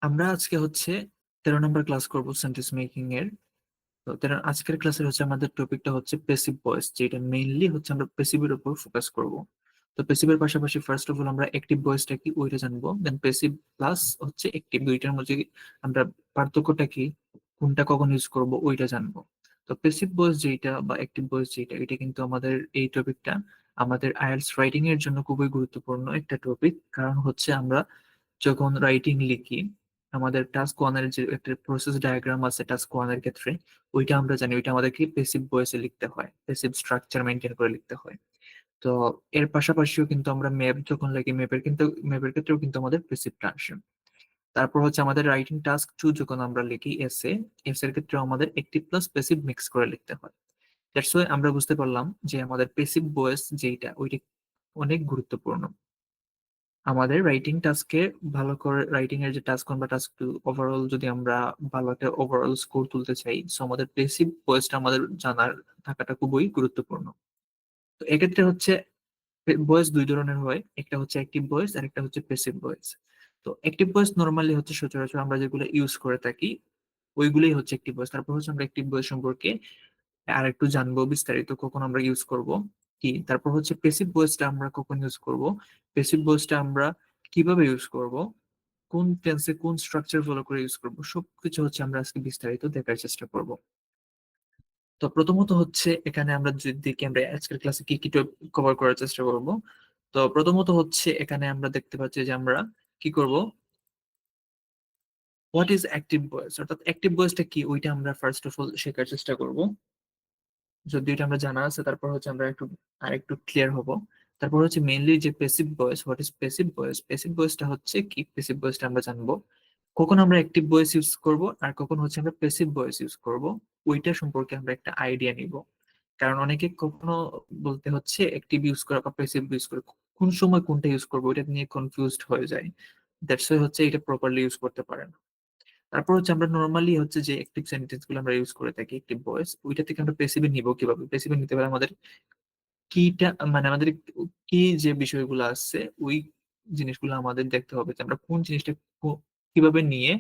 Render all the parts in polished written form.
আমরা আজকে হচ্ছে 13 নম্বর ক্লাস করব সেন্টেন্স মেকিং এর। তো আজকের ক্লাসের হচ্ছে আমাদের টপিকটা হচ্ছে পেসিভ ভয়েস, যেটা মেইনলি হচ্ছে আমরা পেসিভের উপর ফোকাস করব। তো পেসিভের পাশাপাশি ফার্স্ট অফ অল আমরা অ্যাক্টিভ ভয়েসটা কি ওইটা জানবো, দেন পেসিভ প্লাস হচ্ছে অ্যাক্টিভ দুইটার মধ্যে আমরা পার্থক্যটা কি, কোনটা কখন ইউজ করব ওইটা জানবো। তো পেসিভ ভয়েস যেটা বা অ্যাক্টিভ ভয়েস যেটা, এটা কিন্তু আমাদের এই টপিকটা আমাদের আইএলটিএস রাইটিং এর জন্য খুবই গুরুত্বপূর্ণ একটা টপিক। কারণ হচ্ছে আমরা যখন রাইটিং লিখি, আমাদের টাস্ক ওয়ানের যে একটা প্রসেস ডায়াগ্রাম আছে টাস্ক ওয়ানের ক্ষেত্রে, ওইটা আমরা জানি ওইটা আমাদেরকে পেসিভ ভয়েসে লিখতে হয়, পেসিভ স্ট্রাকচার মেনটেন করে লিখতে হয়। তো এর পাশাপাশিও কিন্তু আমরা ম্যাপ যখন লিখি, ম্যাপের ক্ষেত্রেও কিন্তু আমাদের পেসিভটা আসে। তারপর হচ্ছে আমাদের রাইটিং টাস্ক 2 যখন আমরা লিখি এস এর ক্ষেত্রে আমাদের অ্যাক্টিভ প্লাস পেসিভ মিক্স করে লিখতে হয়। দ্যাটস ওয়াই আমরা বুঝতে পারলাম যে আমাদের পেসিভ ভয়েস যেটা ওইটা অনেক গুরুত্বপূর্ণ আমাদের রাইটিং টাস্কে। ভালো করে রাইটিং এর যে টাস্ক 1 বা টাস্ক 2 ওভারঅল যদি আমরা ভালো একটা ওভারঅল স্কোর তুলতে চাই, সো আমাদের পেসিভ ভয়েসটা আমাদের জানার থাকাটা খুবই গুরুত্বপূর্ণ। তো এক্ষেত্রে হচ্ছে ভয়েস দুই ধরনের হয়, একটা হচ্ছে অ্যাক্টিভ ভয়েস আর একটা হচ্ছে পেসিভ ভয়েস। তো অ্যাক্টিভ ভয়েস নর্মালি হচ্ছে সচরাচর আমরা যেগুলো ইউজ করে থাকি ওইগুলোই হচ্ছে অ্যাক্টিভ ভয়েস। তারপর হচ্ছে আমরা অ্যাক্টিভ ভয়েস সম্পর্কে আর একটু জানবো বিস্তারিত কখন আমরা ইউজ করব কি। তারপর হচ্ছে পেসিভ ভয়েসটা আমরা কখন ইউজ করব, পেসিভ ভয়েসটা আমরা কিভাবে ইউজ করব, কোন টেন্সে কোন স্ট্রাকচার ফলো করে ইউজ করব, সবকিছু হচ্ছে আমরা আজকে বিস্তারিত দেখার চেষ্টা করব। তো প্রথমত হচ্ছে এখানে আমরা যদি দেখি আমরা আজকের ক্লাসে কি কি কভার করার চেষ্টা করব। তো প্রথমত হচ্ছে এখানে আমরা দেখতে পাচ্ছি যে আমরা কি করব, হোয়াট ইজ অ্যাক্টিভ ভয়েস, অর্থাৎ অ্যাক্টিভ ভয়েসটা কি ওইটা আমরা ফার্স্ট অফ অল শেখার চেষ্টা করব। যদি এটা আমরা জানা আছে তারপর হচ্ছে আমরা একটু আর একটু ক্লিয়ার হব। তারপর হচ্ছে মেইনলি যে passive voice, what is passive voice, passive ভয়েসটা হচ্ছে কি, পেসিভ ভয়েসটা আমরা জানবো। কখন আমরা অ্যাক্টিভ ভয়েস ইউজ করব আর কখন হচ্ছে আমরা পেসিভ ভয়েস ইউজ করব, ওইটা সম্পর্কে আমরা একটা আইডিয়া নিব। কারণ অনেকে কখনো বলতে হচ্ছে অ্যাক্টিভ ইউজ করা বা প্যাসিভ ইউজ করে, কোন সময় কোনটা ইউজ করবো এটা নিয়ে কনফিউজড হয়ে যায়। দ্যাটস ওয়াই হচ্ছে এটা প্রপারলি ইউজ করতে পারে না। তারপর হচ্ছে আমরা নর্মালি হচ্ছে যে অ্যাক্টিভ সেন্টেন্স গুলো আমরা ইউজ করে থাকি অ্যাক্টিভ ভয়েস, ওইটা থেকে আমরা পেসিভে নিব কিভাবে, পেসিভে নিতে পারে আমাদের কিটা, মানে আমাদের কি যে বিষয়গুলো আছে ওই জিনিসগুলো আমাদের দেখতে হবে যে আমরা কোন জিনিসটা কিভাবে নিয়ে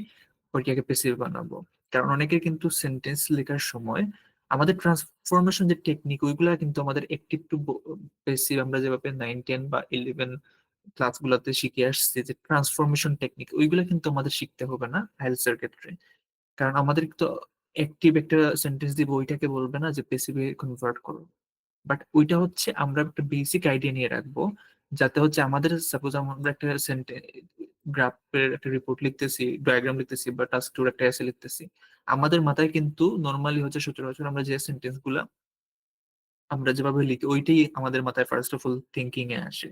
ওইটাকে পেসিভ বানাবো। কারণ অনেকের কিন্তু সেন্টেন্স লেখার সময় আমাদের ট্রান্সফরমেশন যে টেকনিক ওইগুলা কিন্তু আমাদের একটিভ টু পেসিভ, আমরা যেভাবে 9, 10 বা 11 ক্লাসগুলোতে শিখে আসছি যে ট্রান্সফরমেশন টেকনিক, ওইগুলা কিন্তু আমাদের শিখতে হবে না আইএলটিএস এর ক্ষেত্রে। কারণ আমাদের তো অ্যাক্টিভ একটা সেন্টেন্স দিব, ওইটাকে বলবে না যে পেসিভে কনভার্ট করো। বাট ওইটা হচ্ছে আমরা একটা বেসিক আইডিয়া নিয়ে রাখবো, যাতে হচ্ছে আমাদের সাপোজ আমরা একটা গ্রাফের একটা রিপোর্ট লিখতেছি, ডায়াগ্রাম লিখতেছি বা টাস্ক টুর একটা এসে লিখতেছি, আমাদের মাথায় কিন্তু নর্মালি হচ্ছে সচরাচর আমরা যে সেন্টেন্স গুলা আমরা যেভাবে লিখি ওইটাই আমাদের মাথায় ফার্স্ট অফ অল থিঙ্কিং এ আসে।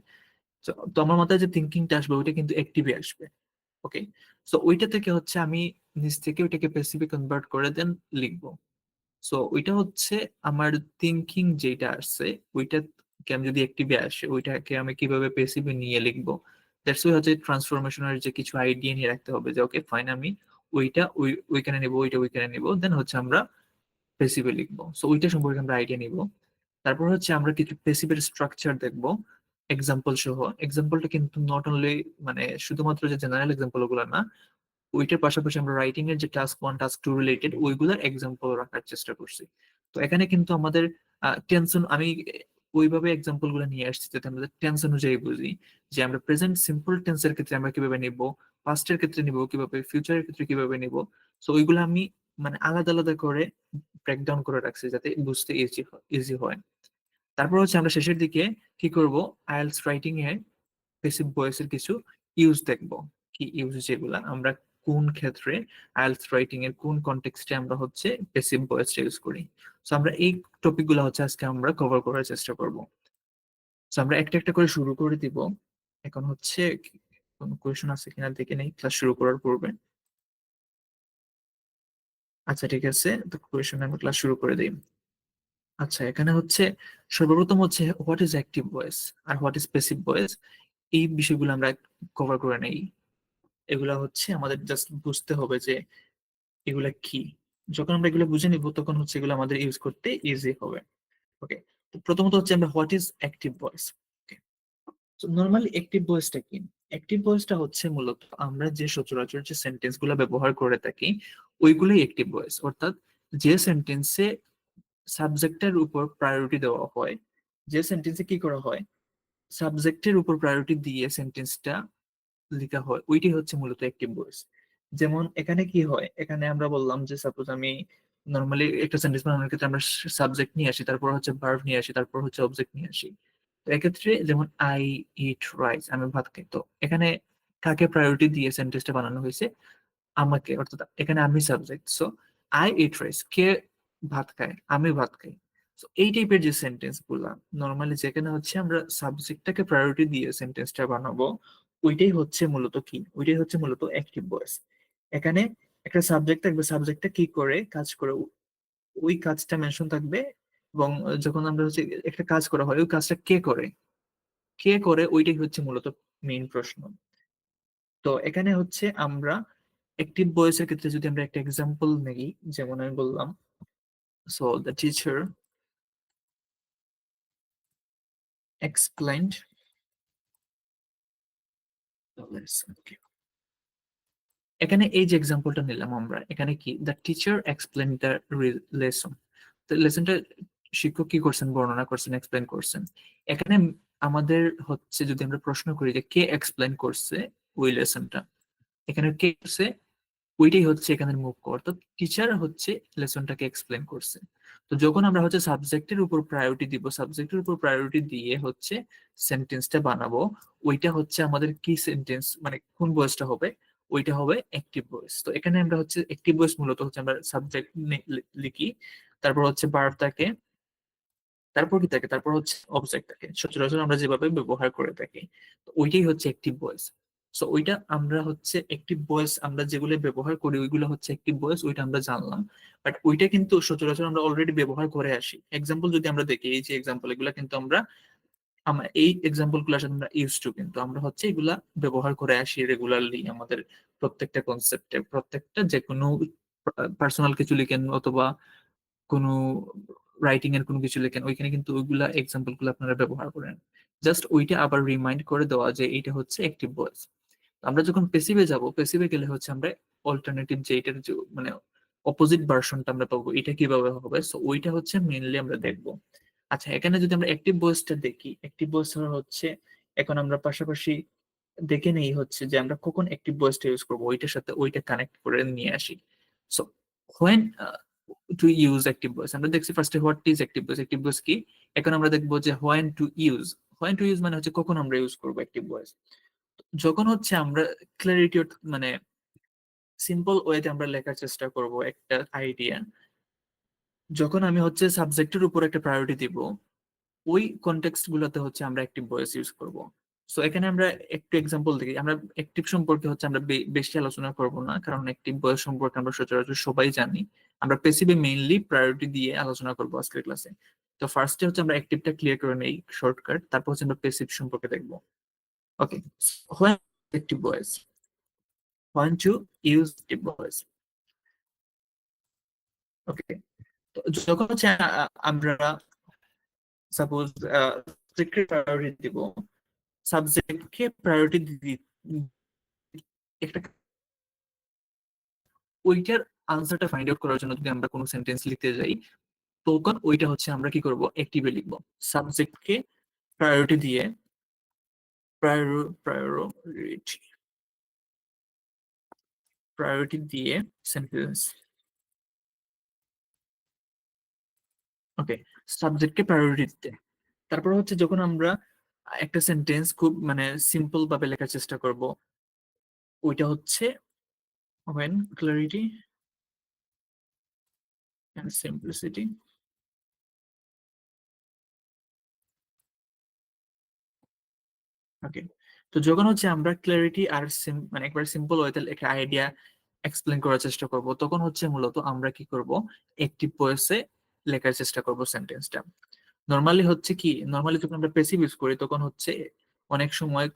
তো তো আমার মাথায় যে থিঙ্কিংটা আসবে ওইটা কিন্তু অ্যাক্টিভে আসবে। ওকে, সো ওইটা থেকে হচ্ছে আমি নিজ থেকে ওইটাকে পেসিভে কনভার্ট করে দেন লিখবো। সো ওইটা হচ্ছে আমার থিঙ্কিং যেটা আসছে ওইটাকে আমি যদি অ্যাক্টিভে আসে ওইটাকে আমি কিভাবে পেসিভে নিয়ে লিখবো। দ্যাটস ওয়াই হচ্ছে ট্রান্সফরমেশনের যে কিছু আইডিয়া নিয়ে রাখতে হবে যে ওকে ফাইন আমি ওইটা ওইখানে নিবো, ওইটা ওইখানে নিবো, দেন হচ্ছে আমরা পেসিভে লিখবো। সো ওইটা সম্পর্কে আমরা আইডিয়া নিব। তারপর হচ্ছে আমরা কিছু পেসিভের স্ট্রাকচার দেখবো এক্সাম্পল সহ। এক্সাম্পলটা কিন্তু নট অনলি মানে শুধুমাত্র যে জেনারেল এক্সাম্পল গুলো না, ওইটার পাশাপাশি আমরা রাইটিং এর যে টাস্ক 1 টাস্ক 2 রিলেটেড ওইগুলোর এক্সাম্পল রাখার চেষ্টা করছি। তো এখানে কিন্তু আমাদের টেন্স আমি ওইভাবে এক্সাম্পল গুলো নিয়ে আসছি যাতে আমাদের টেন্স অনুযায়ী বুঝি যে আমরা প্রেজেন্ট সিম্পল টেন্সের ক্ষেত্রে আমরা কিভাবে নিব, পাস্টের ক্ষেত্রে নিব কিভাবে, ফিউচারের ক্ষেত্রে কিভাবে নিব। সো ওইগুলো আমি মানে আলাদা আলাদা করে ব্রেকডাউন করে রাখছি যাতে বুঝতে ইজি হয়। তারপর হচ্ছে আমরা শেষের দিকে কি করব, আইএলটিএস রাইটিং এ পেসিভ ভয়েস এর কিছু ইউজ দেখবো, কি ইউজ যেগুলা আমরা কোন ক্ষেত্রে আইএলটিএস রাইটিং এর কোন কনটেক্সটে আমরা হচ্ছে পেসিভ ভয়েসটা ইউজ করি। সো আমরা এই টপিক গুলো হচ্ছে আজকে আমরা কভার করার চেষ্টা করব। সো আমরা একটা একটা করে শুরু করে দিব। এখন হচ্ছে কোন কোয়েশন আছে কিনা দেখে নেই ক্লাস শুরু করার পূর্বে। আচ্ছা ঠিক আছে, তো কোয়েশন আমি ক্লাস শুরু করে দিই। আচ্ছা এখানে হচ্ছে সর্বপ্রথম হচ্ছে হোয়াট ইজ অ্যাক্টিভ ভয়েস আর হোয়াট ইজ প্যাসিভ ভয়েস, এই বিষয়গুলো আমরা কভার করে নেই। এগুলা হচ্ছে আমাদের জাস্ট বুঝতে হবে যে এগুলা কি। যখন আমরা এগুলো বুঝে নিব তখন হচ্ছে এগুলো আমাদের ইউজ করতে ইজি হবে। ওকে, তো প্রথমত হচ্ছে আমরা what is active voice. Okay, তো নর্মালি অ্যাক্টিভ ভয়েসটা কি, অ্যাক্টিভ ভয়েসটা হচ্ছে মূলত আমরা যে সচরাচর যে সেন্টেন্স গুলো ব্যবহার করে থাকি ওইগুলোই অ্যাক্টিভ ভয়েস, অর্থাৎ যে সেন্টেন্সে সাবজেক্টের উপর প্রায়োরিটি দেওয়া হয়, যে সেন্টেন্সে কি করা হয়, সাবজেক্টের উপর প্রায়োরিটি দিয়ে সেন্টেন্সটা লেখা হয়, ওইটাই হচ্ছে মূলত অ্যাক্টিভ ভয়েস। যেমন এখানে কি হয়, এখানে আমরা বললাম যে সাপোজ আমি নর্মালি একটা সেন্টেন্স বানানোর ক্ষেত্রে আমরা সাবজেক্ট নিয়ে আসি, তারপর হচ্ছে ভার্ব নিয়ে আসি, তারপর হচ্ছে অবজেক্ট নিয়ে আসি। তো এক্ষেত্রে যেমন আই ইট রাইস, আমি ভাত খাই, তো এখানে কাকে প্রায়োরিটি দিয়ে সেন্টেন্সটা বানানো হয়েছে, আমাকে, অর্থাৎ এখানে আমি subject. So I eat rice, কে ভাত খায়, আমি ভাত খাই। তো এই টাইপের যে সেন্টেন্স গুলা নর্মালি যেখানে হচ্ছে আমরা সাবজেক্টটাকে প্রায়োরিটি দিয়ে সেন্টেন্সটা বানাবো, ওইটাই হচ্ছে মূলত কি, ওইটাই হচ্ছে মূলত অ্যাক্টিভ ভয়েস। এখানে একটা সাবজেক্ট থাকবে, সাবজেক্টটা কি করে কাজ করে ওই কাজটা মেনশন থাকবে, এবং যখন আমরা হচ্ছে একটা কাজ করা হয় ওই কাজটা কে করে, কে করে ওইটাই হচ্ছে মূলত মেইন প্রশ্ন। তো এখানে হচ্ছে আমরা অ্যাক্টিভ ভয়েসের ক্ষেত্রে যদি আমরা একটা এক্সাম্পল নেই, যেমন আমি বললাম, so the teacher explained the lesson. এখানে এই যে এক্সাম্পলটা নিলাম আমরা, এখানে কি the teacher explain the lesson, তো লেসনটা শিক্ষক কি করছেন, বর্ণনা করছেন, এক্সপ্লেন করছেন। এখানে আমাদের হচ্ছে যদি আমরা প্রশ্ন করি যে কে এক্সপ্লেন করছে ওই লেসনটা, এখানে কে করছে, ওইটাই হচ্ছে এখানে মুখ্য, অর্থাৎ টিচার হচ্ছে লেসনটাকে এক্সপ্লেন করছে। তো যখন আমরা হচ্ছে সাবজেক্টের উপর প্রায়োরিটি দিব, সাবজেক্টের উপর প্রায়োরিটি দিয়ে হচ্ছে সেন্টেন্সটা বানাবো, ওইটা হচ্ছে আমাদের কি সেন্টেন্স, মানে কোন ভয়েসটা হবে, ওইটা হবে অ্যাক্টিভ ভয়েস। তো এখানে আমরা হচ্ছে অ্যাক্টিভ ভয়েস মূলত হচ্ছে আমরা সাবজেক্ট লিখি, তারপর হচ্ছে ভার্ব থাকে, তারপর কি থাকে, তারপর হচ্ছে অবজেক্ট থাকে, সচরাচর আমরা যেভাবে ব্যবহার করে থাকি। তো ওইটাই হচ্ছে অ্যাক্টিভ ভয়েস। সো ওইটা আমরা হচ্ছে অ্যাক্টিভ ভয়েস, আমরা যেগুলো ব্যবহার করি ওইগুলো হচ্ছে অ্যাক্টিভ ভয়েস, ওইটা আমরা জানলাম। বাট ওইটা কিন্তু সচরাচর আমরা অলরেডি ব্যবহার করে আসি। এক্সাম্পল যদি আমরা দেখি, এই যে এক্সাম্পল, এগুলো কিন্তু আমরা আমরা এই এক্সাম্পল গুলোর সাথে আমরা ইউজ টু, কিন্তু আমরা হচ্ছে এগুলা ব্যবহার করে আসি রেগুলারলি আমাদের প্রত্যেকটা কনসেপ্টে, প্রত্যেকটা যে কোনো পার্সোনাল কিছু লিখেন অথবা কোনো রাইটিং এর কোনো কিছু লেখেন, ওইখানে কিন্তু ওইগুলা এক্সাম্পল গুলো আপনারা ব্যবহার করেন। জাস্ট ওইটা আবার রিমাইন্ড করে দেওয়া যে এইটা হচ্ছে অ্যাক্টিভ ভয়েস। আমরা যখন পেসিভে যাব, পেসিভে গেলে হচ্ছে আমরা অল্টারনেটিভ যে এটার যে মানে অপোজিট ভার্সনটা আমরা পাবো, এটা কিভাবে হবে, সো ওইটা হচ্ছে মেইনলি আমরা দেখবো। আচ্ছা, এখানে যদি আমরা অ্যাক্টিভ ভয়েসটা দেখি, অ্যাক্টিভ ভয়েস হচ্ছে এখন আমরা পাশাপাশি দেখে নেই হচ্ছে যে আমরা কখন অ্যাক্টিভ ভয়েসটা ইউজ করবো, ওইটার সাথে ওইটা কানেক্ট করে নিয়ে আসি। So when to use active voice, আমরা দেখছি ফার্স্টে what is active voice, active voice কি। এখন আমরা দেখবো যে when to use, when to use মানে হচ্ছে কখন আমরা ইউজ করবো অ্যাক্টিভ ভয়েস, যখন হচ্ছে আমরা ক্ল্যারিটি, মানে সিম্পল ওয়েতে আমরা লেখার চেষ্টা করব একটা আইডিয়া, যখন আমি হচ্ছে সাবজেক্টের উপর একটা প্রায়োরিটি দিব, ওই কনটেক্সট গুলোতে হচ্ছে আমরা অ্যাক্টিভ ভয়েস ইউজ করব। সো এখানে আমরা একটু এক্সাম্পল দেখি, আমরা অ্যাক্টিভ সম্পর্কে হচ্ছে আমরা বেশি আলোচনা করব না, কারণ অ্যাক্টিভ ভয়েস সম্পর্কে আমরা সচরাচর সবাই জানি। আমরা পেসিভে মেইনলি প্রায়োরিটি দিয়ে আলোচনা করবো আজকের ক্লাসে। তো ফার্স্টে হচ্ছে আমরা অ্যাক্টিভটা ক্লিয়ার করে নেই শর্টকাট, তারপর হচ্ছে আমরা পেসিভ সম্পর্কে দেখবো। Okay, when active voice, when to use active voice. Okay, তো যখন হচ্ছে আমরা সাপোজ সাবজেক্টকে প্রায়োরিটি দিব, সাবজেক্টকে প্রায়োরিটি একটা ওইটার আনসারটা ফাইন্ড আউট করার জন্য যদি আমরা কোনো সেন্টেন্স লিখতে যাই, তখন ওইটা হচ্ছে আমরা কি করব, অ্যাক্টিভে লিখবো, সাবজেক্টকে প্রায়োরিটি দিয়ে, প্রায়োরিটি প্রায়োরিটি দিয়ে সেন্টেন্স। ওকে, সাবজেক্টকে প্রায়োরিটি দিতে, তারপর হচ্ছে যখন আমরা একটা সেন্টেন্স খুব মানে সিম্পল ভাবে লেখার চেষ্টা করব, ওইটা হচ্ছে when clarity and simplicity. ওকে, তো যখন হচ্ছে আমরা ক্ল্যারিটি আর মানে একবার সিম্পল ওয়েতে একটা আইডিয়া এক্সপ্লেন করার চেষ্টা করব, তখন হচ্ছে মূলত আমরা কি করব, অ্যাক্টিভ ভয়েসে লেখার চেষ্টা করব সেন্টেন্সটা। নর্মালি হচ্ছে কি, নর্মালি যখন আমরা প্যাসিভ ইউজ করি তখন হচ্ছে অনেক সময়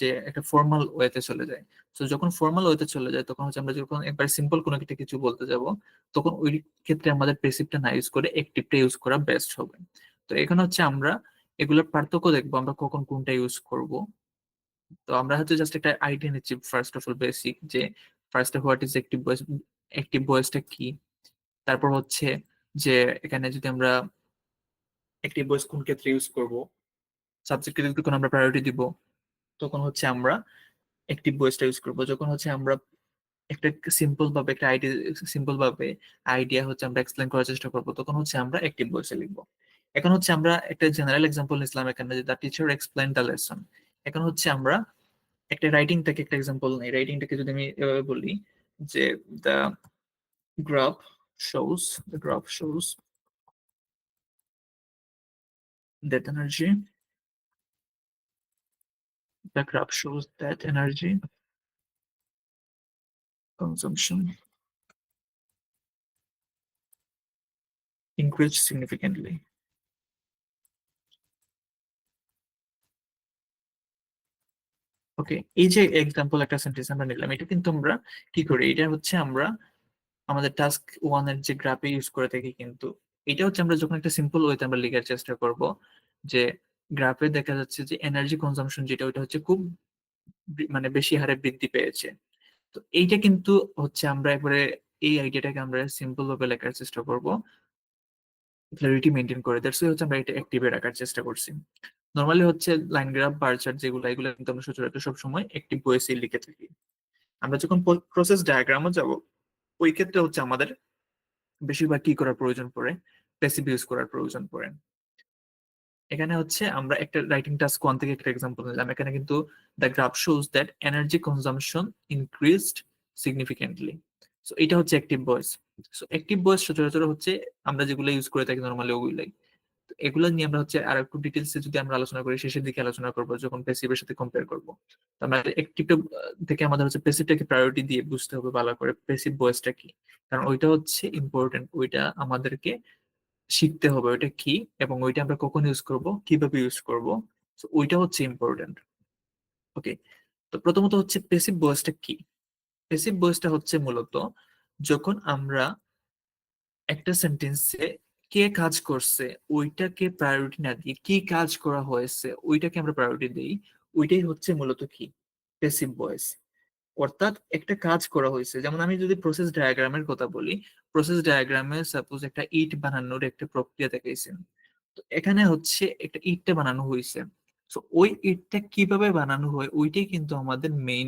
যে একটা ফর্মাল ওয়েতে চলে যায়। তো যখন ফর্মাল ওয়েতে চলে যায় তখন হচ্ছে আমরা যখন একবার সিম্পল কোনো একটা কিছু বলতে যাব, তখন ওই ক্ষেত্রে আমাদের প্যাসিভটা না ইউজ করে অ্যাক্টিভটা ইউজ করা বেস্ট হবে। তো এখানে হচ্ছে আমরা এগুলোর পার্থক্য দেখবো আমরা কখন কোনটা ইউজ করব। তো আমরা হচ্ছে জাস্ট একটা আইডিয়া নিচ্ছি ফার্স্ট অফ অল বেসিক, যে first what is active voice, active ভয়েসটা কি। তারপর হচ্ছে যে এখানে যদি আমরা অ্যাক্টিভ ভয়েস কোন ক্ষেত্রে ইউজ করব, সাবজেক্টে যদি কোনো আমরা প্রায়োরিটি দিব, তখন হচ্ছে আমরা অ্যাক্টিভ ভয়েসটা ইউজ করব। যখন হচ্ছে আমরা একটা সিম্পল ভাবে একটা আইডিয়া, সিম্পল ভাবে আইডিয়া হচ্ছে আমরা এক্সপ্লেন করার চেষ্টা করবো, তখন হচ্ছে আমরা অ্যাক্টিভ ভয়েসে লিখবো। এখন হচ্ছে আমরা একটা জেনারেল এক্সাম্পল নিলাম এখানে, যে the teacher explain the lesson. এখন হচ্ছে আমরা একটা রাইটিং থেকে একটা এক্সাম্পল নেই। রাইটিংটাকে যদি আমি এভাবে বলি যে the graph shows, the graph shows that energy, the graph shows that energy consumption increased significantly. ওকে, এই যে এক্সাম্পল একটা সেন্টেন্স আমরা নিলাম, এটা কিন্তু আমরা কি করি, এটা হচ্ছে আমরা আমাদের টাস্ক ওয়ান এর যে গ্রাফে ইউজ করে থাকি। কিন্তু এটা হচ্ছে আমরা যখন একটা সিম্পল ওয়েতে আমরা লেখার চেষ্টা করব, যে গ্রাফে দেখা যাচ্ছে যে এনার্জি কনজাম্পশন যেটা, ওইটা হচ্ছে খুব মানে বেশি হারে বৃদ্ধি পেয়েছে। তো এইটা কিন্তু হচ্ছে আমরা একবারে এই আইডিয়াটাকে আমরা সিম্পল ভাবে লেখার চেষ্টা করব, ক্লারিটি মেনটেন করে। দ্যাটস হচ্ছে আমরা এটা অ্যাক্টিভে রাখার চেষ্টা করছি। নর্মালি হচ্ছে লাইন গ্রাফ, বার চার্ট যেগুলো, এগুলো কিন্তু আমরা সচরাচর সবসময় অ্যাক্টিভ ভয়েসে লিখে থাকি। আমরা যখন প্রসেস ডায়াগ্রামে যাব, ওই ক্ষেত্রে হচ্ছে আমাদের বেশিরভাগ কি করার প্রয়োজন পড়ে, প্যাসিভ ইউজ করার প্রয়োজন পড়ে। এখানে হচ্ছে আমরা একটা রাইটিং টাস্ক ওয়ান থেকে একটা এক্সাম্পল নিলাম। এখানে কিন্তু the graph shows that energy consumption increased significantly. So এটা হচ্ছে active voice. So active voice সচরাচর হচ্ছে আমরা যেগুলো ইউজ করে থাকি নর্মালি ওগুলাই। তো এগুলো নিয়ে আমরা হচ্ছে আর একটু ডিটেলসে যদি আমরা আলোচনা করি, শেষের দিকে আলোচনা করবো যখন প্যাসিভের সাথে কম্পেয়ার করবো। তো আমরা অ্যাক্টিভ থেকে আমাদের হচ্ছে প্যাসিভটাকে প্রায়োরিটি দিয়ে বুঝতে হবে ভালো করে প্যাসিভ ভয়েসটা কি, কারণ ওইটা হচ্ছে ইম্পর্টেন্ট। ওইটা আমাদেরকে শিখতে হবে ওইটা কি, এবং ওইটা আমরা কখন ইউজ করব, কিভাবে ইউজ করব। তো ওইটা হচ্ছে ইম্পর্টেন্ট। ওকে, তো প্রথমত হচ্ছে প্যাসিভ ভয়েসটা কি। প্যাসিভ ভয়েসটা হচ্ছে মূলত যখন আমরা একটা সেন্টেন্সে কে কাজ করছে ওইটাকে প্রায়োরিটি না দিয়ে কি কাজ করা হয়েছে ওইটাকে আমরা প্রায়োরিটি দিই, ওইটাই হচ্ছে মূলত কি, প্যাসিভ ভয়েস। অর্থাৎ একটা কাজ করা হয়েছে, যেমন আমি যদি প্রসেস ডায়াগ্রামের কথা বলি, প্রসেস ডায়াগ্রামে সাপোজ একটা ইট বানানোর একটা প্রক্রিয়া দেখাইছেন। তো এখানে হচ্ছে একটা ইটটা বানানো হয়েছে। তো ওই ইটটা কিভাবে বানানো হয় ওইটাই কিন্তু আমাদের মেইন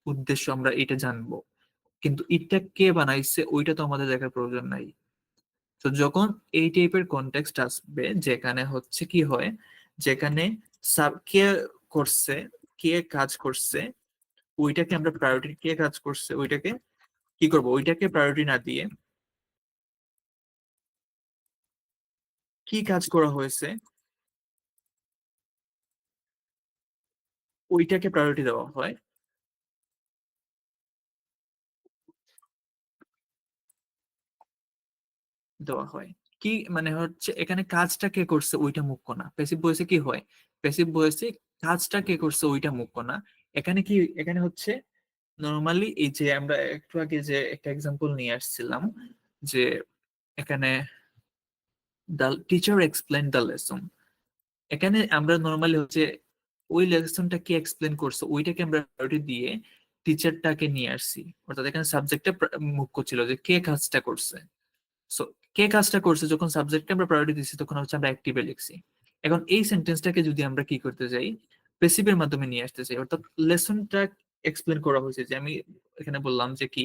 উদ্দেশ্য, আমরা এটা জানবো। কিন্তু ইটটা কে বানাইছে ওইটা তো আমাদের দেখার প্রয়োজন নাই। তো যখন এই টাইপের কনটেক্সট আসবে, যেখানে হচ্ছে কি হয়, যেখানে কে করছে, কে কাজ করছে ওইটাকে আমরা প্রায়োরিটি, কে কাজ করছে ওইটাকে কি করব, ওইটাকে প্রায়োরিটি না দিয়ে কি কাজ করা হয়েছে ওইটাকে প্রায়োরিটি দেওয়া হয়। দেওয়া হয় কি মানে হচ্ছে এখানে কাজটা কে করছে ওইটা মুখ্য না। প্যাসিভ ভয়েসে কি হয়, প্যাসিভ ভয়েসে কাজটা কে করছে ওইটা মুখ্য না। এখানে কি, এখানে হচ্ছে নর্মালি এই যে আমরা একটু আগে যে একটা এক্সাম্পল নিয়ে আসছিলাম, যে এখানে the teacher explain the lesson, এখানে আমরা নর্মালি হচ্ছে ওই লেসনটা কি এক্সপ্লেন করছে ওইটাকে আমরা প্রায়োরিটি দিয়ে টিচারটাকে নিয়ে আসছি। অর্থাৎ এখানে সাবজেক্টটা মুখ্য ছিল, যে কে কাজটা করছে। সো কে কাজটা করছে যখন সাবজেক্টকে আমরা প্রায়োরিটি দিচ্ছি, তখন হচ্ছে আমরা অ্যাক্টিভে লিখছি। এখন এই সেন্টেন্সটাকে যদি আমরা কি করতে যাই, পেসিভের মাধ্যমে নিয়ে আসতে চাই, অর্থাৎ লেসনটা এক্সপ্লেন করা হয়েছে, যে আমি এখানে বললাম যে কি,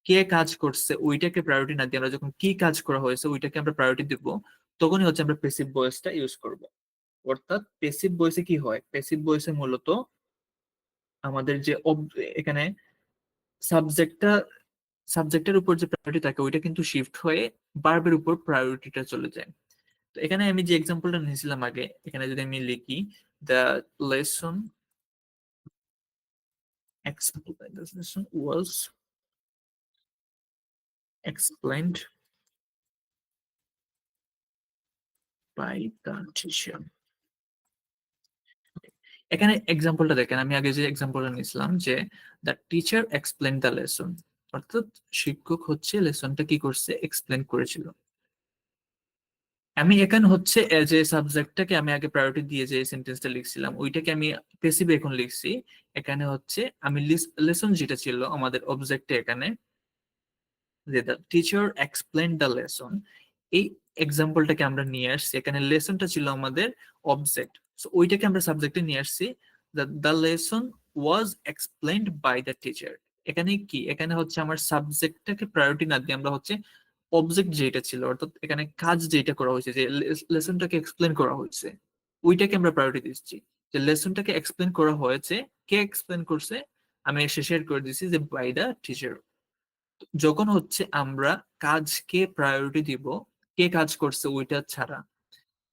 কে কাজ করছে ওইটাকে প্রায়োরিটি না দিয়ে আমরা যখন কি কাজ করা হয়েছে ওইটাকে আমরা প্রায়োরিটি দিব, তখনই হচ্ছে আমরা পেসিভ ভয়েসটা ইউজ করব। অর্থাৎ পেসিভ ভয়েসে কি হয়, পেসিভ ভয়েসে মূলত আমাদের যে এখানে সাবজেক্টটা, সাবজেক্টের উপর যে প্রায়োরিটি থাকে ওইটা কিন্তু শিফট হয়ে ভার্বের উপর প্রায়োরিটিটা চলে যায়। তো এখানে আমি যে এক্সাম্পলটা নিয়েছিলাম আগে, এখানে যদি আমি লিখি the lesson was explained by the teacher। এখানে এক্সাম্পলটা দেখেন, আমি আগে যে এক্সাম্পলটা নিয়েছিলাম যে the teacher explain the lesson, অর্থাৎ শিক্ষক হচ্ছে লেসনটা কি করছে, এক্সপ্লেন করেছিল। আমি এখানে হচ্ছে যে সাবজেক্টটাকে আমি আগে প্রায়োরিটি দিয়ে যে সেন্টেন্সটা লিখছিলাম ওইটাকে আমি পেসিভে এখন লিখছি। এখানে হচ্ছে আমি লেসন যেটা ছিল আমাদের অবজেক্টে এখানে, যে the teacher explain the lesson, এই এক্সাম্পলটাকে আমরা নিয়ে আসছি। এখানে লেসনটা ছিল আমাদের অবজেক্ট, সো ওইটাকে আমরা সাবজেক্টে নিয়ে আসছি। The lesson was explained by the teacher. এখানে কি, এখানে হচ্ছে আমার সাবজেক্টটাকে প্রায়োরিটি না দিয়ে আমরা হচ্ছে অবজেক্ট যেটা ছিল, অর্থাৎ এখানে কাজ যেটা করা হয়েছে, যে লেসনটাকে এক্সপ্লেন করা হয়েছে, ওইটাকে আমরা প্রায়োরিটি দিচ্ছি। যে লেসনটাকে এক্সপ্লেন করা হয়েছে, কে এক্সপ্লেন করছে, আমি এসে শেয়ার করে দিচ্ছি যে বাই দ্য টিচার। যখন হচ্ছে আমরা কাজকে প্রায়োরিটি দিব, কে কাজ করছে ওইটা ছাড়া,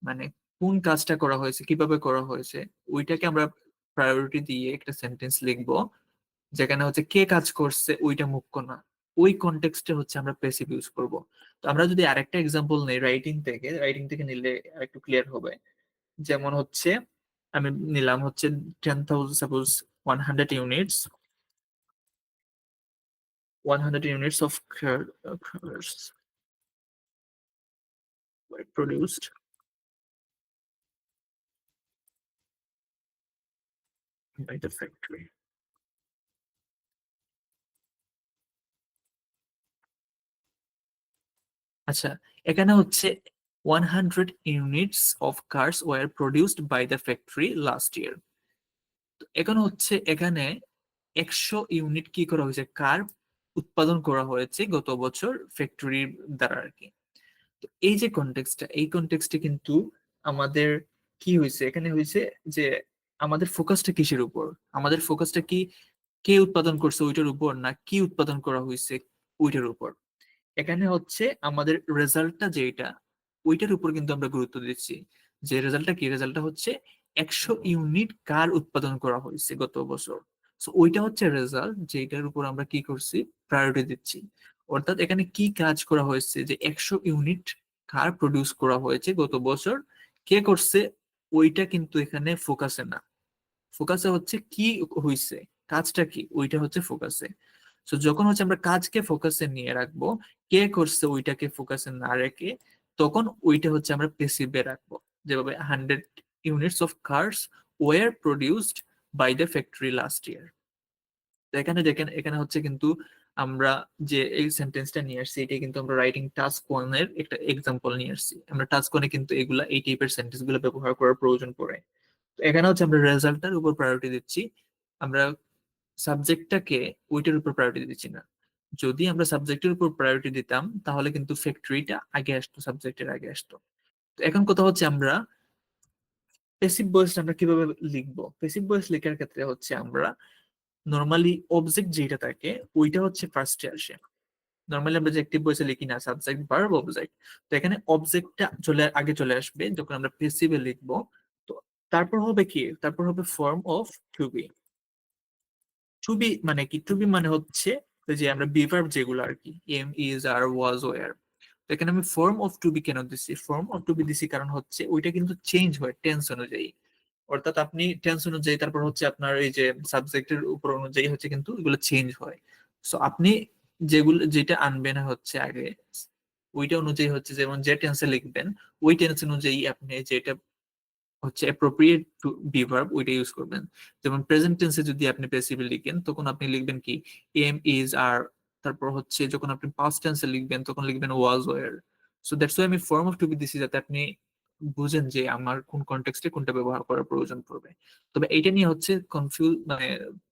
মানে কোন কাজটা করা হয়েছে, কিভাবে করা হয়েছে, ওইটাকে আমরা প্রায়োরিটি দিয়ে একটা সেন্টেন্স লিখবো, যেখানে হচ্ছে কে কাজ করছে ওইটা মুখ্য না, ওই কনটেক্সটে হচ্ছে আমরা প্যাসিভ ইউজ করব। তো আমরা যদি আরেকটা এক্সাম্পল নেই রাইটিং থেকে নিলে একটু ক্লিয়ার হবে। যেমন হচ্ছে আমি নিলাম হচ্ছে 10,000, suppose 100 units, 100 units of cars were produced by the factory. আচ্ছা, এখানে হচ্ছে 100 units of cars were produced by the factory last year. এখন হচ্ছে এখানে 100 ইউনিট কি করা হয়েছে, কার উৎপাদন করা হয়েছে গত বছর ফ্যাক্টরির দ্বারা আর কি। তো এই যে কনটেক্সটটা, এই কনটেক্সটে কিন্তু আমাদের কি হয়েছে, এখানে হয়েছে যে আমাদের ফোকাসটা কিসের উপর, আমাদের ফোকাসটা কি কে উৎপাদন করছে ওইটার উপর, না কি উৎপাদন করা হয়েছে ওইটার উপর। এখানে হচ্ছে আমাদের রেজাল্টটা যেটা, ওইটার উপর কিন্তু আমরা গুরুত্ব দিচ্ছি। যে রেজাল্টটা কি, রেজাল্টটা হচ্ছে 100 ইউনিট কার উৎপাদন করা হয়েছে গত বছর। সো ওইটা হচ্ছে রেজাল্ট, যেটার উপর আমরা কি করছি, প্রায়োরিটি দিচ্ছি। অর্থাৎ এখানে কি কাজ করা হয়েছে, যে 100 ইউনিট কার প্রডিউস করা হয়েছে গত বছর, কে করছে ওইটা কিন্তু এখানে ফোকাসে না। ফোকাসে হচ্ছে কি হয়েছে, কাজটা কি, ওইটা হচ্ছে ফোকাসে। তো যখন হচ্ছে আমরা কাজকে ফোকাসে নিয়ে রাখবো, কে করছে ওইটাকে ফোকাসে না রেখে, তখন ওইটা হচ্ছে আমরা পেসিভে রাখবো। যেভাবে 100 units of cars were produced by the factory last year. তো এখানে দেখেন, এখানে হচ্ছে কিন্তু আমরা যে এই সেন্টেন্সটা নিয়ে আসছি, এটা কিন্তু আমরা রাইটিং টাস্ক ওয়ানের একটা এক্সাম্পল নিয়ে আসছি। আমরা টাস্ক ওয়ানে কিন্তু এগুলা এই টাইপের সেন্টেন্স গুলো ব্যবহার করার প্রয়োজন পড়ে। তো এখানে হচ্ছে আমরা রেজাল্টটার উপর প্রায়োরিটি দিচ্ছি, আমরা সাবজেক্টটাকে ওইটার উপর প্রায়োরিটি দিচ্ছি না। যদি আমরা সাবজেক্টের উপর প্রায়োরিটি দিতাম তাহলে কিন্তু ফ্যাক্টরিটা আগে আসতো, সাবজেক্টের আগে আসতো। তো এখন কথা হচ্ছে আমরা প্যাসিভ ভয়েস আমরা কিভাবে লিখবো। প্যাসিভ ভয়েস লেখার ক্ষেত্রে হচ্ছে আমরা নর্মালি অবজেক্ট যেটা থাকে ওইটা হচ্ছে ফার্স্টে আসে। নর্মালি আমরা যে অ্যাক্টিভ ভয়েসে লিখি না সাবজেক্ট ভার্ব অবজেক্ট, তো এখানে অবজেক্টটা আগে চলে আসবে যখন আমরা প্যাসিভে লিখবো। তো তারপর হবে কি, তারপর হবে form of to be. To be মানে কি, টু বি মানে হচ্ছে ওই যে আমরা বিভার্ব যেগুলো আর কি, am is are was were. তো এখানে আমি ফর্ম অফ টু বি কেন দিচ্ছি, ফর্ম অফ টু বি দিছি কারণ হচ্ছে ওইটা কিন্তু চেঞ্জ হয় টেন্স অনুযায়ী। অর্থাৎ আপনি টেন্স অনুযায়ী, তারপর হচ্ছে আপনার এই যে সাবজেক্টের উপর অনুযায়ী হচ্ছে কিন্তু এগুলো চেঞ্জ হয়। সো আপনি যেগুলো যেটা আনবেন হচ্ছে আগে, ওইটা অনুযায়ী হচ্ছে যেমন যে টেন্সে লিখবেন, ওই টেন্স অনুযায়ী আপনি যেটা হচ্ছে অ্যাপ্রোপ্রিয়েট টু বি ভার্ব ওইটা ইউজ করবেন। যেমন প্রেজেন্ট টেন্সে যদি আপনি প্যাসিভ লিখেন তখন আপনি লিখবেন কি, এম ইজ আর, তারপর হচ্ছে যখন আপনি পাস্ট টেন্সে লিখবেন তখন লিখবেন was were. So that's why আমি ফর্ম অফ টু বি দিছি, যাতে আপনি বুঝেন যে আমার কোন কনটেক্সটে কোনটা ব্যবহার করার প্রয়োজন পড়বে। তবে এইটা নিয়ে হচ্ছে কনফিউজ মানে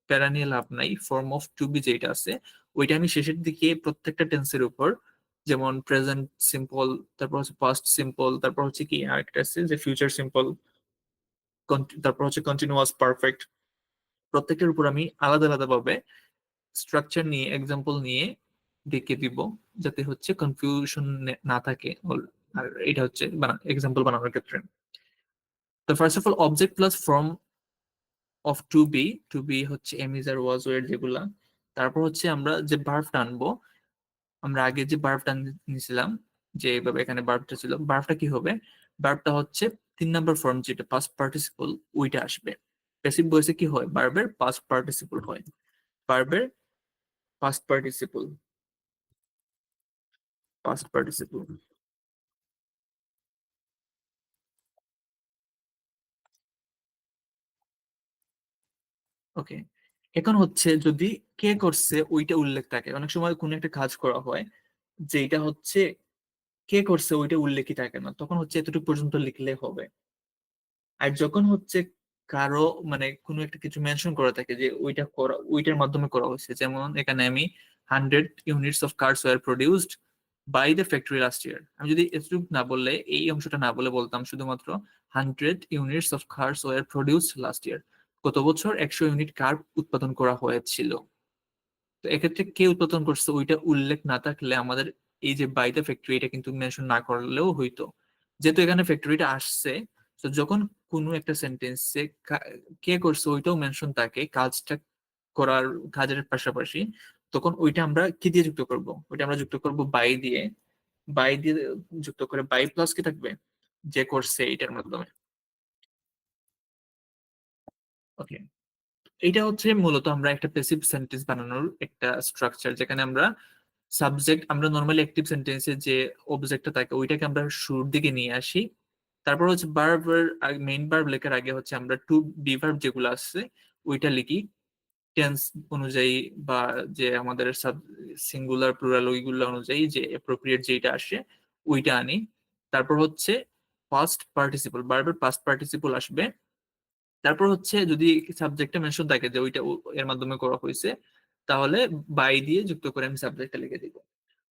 প্যারা নিয়ে লাভ নাই। ফর্ম অফ টু বি যেটা আছে ওইটা আমি শেষের দিকে প্রত্যেকটা টেন্সের উপর, যেমন প্রেজেন্ট সিম্পল, তারপর হচ্ছে পাস্ট সিম্পল, তারপর হচ্ছে কি আরেকটা আছে যে ফিউচার সিম্পল, তারপর হচ্ছে কন্টিনিউয়াস পারফেক্ট, প্রত্যেকটার উপর আমি আলাদা আলাদা ভাবে স্ট্রাকচার নিয়ে এক্সাম্পল নিয়ে দেখিয়ে দিব, যাতে হচ্ছে কনফিউশন না থাকে। আর এটা হচ্ছে এক্সাম্পল বানানোর ক্ষেত্রে। তো first of all object plus form of to be হচ্ছে am is are was were যেগুলা। তারপর হচ্ছে আমরা যে ভার্বটা আনবো, আমরা আগে যে ভার্বটা নিয়েছিলাম, যে এইভাবে এখানে ভার্বটা ছিল, ভার্বটা কি হবে, ভার্বটা হচ্ছে 3 নম্বর ফর্ম যেটা পাস্ট পার্টিসিপল, ওইটা আসবে। প্যাসিভ ভয়েসে কি হয়, ভার্বের পাস্ট পার্টিসিপল হয়, ভার্বের পাস্ট পার্টিসিপল, পাস্ট পার্টিসিপল। ওকে, এখন হচ্ছে যদি কে করছে ওইটা উল্লেখ থাকে, অনেক সময় কোনো একটা কাজ করা হয় যে এটা হচ্ছে কে করছে ওইটা উল্লেখই থাকে না, তখন হচ্ছে এতটুকু পর্যন্ত লিখলে হবে। আর যখন হচ্ছে কারো মানে কোনো একটা কিছু মেনশন করা থাকে যে ওইটা করা ওইটার মাধ্যমে করা হয়েছে, যেমন এখানে আমি 100 units of cars were produced by the factory last year, আমি যদি এটুকু না বললে এই অংশটা না বলে বলতাম শুধুমাত্র 100 units of cars were produced last year, গত বছর 100 ইউনিট কার উৎপাদন করা হয়েছিল। তো এক্ষেত্রে কে উৎপাদন করছে ওইটা উল্লেখ না থাকলে আমাদের এই যে বাই দ্য ফ্যাক্টরি এটা কিন্তু মেনশন না করলেও হইতো, যেহেতু এখানে ফ্যাক্টরিটা আসছে। তো যখন কোনো একটা সেন্টেন্সে কে করছে ওইটাও মেনশন থাকে কাজটা করার কাজের পাশাপাশি, তখন ওইটা আমরা কি দিয়ে যুক্ত করব, ওইটা আমরা যুক্ত করব বাই দিয়ে। বাই দিয়ে যুক্ত করে বাই প্লাস কি থাকবে, যে করছে এটার মাধ্যমে। ওকে, এটা হচ্ছে মূলত আমরা একটা প্যাসিভ সেন্টেন্স বানানোর একটা স্ট্রাকচার, যেখানে আমরা সাবজেক্ট, আমরা নর্মালি অ্যাক্টিভ সেন্টেন্সে যে অবজেক্টটা থাকে ওইটাকে আমরা শুরুর দিকে নিয়ে আসি। তারপর হচ্ছে ভার্বের মেইন ভার্ব লেখার আগে হচ্ছে আমরা টু বি ভার্ব যেগুলো আছে ওইটা লিখি টেন্স অনুযায়ী, বা যে আমাদের সাব সিঙ্গুলার প্লুরাল ওইগুলো অনুযায়ী যে অ্যাপ্রোপ্রিয়েট যেটা আসে ওইটা আনি। তারপর হচ্ছে পাস্ট পার্টিসিপল, ভার্বের পাস্ট পার্টিসিপল আসবে। তারপর হচ্ছে যদি সাবজেক্টে মেনশন থাকে যে ওইটা এর মাধ্যমে করা হয়েছে, তাহলে বাই দিয়ে যুক্ত করে আমি সাবজেক্টটা লিখে দিব।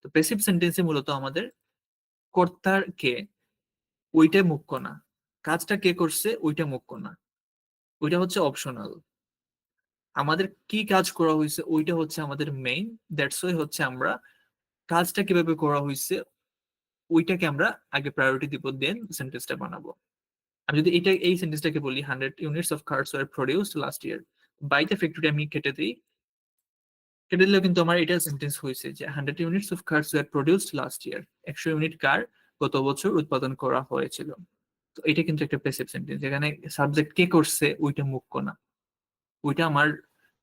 তো প্যাসিভ সেন্টেন্সে মূলত আমাদের কর্তার কে ওইটা মুখ্য না, কাজটা কে করছে ওইটা মুখ্য না, ওইটা হচ্ছে অপশনাল। আমাদের কি কাজ করা হয়েছে ওইটা হচ্ছে আমাদের মেইন। দ্যাটস ওয়াই হচ্ছে আমরা কাজটা কিভাবে করা হয়েছে ওইটাকে আমরা আগে প্রায়োরিটি দিব, দেন সেন্টেন্সটা বানাবো। আমি যদি এটা এই সেন্টেন্সটাকে বলি 100 units of cars were produced last year by the factory, আমি কেটে দিই, কেটে দিলেও কিন্তু আমার এটা সেন্টেন্স হয়েছে যে 100 units of cars were produced last year, 100 unit car গত বছর উৎপাদন করা হয়েছিল। তো এটা কিন্তু একটা প্যাসিভ সেন্টেন্স, যেখানে সাবজেক্ট কে করছে ওইটা মুখ্য না, ওইটা আমার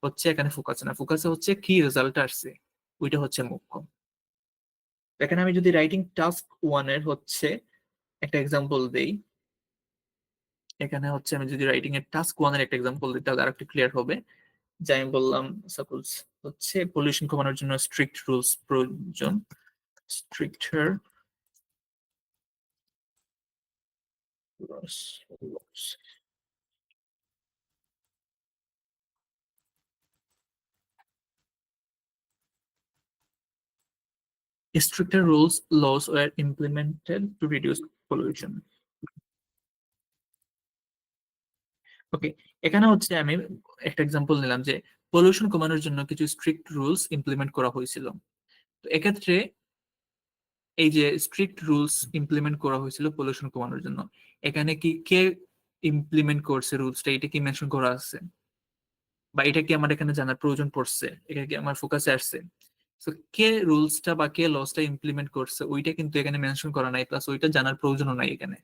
হচ্ছে এখানে ফোকাস না, ফোকাসে হচ্ছে কি রেজাল্ট আসছে ওইটা হচ্ছে মুখ্য। এখানে আমি যদি রাইটিং টাস্ক ওয়ানের হচ্ছে একটা এক্সাম্পল দেই, এখানে হচ্ছে আমি যদি রাইটিং এর টাস্ক ওয়ানের একটা এক্সাম্পল দিই তাহলে আরেকটু ক্লিয়ার হবে। যে আমি বললাম সাপোজ হচ্ছে পলিউশন কমানোর জন্য স্ট্রিক্ট রুলস প্রয়োজন, stricter stricter rules laws were implemented to reduce pollution. ওকে, এখানে হচ্ছে আমি একটা এক্সাম্পল নিলাম যে পলিউশন কমানোর জন্য কিছু স্ট্রিক্ট রুলস ইমপ্লিমেন্ট করা হয়েছিল। তো এক্ষেত্রে এই যে স্ট্রিক্ট রুলস ইমপ্লিমেন্ট করা হয়েছিল পলিউশন কমানোর জন্য, এখানে কি কে ইমপ্লিমেন্ট করছে রুলসটা এটা কি মেনশন করা আছে, বা এটা কি আমার এখানে জানার প্রয়োজন পড়ছে, এটা কি আমার ফোকাসে আসছে? তো কে রুলসটা বা কে লসটা ইমপ্লিমেন্ট করছে ওইটা কিন্তু এখানে মেনশন করা নাই, প্লাস ওইটা জানার প্রয়োজনও নাই এখানে।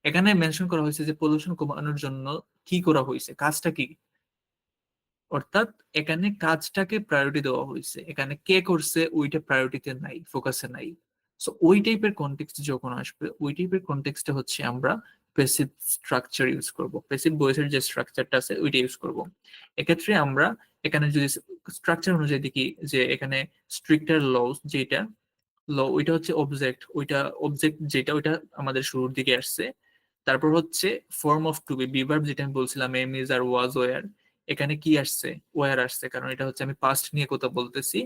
এখানে মেনশন করা হয়েছে যে পলিউশন কমানোর জন্য কি করা হয়েছে, কাজটা কি, অর্থাৎ এখানে কাজটাকে প্রায়োরিটি দেওয়া হয়েছে, এখানে কে করছে ওইটা প্রায়োরিটিতে নাই, ফোকাসে নাই। সো ওই টাইপের কনটেক্সট যখন আসবে ওই টাইপের কনটেক্সটে হচ্ছে আমরা প্যাসিভ স্ট্রাকচার ইউজ করব, প্যাসিভ ভয়েসের যে স্ট্রাকচারটা আছে ওইটা ইউজ করব। এক্ষেত্রে আমরা এখানে যদি স্ট্রাকচার অনুযায়ী দেখি যে এখানে স্ট্রিক্টার লস যেটা ল ওইটা হচ্ছে অবজেক্ট, ওইটা অবজেক্ট যেটা ওইটা আমাদের শুরুর দিকে আসছে। তারপর হচ্ছে form of to be be verb যেটা আমি বলছিলাম am is are was were, এখানে কি আসছে ওয়ার আসছে, কারণ এটা হচ্ছে আমি পাস্ট নিয়ে কথা বলতেছি।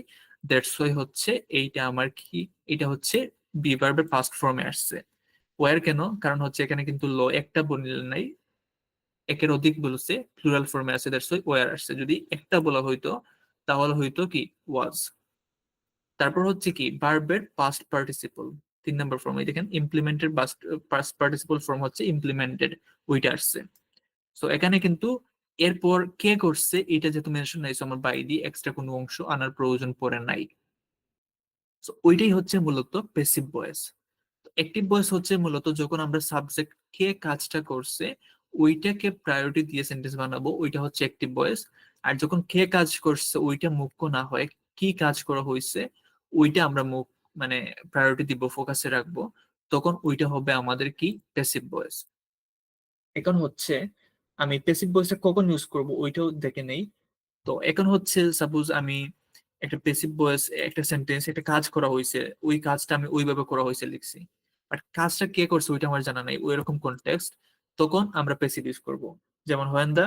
দ্যাটস ওয়াই হচ্ছে এইটা আমার কি, এটা হচ্ছে বিভার্বের পাস্ট ফর্মে আসছে। ওয়ার কেন, কারণ হচ্ছে এখানে কিন্তু ল একটা বললে নাই, একের অধিক বলছে প্লুরাল ফর্মে আছে, দ্যাটস ওয়াই ওয়ার আসছে। যদি একটা বলা হইতো তাহলে হইতো কি ওয়াজ। তারপর হচ্ছে কি ভার্বের পাস্ট পার্টিসিপল 3 নম্বর ফর্ম, এই দেখেন ইমপ্লিমেন্টেড পাস্ট পার্টিসিপল ফর্ম হচ্ছে ইমপ্লিমেন্টেড, ওইটা আসছে। সো এখানে কিন্তু এরপর কে করছে এটা যেহেতু মেনশন নাই, আমার বাই দিয়ে এক্সট্রা কোনো অংশ আনার প্রয়োজন পড়ে নাই। সো ওইটাই হচ্ছে মূলত প্যাসিভ ভয়েস। অ্যাক্টিভ ভয়েস হচ্ছে মূলত যখন আমরা সাবজেক্ট কে কাজটা করছে ওইটাকে প্রায়োরিটি দিয়ে সেন্টেন্স বানাবো, ওইটা হচ্ছে অ্যাক্টিভ ভয়েস। আর যখন কে কাজ করছে ওইটা মুখ্য না হয় কি কাজ করা হয়েছে ওইটা আমরা মুখ মানে প্রায়োরিটি দিব, ফোকাসে রাখবো, তখন ওইটা হবে আমাদের কি প্যাসিভ ভয়েস। এখন হচ্ছে আমি প্যাসিভ ভয়েসটা কখন ইউজ করব ওইটাও দেখে নেই। তো এখন হচ্ছে সাপোজ আমি একটা পেসিভ ভয়েস, একটা সেন্টেন্স, একটা কাজ করা হয়েছে, ওই কাজটা আমি ওইভাবে করা হয়েছে লিখছি, বাট কাজটা কে করছে ওইটা আমার জানা নাই, ওই রকম কনটেক্সট, তখন আমরা পেসিভ ইউজ করব। যেমন when the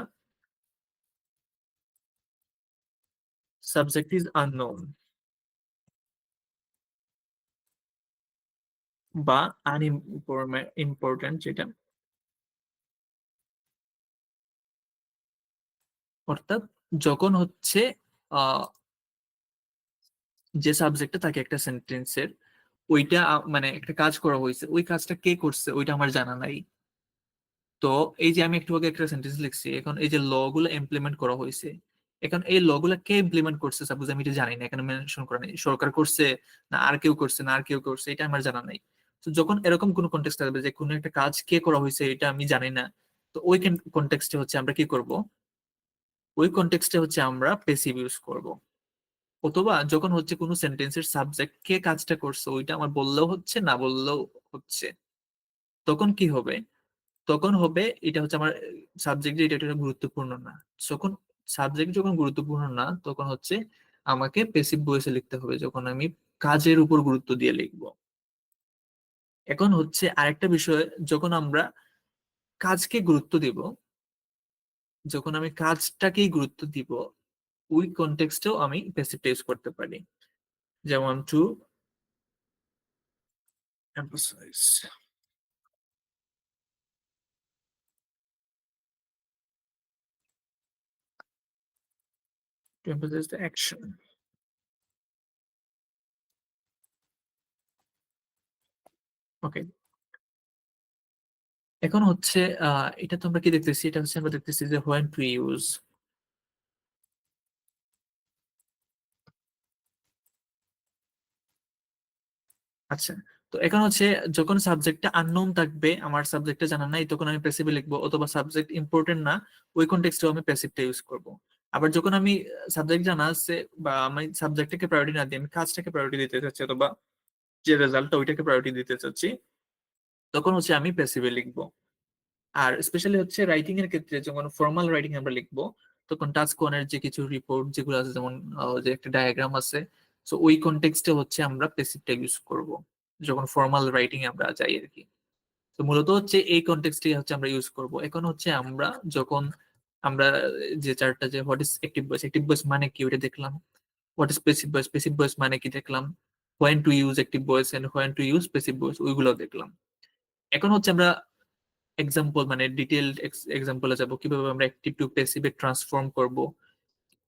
subject is unknown বা ইম্পর্টেন্ট যেটা, অর্থাৎ যখন হচ্ছে আহ, যে সাবজেক্টটা থাকে একটা সেন্টেন্সের, ওইটা মানে একটা কাজ করা হয়েছে, ওই কাজটা কে করছে ওইটা আমার জানা নাই। তো এই যে আমি একটু আগে একটা সেন্টেন্স লিখছি, এখন এই যে ল গুলো ইমপ্লিমেন্ট করা হয়েছে, এখন এই ল গুলা কে ইমপ্লিমেন্ট করছে সাপোজ আমি এটা জানি না, এখানে মেনশন করা নেই সরকার করছে না আর কেউ করছে না আর কেউ করছে, এটা আমার জানা নাই। তো যখন এরকম কোনো কন্টেক্সট থাকবে যে কোনো একটা কাজ কে করা হয়েছে এটা আমি জানি না, তো ওই কন্টেক্সটে হচ্ছে আমরা কি করব, ওই কন্টেক্সটে হচ্ছে আমরা পেসিভ ইউজ করব। অথবা যখন হচ্ছে কোনো সেন্টেন্সের সাবজেক্ট কে কাজটা করছে ওইটা আমার বললেও হচ্ছে না বললেও হচ্ছে, তখন কি হবে, তখন হবে এটা হচ্ছে আমার সাবজেক্ট যে এটা গুরুত্বপূর্ণ না। যখন সাবজেক্ট যখন গুরুত্বপূর্ণ না তখন হচ্ছে আমাকে পেসিভ ভয়েসে লিখতে হবে, যখন আমি কাজের উপর গুরুত্ব দিয়ে লিখবো। এখন হচ্ছে আরেকটা বিষয়, যখন আমরা কাজকে গুরুত্ব দিব, যখন আমি কাজটাকেই গুরুত্ব দিব, ওই কনটেক্সটেও আমি পেসিভটা ইউজ করতে পারি। যেমন emphasize to emphasize the action. ওকে, এখন হচ্ছে এটা তো আমরা কি দেখতেছি, এটা হচ্ছে আমরা দেখতেছি যে when to use। আচ্ছা, তো এখন হচ্ছে যখন সাবজেক্টটা আননোন থাকবে, আমার সাবজেক্টটা জানা নাই, তখন আমি প্যাসিভে লিখবো, অথবা সাবজেক্ট ইম্পর্টেন্ট না, ওই কনটেক্সটেও আমি প্যাসিভটা ইউজ করব। আবার যখন আমি সাবজেক্ট জানা আছে বা আমি সাবজেক্টটাকে প্রায়োরিটি না দিয়ে আমি কাজটাকে প্রায়োরিটি দিতে চাচ্ছি, অথবা যে রেজাল্টটা ওইটাকে প্রায়োরিটি দিতে চাচ্ছি, তখন হচ্ছে আমি প্যাসিভে লিখবো। আর স্পেশালি হচ্ছে রাইটিং এর ক্ষেত্রে যখন ফর্মাল রাইটিং আমরা লিখবো, তখন টাস্ক ওয়ানের যে কিছু রিপোর্ট যেগুলো আছে, যেমন যে একটা ডায়াগ্রাম আছে, তো ওই কনটেক্সটে হচ্ছে আমরা প্যাসিভটা ইউজ করব, যখন ফর্মাল রাইটিং আমরা যাই আর কি। তো মূলত হচ্ছে এই কনটেক্সটে হচ্ছে আমরা ইউজ করব। এখন হচ্ছে আমরা যখন আমরা যে চারটা, যে হোয়াট ইজ অ্যাক্টিভ ভয়েস মানে কি ওইটা দেখলাম, হোয়াট ইজ প্যাসিভ ভয়েস মানে কি দেখলাম, when to use active voice and when to use passive voice ওইগুলো দেখলাম। এখন হচ্ছে আমরা এক্সাম্পল মানে ডিটেইলড এক্সাম্পলে যাব, কিভাবে আমরা অ্যাক্টিভ টু প্যাসিভে ট্রান্সফর্ম করব।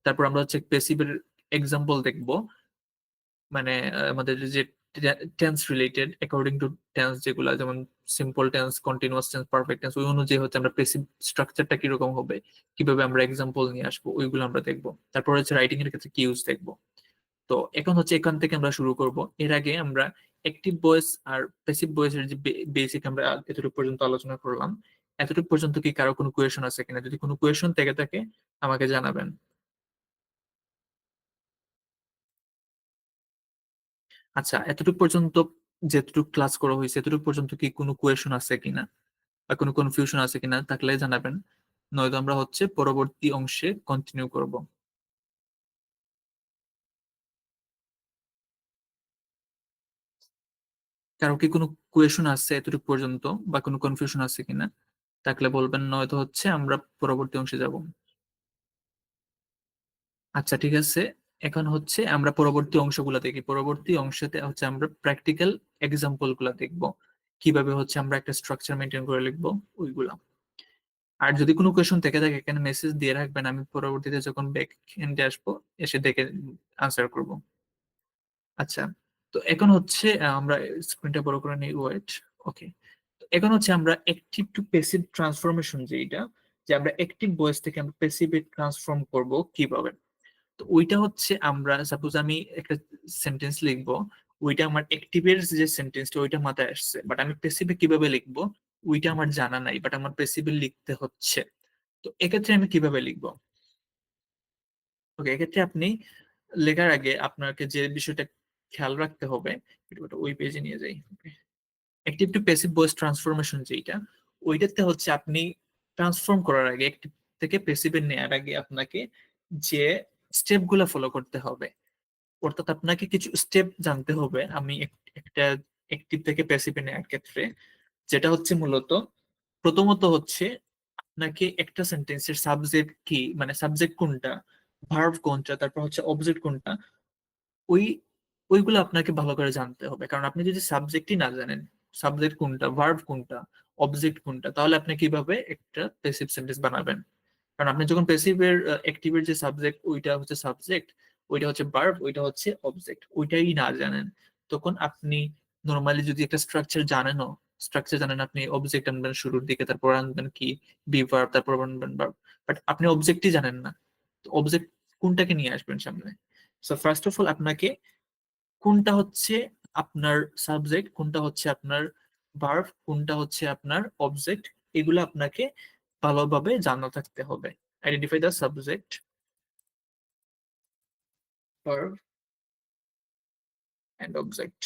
তারপর আমরা হচ্ছে প্যাসিভের এক্সাম্পল দেখব, মানে আমাদের যে tense related according to tense যেগুলো, যেমন simple tense, continuous tense, perfect tense, ওই অনুযায়ী হচ্ছে আমরা প্যাসিভ স্ট্রাকচারটা কিরকম হবে, কিভাবে আমরা এক্সাম্পল নিয়ে আসবো, ওইগুলো আমরা দেখবো। তারপর হচ্ছে রাইটিং এর ক্ষেত্রে কি ইউজ দেখবো। তো এখন হচ্ছে এখান থেকে আমরা শুরু করব। এর আগে আমরা অ্যাক্টিভ ভয়েস আর প্যাসিভ ভয়েসের যে বেসিক আমরা এতটুকু পর্যন্ত আলোচনা করলাম। এতটুকু পর্যন্ত কি কারো কোনো কোয়েশন আছে কিনা, যদি কোনো কোয়েশন থেকে থাকে আমাকে জানাবেন। আচ্ছা, এতটুকু পর্যন্ত যেটুকু ক্লাস করা হয়েছে এতটুকু পর্যন্ত কি কোনো কোয়েশন আছে কিনা বা কোনো কনফিউশন আছে কিনা, থাকলে জানাবেন, নয়তো আমরা হচ্ছে পরবর্তী অংশে কন্টিনিউ করব। কারো কি কোনো কোয়েশন আছে এতটুকু পর্যন্ত বা কোনো কনফিউশন আছে কিনা, থাকলে বলবেন, নয়তো হচ্ছে আমরা পরবর্তী অংশে যাব। আচ্ছা ঠিক আছে, এখন হচ্ছে আমরা পরবর্তী অংশগুলো দেখি। পরবর্তী অংশতে হচ্ছে আমরা প্র্যাকটিক্যাল এক্সাম্পল গুলা দেখবো, কিভাবে হচ্ছে আমরা একটা স্ট্রাকচার মেনটেন করে লিখবো ওইগুলা। আর যদি কোনো কোয়েশন থেকে থাকে এখানে মেসেজ দিয়ে রাখবেন, আমি পরবর্তীতে যখন ব্যাক এন্ডে আসবো এসে দেখে আনসার করব। আচ্ছা, তো এখন হচ্ছে আমরা স্ক্রিনটা বড় করে নিই, ওয়েট। ওকে, এখন হচ্ছে আমরা অ্যাক্টিভ টু প্যাসিভ ট্রান্সফরমেশন, যেটা যে আমরা অ্যাক্টিভ ভয়েস থেকে আমরা প্যাসিভে ট্রান্সফর্ম করব কিভাবে। তো ওইটা হচ্ছে আমরা সাপোজ আমি একটা সেন্টেন্স লিখবো, ওইটা আমার অ্যাক্টিভের যে সেন্টেন্সটা ওইটা মাথায় আসছে, বাট আমি প্যাসিভে কিভাবে লিখবো ওইটা আমার জানা নাই, বাট আমার প্যাসিভে লিখতে হচ্ছে। তো এক্ষেত্রে আমি কিভাবে লিখবো। ওকে, এক্ষেত্রে আপনি লেখার আগে আপনাকে যে বিষয়টা খেয়াল রাখতে হবে, এটা ওটা ওই পেজে নিয়ে যাই। Active to passive voice transformation যেটা, ওইটাতে হচ্ছে আপনি ট্রান্সফর্ম করার আগে, অ্যাক্টিভ থেকে প্যাসিভে নেওয়ার আগে আপনাকে যে স্টেপ গুলা ফলো করতে হবে। অর্থাৎ আপনাকে কিছু স্টেপ জানতে হবে আমি একটা অ্যাক্টিভ থেকে প্যাসিভে নেওয়ার ক্ষেত্রে। যেটা হচ্ছে মূলত প্রথমত হচ্ছে আপনাকে একটা সেন্টেন্সের সাবজেক্ট কি, মানে সাবজেক্ট কোনটা, ভার্ব কোনটা, তারপর হচ্ছে অবজেক্ট কোনটা, ওই ওইগুলো আপনাকে ভালো করে জানতে হবে। কারণ আপনি যদি সাবজেক্টই না জানেন, সাবজেক্ট কোনটা, ভার্ব কোনটা, অবজেক্ট কোনটা, তাহলে আপনি কিভাবে একটা প্যাসিভ সেন্টেন্স বানাবেন? কারণ আপনি যখন প্যাসিভের অ্যাক্টিভের যে সাবজেক্ট ওইটা হচ্ছে সাবজেক্ট, ওইটা হচ্ছে ভার্ব, ওইটা হচ্ছে অবজেক্ট, ওইটাই না জানেন, তখন আপনি নর্মালি যদি একটা স্ট্রাকচার জানেন, আপনি অবজেক্ট আনবেন শুরুর দিকে, তারপর আনবেন কি বি ভার্ব, তারপর আনবেন ভার্ব। বাট আপনি অবজেক্টই জানেন না, তো অবজেক্ট কোনটাকে নিয়ে আসবেন সামনে? সো ফার্স্ট অফ অল আপনাকে কোনটা হচ্ছে আপনার সাবজেক্ট, কোনটা হচ্ছে আপনার ভার্ব, কোনটা হচ্ছে আপনার অবজেক্ট, এগুলো আপনাকে ভালোভাবে জানা থাকতে হবে। Identify the subject, verb and object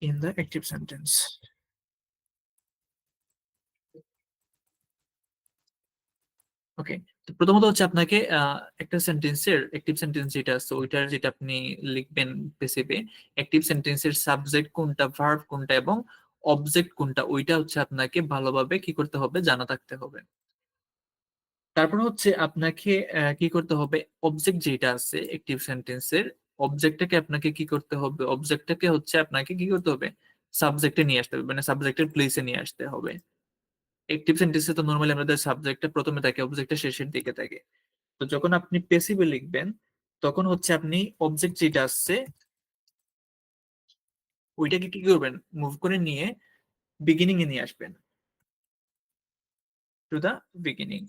in the active sentence. ওকে, তো প্রথমত হচ্ছে আপনাকে একটা সেন্টেন্সের অ্যাক্টিভ সেন্টেন্স যেটা আছে ওইটার যেটা আপনি লিখবেন পেসিভে, অ্যাক্টিভ সেন্টেন্সের সাবজেক্ট কোনটা, ভার্ব কোনটা এবং অবজেক্ট কোনটা, ওইটা হচ্ছে আপনাকে ভালোভাবে কি করতে হবে, জানা থাকতে হবে। তারপর হচ্ছে আপনাকে কি করতে হবে, অবজেক্ট যেটা আছে অ্যাক্টিভ সেন্টেন্সের, অবজেক্টটাকে আপনাকে কি করতে হবে, অবজেক্টটাকে হচ্ছে আপনাকে কি করতে হবে, সাবজেক্টে নিয়ে আসতে হবে, মানে সাবজেক্টের প্লেসে নিয়ে আসতে হবে। অ্যাক্টিভ সেন্টেন্সে তো নরমালি আমাদের সাবজেক্টটা প্রথমে থাকে, অবজেক্টটা শেষের দিকে থাকে। তো যখন আপনি পেসিভে লিখবেন, তখন হচ্ছে আপনি অবজেক্ট যেটা আসছে ওইটাকে কি করবেন, মুভ করে নিয়ে বিগিনিং এ নিয়ে আসবেন, টু দা বিগিনিং।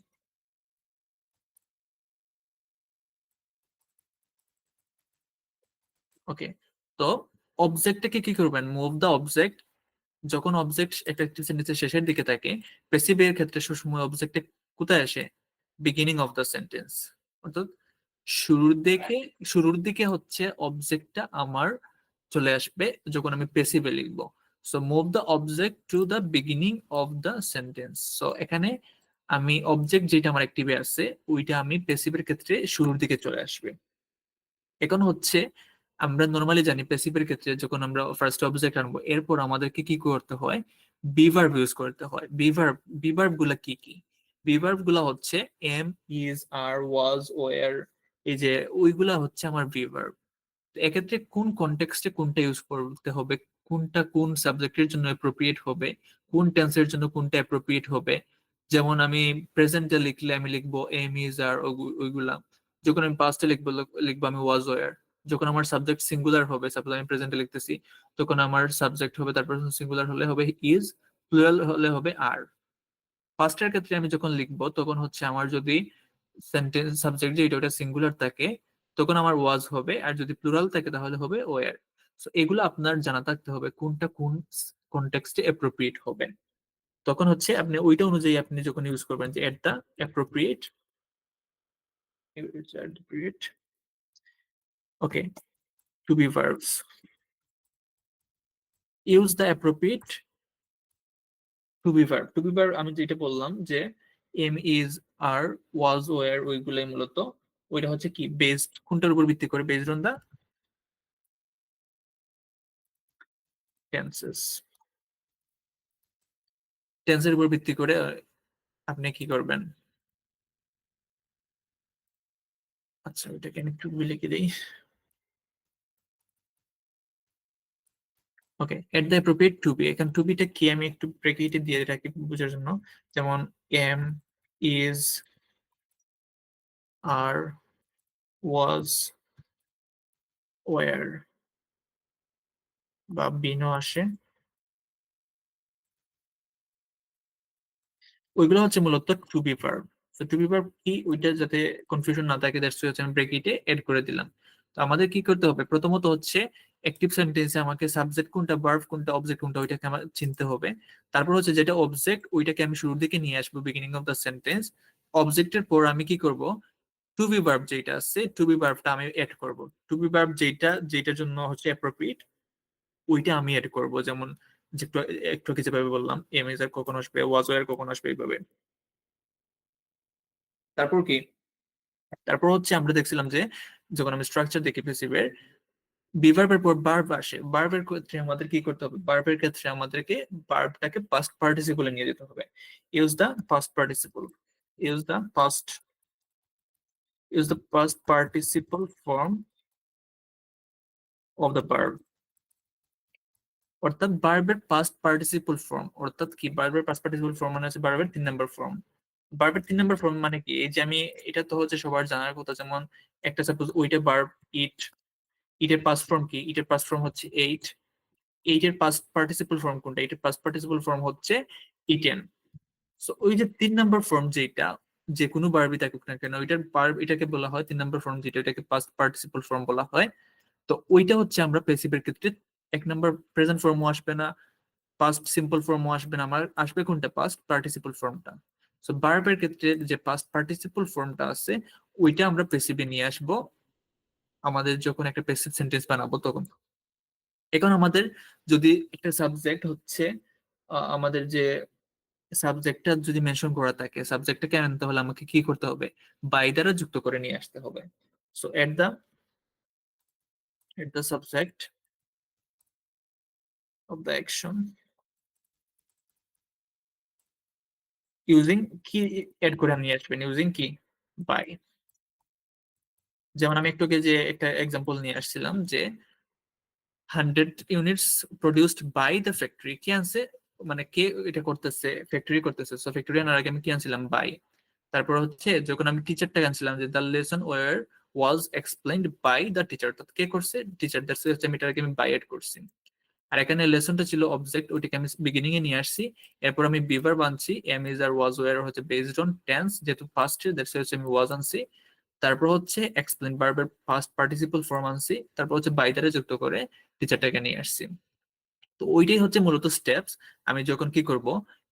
ওকে, তো অবজেক্টটাকে কি করবেন, মুভ দা অবজেক্ট। যখন অবজেক্ট একটা সেন্টেন্সের শেষের দিকে থাকে, প্যাসিভের ক্ষেত্রে সবসময় অবজেক্টে কোথায় আসে, বিগিনিং অফ দ্য সেন্টেন্স। অর্থাৎ শুরুর দিকে, শুরুর দিকে হচ্ছে অবজেক্টটা আমার চলে আসবে যখন আমি প্যাসিভে লিখবো। So move the object to the beginning of the sentence. So এখানে আমি অবজেক্ট যেটা আমার অ্যাক্টিভে আছে ওইটা আমি প্যাসিভের ক্ষেত্রে শুরুর দিকে চলে আসবে। এখন হচ্ছে আমরা নর্মালি জানি প্যাসিভের ক্ষেত্রে যখন আমরা ফার্স্ট অবজেক্ট আনবো এরপর আমাদেরকে কি করতে হয়, বিভার্ব ইউজ করতে হয়। বিভার্ব, বিভার্ব গুলা কি কি, বিভার্ব গুলা হচ্ছে am, is, are, was, were, এই যে ওইগুলা হচ্ছে আমার বিভার্ব। তো এক্ষেত্রে কোন কনটেক্সটে কোনটা ইউজ করতে হবে, কোনটা কোন সাবজেক্টের জন্য অ্যাপ্রোপ্রিয়েট হবে, কোন টেন্সের জন্য কোনটা অ্যাপ্রোপ্রিয়েট হবে। যেমন আমি প্রেজেন্টে লিখলে আমি লিখবো এম, ইজ, আর, ওইগুলা। যখন আমি পাস্টে লিখবো, লিখবো আমি ওয়াজ, ওয়ার। যখন আমার সাবজেক্ট সিঙ্গুলার হবে, সাপোজ আমি প্রেজেন্টে লিখতেছি, তখন আমার সাবজেক্ট হবে, তারপর সিঙ্গুলার হলে হবে ইজ, প্লুরাল হলে হবে আর। ফার্স্টের ক্ষেত্রে আমি যখন লিখবো তখন হচ্ছে আমার যদি সেন্টেন্স সাবজেক্ট যেটা ওটা সিঙ্গুলার থাকে তখন আমার ওয়াজ হবে, আর যদি প্লুরাল থাকে তাহলে হবে ওয়ার। সো এগুলো আপনার জানা থাকতে হবে কোনটা কোন কনটেক্সটে অ্যাপ্রোপ্রিয়েট হবে। তখন হচ্ছে আপনি ওইটা অনুযায়ী আপনি যখন ইউজ করবেন যে at the appropriate, appropriate, okay, to be verbs, use the appropriate to be verb. To be verb আমি যেটা বললাম যে am, is, are, was, were, ওইগুলাই মূলত ওইটা হচ্ছে কি বেসড কোনটার উপর ভিত্তি করে, বেসড অন দা টেন্সেস। টেন্সের উপর ভিত্তি করে আপনি কি করবেন। আচ্ছা ওইটাকে আমি একটু লিখে দিই। Okay, at the appropriate to be, এখানে টু বিটা কি আমি একটু ব্রেকেটে দিয়ে রাখি বোঝার জন্য। যেমন am, is, are, was, were, বা বিনো আসে, ওইগুলো হচ্ছে মূলত টু বি ভার্ব। তো টু বি ভার্ব কি ওইটা যাতে কনফিউশন না থাকে দ্যাটস হচ্ছে আমি ব্রেকেটে এড করে দিলাম। তো আমাদের কি করতে হবে, প্রথমত হচ্ছে অ্যাক্টিভ সেন্টেন্সে আমাকে সাবজেক্ট কোনটা, ভার্ব কোনটা, অবজেক্ট কোনটা ওইটাকে আমার চিনতে হবে। তারপর হচ্ছে যেটা অবজেক্ট ওইটাকে আমি শুরুর দিকে নিয়ে আসবো, বিগিনিং অফ দ্য সেন্টেন্স। অবজেক্টের পর আমি কি করব, টু বি ভার্ব যেটা আছে টু বি ভার্বটা আমি এড করব। টু বি ভার্ব যেটা যেটার জন্য হচ্ছে অ্যাপ্রোপ্রিয়েট ওইটা আমি এড করব। যেমন যে একটু একটু আগে যেভাবে বললাম, এম ইজ আর কখন আসবে, ওয়াজ ওয়ার কখন আসবে, এইভাবে। তারপর কি, তারপর হচ্ছে আমরা দেখছিলাম যে যখন আমি স্ট্রাকচার দেখি প্যাসিভের, বিভার্বের পর বার্ব আসে, বার্বের ক্ষেত্রে আমাদের কি করতে হবে, বার্বের ক্ষেত্রে আমাদেরকে বার্বটাকে পাস্ট পার্টিসিপলে নিয়ে যেতে হবে। Use the past participle, use the past, use the past participle form of the verb. অর্থাৎ বার্বের পাস্ট পার্টিসিপল ফর্ম, অর্থাৎ কি, বার্বের পাস্ট পার্টিসিপল ফর্ম মানে হচ্ছে বার্বের 3 নম্বর ফর্ম। বার্বের 3 নম্বর ফর্ম মানে কি, এই যে আমি, এটা তো হচ্ছে সবার জানার কথা, যেমন একটা সাপোজ ওইটা বার্ব ইট, ইটের পাস্ট ফর্ম কি, ইটের পাস্ট ফর্ম হচ্ছে এইট, এইটের পাস্ট পার্টিসিপল ফর্ম কোনটা, এইটের পাস্ট পার্টিসিপল ফর্ম হচ্ছে ইটেন। সো ওই যে 3 নম্বর ফর্ম যেটা, যে কোনো বার্বই থাকুক না কেন, ওইটার বার্ব, এটাকে বলা হয় 3 নম্বর ফর্ম, যেটা এটাকে পাস্ট পার্টিসিপল ফর্ম বলা হয়। তো ওইটা হচ্ছে আমরা প্যাসিভের ক্ষেত্রে 1 নম্বর প্রেজেন্ট ফর্মও আসবে না, পাস্ট সিম্পল ফর্মও আসবে না, আমার আসবে কোনটা, পাস্ট পার্টিসিপল ফর্মটা। সো ভার্বের ক্ষেত্রে যে পাস্ট পার্টিসিপল ফর্মটা আছে, ওইটা আমরা প্যাসিভে নিয়ে আসবো আমাদের যখন একটা প্যাসিভ সেন্টেন্স বানাবো তখন। এখন আমাদের যদি একটা সাবজেক্ট হচ্ছে, আমাদের যে সাবজেক্টটা যদি মেনশন করা থাকে, সাবজেক্টটাকে আনতে হলে আমাকে কি করতে হবে, বাই দ্বারা যুক্ত করে নিয়ে আসতে হবে। So at the subject of the action using, কি এড করে নিয়ে আসবেন, ইউজিং কি, বাই। যেমন আমি একটু আগে যে একটা এক্সাম্পল নিয়ে আসছিলাম যে 100 units produced by the factory, কে আনছে, মানে কে এটা করতেছে, ফ্যাক্টরি করতেছে, সো ফ্যাক্টরি আনার আগে আমি কি আনছিলাম, বাই। তারপর হচ্ছে যখন আমি টিচারটাকে আনছিলাম, যে the lesson were was explained by the teacher, তো কে করছে, টিচার, দ্যাটস হচ্ছে আমি এটাকে আমি বাই এড করছি। আর এখানে লেসনটা ছিল অবজেক্ট, ওইটাকে আমি বিগিনিং এ নিয়ে আসছি। এরপর আমি বিভার বানছি, am is are was were হচ্ছে বেসড অন টেন্স, যেহেতু ফার্স্ট দ্যাটস হচ্ছে আমি ওয়াজ আনছি। তারপর হচ্ছে এক্সপ্লেন ভার্বের পাস্ট পার্টিসিপল ফর্ম আনছি, তারপর হচ্ছে বাই দ্বারা যুক্ত করে টিচারটাকে নিয়ে আসছি। তো ওইটাই হচ্ছে মূলত স্টেপস। আমি যখন কি করব,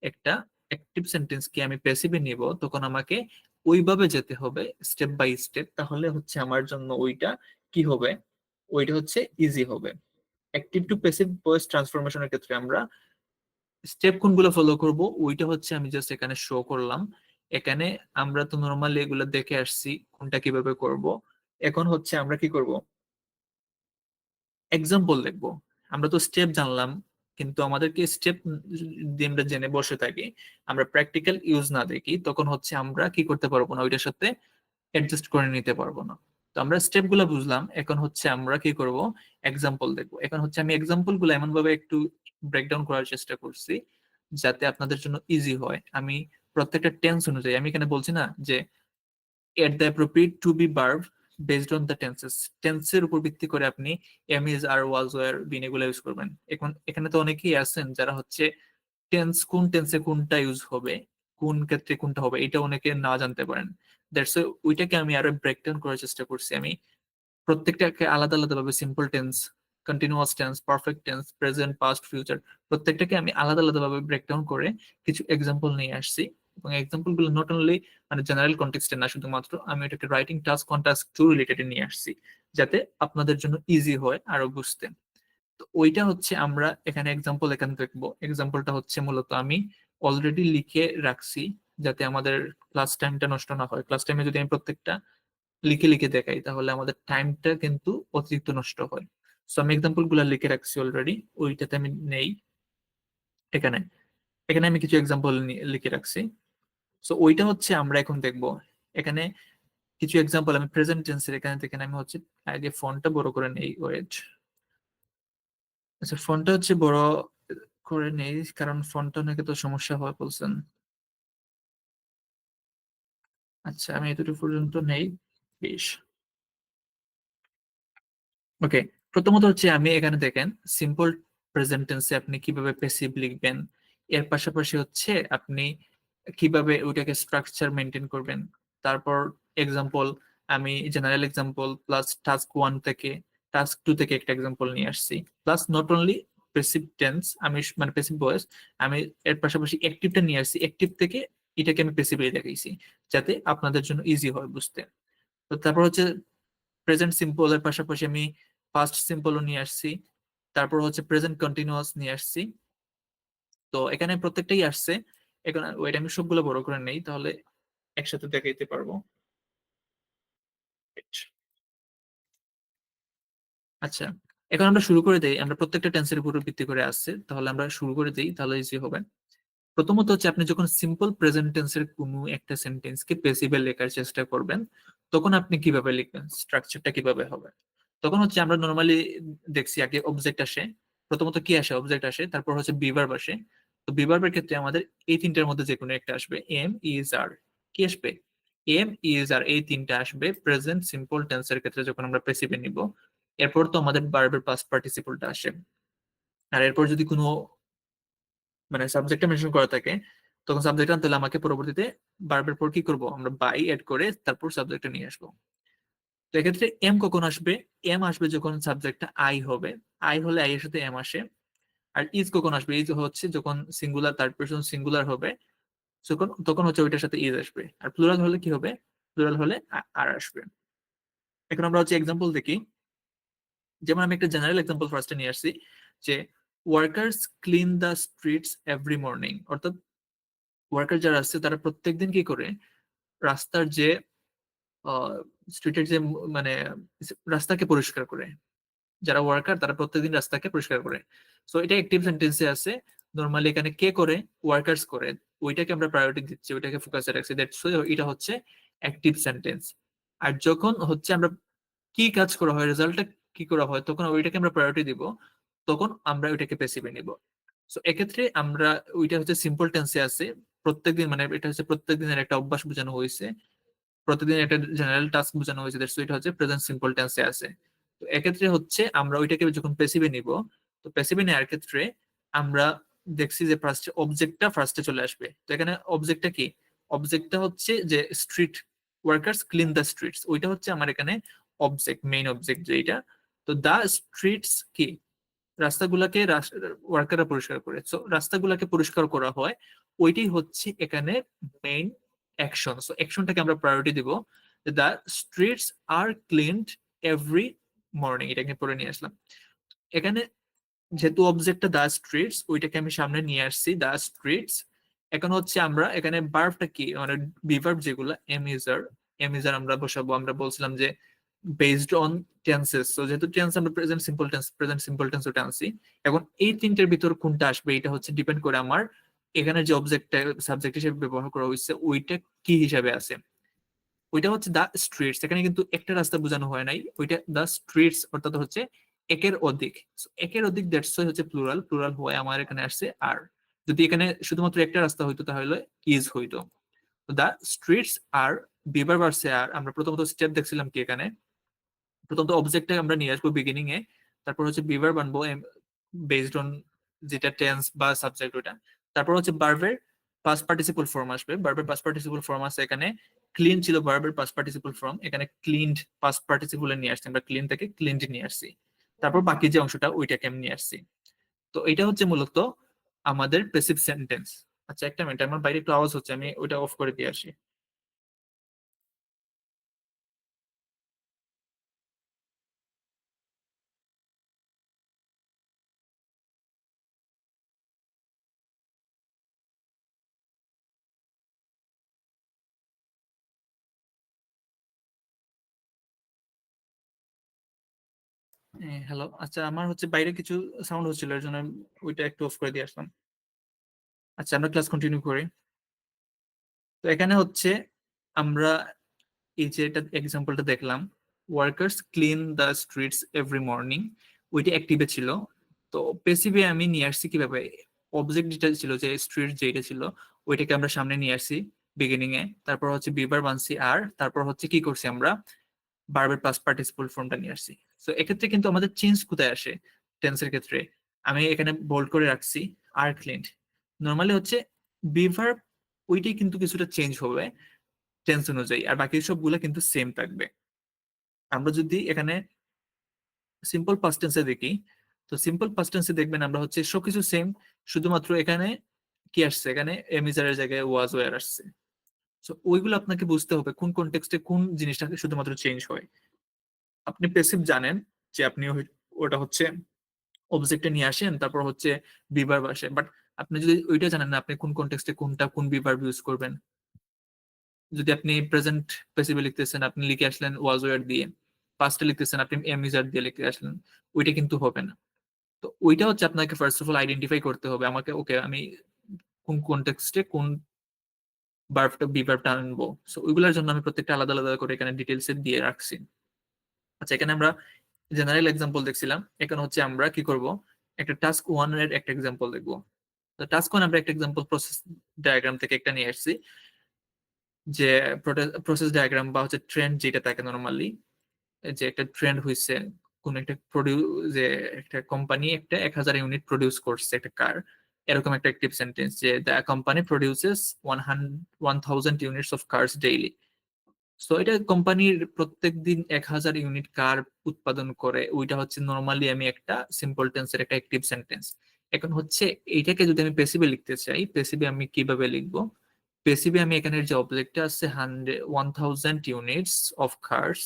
একটা অ্যাক্টিভ সেন্টেন্স কি আমি প্যাসিভে নিব, তখন আমাকে ওইভাবে যেতে হবে স্টেপ বাই স্টেপ, তাহলে হচ্ছে আমার জন্য ওইটা কি হবে, ওইটা হচ্ছে ইজি হবে। অ্যাক্টিভ টু প্যাসিভ ভয়েস ট্রান্সফরমেশনের ক্ষেত্রে আমরা স্টেপ কোনগুলো ফলো করব, ওইটা হচ্ছে আমি জাস্ট এখানে শো করলাম। এখানে আমরা তো নর্মালি এগুলো দেখে আসছি কোনটা কিভাবে করব। এখন হচ্ছে আমরা কি করব, এক্সাম্পল দেখবো। আমরা তো স্টেপ জানলাম, কিন্তু আমাদেরকে স্টেপ যদি আমরা জেনে বসে থাকি, আমরা প্র্যাকটিক্যাল ইউজ না দেখি, তখন হচ্ছে আমরা কি করতে পারবো না, ওইটার সাথে অ্যাডজাস্ট করে নিতে পারবো না। তো আমরা স্টেপ গুলা বুঝলাম, এখন হচ্ছে আমরা কি করব, এক্সাম্পল দেখবো। এখন হচ্ছে আমি এক্সাম্পল গুলো এমন ভাবে একটু ব্রেকডাউন করার চেষ্টা করছি যাতে আপনাদের জন্য ইজি হয়। আমি প্রত্যেকটা টেন্স অনুযায়ী, আমি এখানে বলছি না যে at the appropriate to be verb based on the tenses, টেন্সের উপর ভিত্তি করে আপনি am is are was were been এগুলো ইউজ করবেন। এখন এখানে তো অনেকেই আছেন যারা হচ্ছে টেন্স, কোন টেন্সে কোনটা ইউজ হবে, কোন ক্ষেত্রে কোনটা হবে, এটা অনেকে না জানতে পারেন। দ্যাটস ওইটাকে আমি আরো ব্রেকডাউন করার চেষ্টা করছি। আমি প্রত্যেকটাকে আলাদা আলাদা ভাবে, simple tense, continuous tense, perfect tense, present, past, future, প্রত্যেকটাকে আমি আলাদা আলাদা ভাবে ব্রেকডাউন করে কিছু এক্সাম্পল নিয়ে আসছি। এবং এক্সাম্পল গুলো নট অনলি মানে জেনারেল কন্টেক্সটে না, শুধুমাত্র আমি এটাকে রাইটিং টাস্ক কন্টাস্ক টু রিলেটেড নিয়ে আসছি, যাতে আপনাদের জন্য ইজি হয় আরো বুঝতে। তো ওইটা হচ্ছে আমরা এখানে এক্সাম্পল এখানে দেখবো। এক্সাম্পলটা হচ্ছে মূলত আমি অলরেডি লিখে রাখছি, যাতে আমাদের ক্লাস টাইমটা নষ্ট না হয়। ক্লাস টাইমে যদি আমি প্রত্যেকটা লিখে লিখে দেখাই, তাহলে আমাদের টাইমটা কিন্তু অতিরিক্ত নষ্ট হয়। সো আমি এক্সাম্পল গুলা লিখে রাখছি অলরেডি, ওইটাতে আমি নেই। এখানে এখানে আমি কিছু এক্সাম্পল লিখে রাখছি। সো ওইটা হচ্ছে আমরা এখন দেখবো। এখানে কিছু এক্সাম্পল আমি প্রেজেন্ট টেন্সের, এখানে থেকে আমি হচ্ছে আগে ফন্টটা বড় করে নেই, ওয়েট। আচ্ছা, ফন্টটা হচ্ছে বড় করে নেই, কারণ ফন্টটা অনেকে তো সমস্যা হয় বলছেন। আচ্ছা, আমি এতটুকু পর্যন্ত নেই, বেশ। ওকে, প্রথমত হচ্ছে আমি এখানে দেখেন সিম্পল প্রেজেন্ট টেন্সে আপনি কিভাবে প্যাসিভ লিখবেন, এর পাশাপাশি হচ্ছে আপনি কিভাবে ওইটাকে স্ট্রাকচার মেনটেন করবেন। তারপর এক্সাম্পল, আমি জেনারেল এক্সাম্পল প্লাস টাস্ক 1 থেকে টাস্ক 2 থেকে একটা এক্সাম্পল নিয়ে আসছি, plus not only passive tense, আমি মানে প্যাসিভ ভয়েস, আমি এর পাশাপাশি অ্যাক্টিভটা নিয়ে আসছি, অ্যাক্টিভ থেকে এটাকে আমি প্যাসিভলি দেখাইছি, যাতে আপনাদের জন্য ইজি হয় বুঝতে। তো তারপর হচ্ছে প্রেজেন্ট সিম্পল এর পাশাপাশি আমি পাস্ট সিম্পলও নিয়ে আসছি, তারপর হচ্ছে প্রেজেন্ট কন্টিনিউয়াস নিয়ে আসছি, তো এখানে প্রত্যেকটাই আসছে। এখন ওইটা আমি সবগুলো বড় করে নেই, তাহলে একসাথে দেখাইতে পারবো। আচ্ছা, এখন আমরা শুরু করে দেই। আমরা প্রত্যেকটা টেন্সের উপর ভিত্তি করে আসছে, তাহলে আমরা শুরু করে দেই, তাহলে ইজি হবে। প্রথমত হচ্ছে আপনি যখন সিম্পল প্রেজেন্ট টেন্সের কোনো একটা সেন্টেন্সকে পেসিভে লেখার চেষ্টা করবেন, তখন আপনি কিভাবে লিখবেন, স্ট্রাকচারটা কিভাবে হবে। তখন হচ্ছে আমরা নর্মালি দেখছি আগে অবজেক্ট আসে, প্রথমত কি আসে, অবজেক্ট আসে, তারপর হচ্ছে বিভার্ব আসে। তো বিভার্বের ক্ষেত্রে আমাদের এই তিনটার মধ্যে যে কোনো একটা আসবে, এম ইজ আর। কি আসবে? এম ইজ আর, এই তিনটা আসবে প্রেজেন্ট সিম্পল টেন্সের ক্ষেত্রে যখন আমরা পেসিভে নিব। এরপর তো আমাদের ভার্বের পাস্ট পার্টিসিপলটা আসে। আর এরপর যদি কোনো মানে সাবজেক্টটা মেনশন করা থাকে, তখন সাবজেক্ট আনতে হলে আমাকে পরবর্তীতে ভার্বের পর কি করব, আমরা বাই এড করে তারপর সাবজেক্টটা নিয়ে আসবো। তো এক্ষেত্রে এম কখন আসবে? এম আসবে যখন সাবজেক্টটা আই হবে। আই হলে আই এর সাথে এম আসে। আর ইজ কখন আসবে? ইজ হচ্ছে যখন সিঙ্গুলার থার্ড পারসন সিঙ্গুলার হবে, তখন তখন হচ্ছে ওইটার সাথে ইজ আসবে। আর প্লুরাল হলে কি হবে? প্লুরাল হলে আর আসবে। এখন আমরা হচ্ছে এক্সাম্পল দেখি। যেমন আমি একটা জেনারেল এক্সাম্পল ফার্স্টে নিয়ে আসছি, যে workers clean the streets every morning. অর্থাৎ ওয়ার্কার যারা আছে তারা প্রত্যেকদিন কি করে, রাস্তার যে স্ট্রিটের যে মানে রাস্তাকে পরিষ্কার করে। যারা ওয়ার্কার তারা প্রত্যেকদিন রাস্তাকে পরিষ্কার করে। সো এটা অ্যাক্টিভ সেন্টেন্সে আছে। নর্মালি এখানে কে করে? ওয়ার্কার্স করে। ওইটাকে আমরা প্রায়োরিটি দিচ্ছি, ওইটাকে ফোকাসে রাখছি, দ্যাটস এটা হচ্ছে অ্যাক্টিভ সেন্টেন্স। আর যখন হচ্ছে আমরা কি কাজ করা হয়, রেজাল্টটা কি করা হয়, তখন ওইটাকে আমরা প্রায়োরিটি দিব, তখন আমরা ওইটাকে পেসিভে নিব। সো এক্ষেত্রে আমরা, ওইটা হচ্ছে সিম্পল টেন্সে আছে। প্রত্যেকদিন মানে এটা হচ্ছে প্রত্যেকদিনের একটা অভ্যাস বোঝানো হয়েছে, প্রতিদিন একটা জেনারেল টাস্ক বোঝানো হয়েছে, দ্যাটস এটা হচ্ছে প্রেজেন্ট সিম্পল টেন্সে আছে। তো এক্ষেত্রে হচ্ছে আমরা ওইটাকে যখন প্যাসিভে নিব, তো প্যাসিভে নেওয়ার ক্ষেত্রে আমরা দেখছি যে ফার্স্টে অবজেক্টটা ফার্স্টে চলে আসবে। তো এখানে অবজেক্টটা কি? অবজেক্টটা হচ্ছে যে street, workers clean the streets, ওইটা হচ্ছে আমার এখানে অবজেক্ট, মেইন অবজেক্ট যেটা। তো দা স্ট্রিটস কি? রাস্তাগুলাকে ওয়ার্কাররা পরিষ্কার করে, সো রাস্তাগুলাকে পরিষ্কার করা হয়, ওইটাই হচ্ছে এখানে মেইন অ্যাকশন। সো অ্যাকশনটাকে আমরা প্রায়োরিটি দিব। The streets are cleaned every morning, এটাকে পরে নিয়ে আসলাম। এখানে যেহেতু অবজেক্টটা দা স্ট্রিটস, ওইটাকে আমি সামনে নিয়ে আসছি, দা স্ট্রিটস। এখন হচ্ছে আমরা এখানে ভার্বটা কি, মানে বিভার্ব যেগুলো, এম ইজার আমরা বসাবো। আমরা বলছিলাম যে বেসড অন টেন্সেস, তো যেহেতু টেন্স আমরা প্রেজেন্ট সিম্পল টেন্স ওটা আনছি। এখন এই তিনটের ভিতর কোনটা আসবে, এটা হচ্ছে ডিপেন্ড করে আমার এখানে যে অবজেক্টটা সাবজেক্ট হিসেবে ব্যবহার করা হয়েছে ওইটা কি হিসাবে আছে। ওইটা হচ্ছে দা স্ট্রিটস, এখানে কিন্তু একটা রাস্তা বোঝানো হয় নাই, ওইটা দা স্ট্রিটস অর্থাৎ হচ্ছে একের অধিক। So, একের অধিক, দ্যাটস হচ্ছে প্লুরাল, প্লুরাল হয়ে আমার এখানে আসছে আর। যদি এখানে শুধুমাত্র একটা রাস্তা হইতো তাহলে ইজ হইতো। দা স্ট্রিটস আর, বিভার ভার্সে আর, আমরা প্রথমত স্টেপ দেখছিলাম কি এখানে, প্রথমত অবজেক্টটা আমরা নিয়ে আসবো বিগিনিং এ, তারপর হচ্ছে বিভার বানবো বেসড অন যেটা টেন্স বা সাবজেক্ট ওটা। তারপর হচ্ছে ভার্বের পাস্ট পার্টিসিপল ফর্ম আসবে। ভার্বের পাস্ট পার্টিসিপল ফর্ম আছে এখানে, ক্লিন ছিল ভার্বের পাস্ট পার্টিসিপল ফর্ম, এখানে ক্লিনড পাস্ট পার্টিসিপলে নিয়ে আসছি, আমরা ক্লিন থেকে ক্লিনড নিয়ে আসছি। তারপর বাকি যে অংশটা ওইটাকে আমি নিয়ে আসছি। তো এটা হচ্ছে মূলত আমাদের প্যাসিভ সেন্টেন্স। আচ্ছা একটা মিনিট, আমার বাইরে একটু আওয়াজ হচ্ছে, আমি ওইটা অফ করে দিয়ে আসি। হ্যালো, আচ্ছা আমার হচ্ছে বাইরে কিছু সাউন্ড হচ্ছিল, এর জন্য আমি ওইটা একটু অফ করে দিয়ে আসলাম। আচ্ছা আমরা ক্লাস কন্টিনিউ করি। তো এখানে হচ্ছে আমরা এই যে এটা এক্সাম্পলটা দেখলাম, workers clean the streets every morning, ওইটা অ্যাক্টিভে ছিল। তো পেসিভে আমি নিয়ে আসছি কিভাবে, অবজেক্ট যেটা ছিল যে স্ট্রিট যেটা ছিল ওইটাকে আমরা সামনে নিয়ে আসছি বিগিনিং এ, তারপর হচ্ছে বিভার বানছি আর, তারপর হচ্ছে কি করছি আমরা, ভার্বের পাস্ট পার্টিসিপল ফর্মটা নিয়ে আসছি। তো এক্ষেত্রে কিন্তু আমাদের চেঞ্জ কোথায় আসে টেন্সের ক্ষেত্রে, আমি এখানে বোল্ড করে রাখছি আর ক্লিনড। নর্মালি হচ্ছে বিভার্ব ওইটাই কিন্তু কিছুটা চেঞ্জ হবে টেন্স অনুযায়ী, আর বাকি সবগুলো কিন্তু সেম থাকবে। আমরা যদি এখানে সিম্পল পাস্ট টেন্সে দেখি, তো সিম্পল পাস্ট টেন্সে দেখবেন আমরা হচ্ছে সবকিছু সেম, শুধুমাত্র এখানে কি আসছে, এখানে এমিজারের জায়গায় ওয়াজ ওয়ার আসছে। তো ওইগুলো আপনাকে বুঝতে হবে কোন কনটেক্সটে কোন জিনিসটা শুধুমাত্র চেঞ্জ হয়। আপনি প্যাসিভ জানেন যে আপনি ওটা হচ্ছে অবজেক্টে নিয়ে আসেন, তারপর হচ্ছে বিভার্ব আসে, বাট আপনি যদি ওইটা জানেন না আপনি কোন কনটেক্সটে কোনটা কোন বিভার্ব ইউজ করবেন, যদি আপনি প্রেজেন্ট পেসিভে লিখতেছেন আপনি লিখে আসলেন ওয়াজ ওয়ার দিয়ে, পাস্টে লিখতেছেন আপনি এম ইজ আর দিয়ে লিখে আসলেন, ওইটা কিন্তু হবে না। তো ওইটা হচ্ছে আপনাকে ফার্স্ট অফ অল আইডেন্টিফাই করতে হবে আমাকে, ওকে আমি কোন কনটেক্সটে কোন ভার্বটা বিভার্বটা আনবো। সো ওইগুলোর জন্য আমি প্রত্যেকটা আলাদা আলাদা করে এখানে ডিটেলসে দিয়ে রাখছি। আচ্ছা, এখানে আমরা জেনারেল এক্সাম্পল দেখছিলাম, এখানে হচ্ছে আমরা কি করব, একটা টাস্ক ওয়ান এর একটা এক্সাম্পল দেখবো। তো টাস্ক ওয়ান আমরা একটা এক্সাম্পল প্রসেস ডায়াগ্রাম থেকে একটা নিয়ে আসছি, যে প্রসেস ডায়াগ্রাম বা হচ্ছে ট্রেন্ড যেটা থাকে নর্মালি, যে একটা ট্রেন্ড হয়েছে কোন একটা যে একটা কোম্পানি একটা 1000 ইউনিট প্রডিউস করছে একটা কার, এরকম একটা অ্যাক্টিভ সেন্টেন্স যে the company produces 1000 units of cars daily. So এটা কোম্পানির প্রত্যেক দিন 1000 ইউনিট কার উৎপাদন করে, ওইটা হচ্ছে নর্মালি আমি একটা সিম্পল টেন্সের একটা অ্যাক্টিভ সেন্টেন্স। এখন হচ্ছে এইটাকে যদি আমি পেসিভে লিখতে চাই, পেসিভে আমি কিভাবে লিখবো, পেসিভে আমি এখানে যে অবজেক্টটা আছে 1000 ইউনিটস অফ কার্স,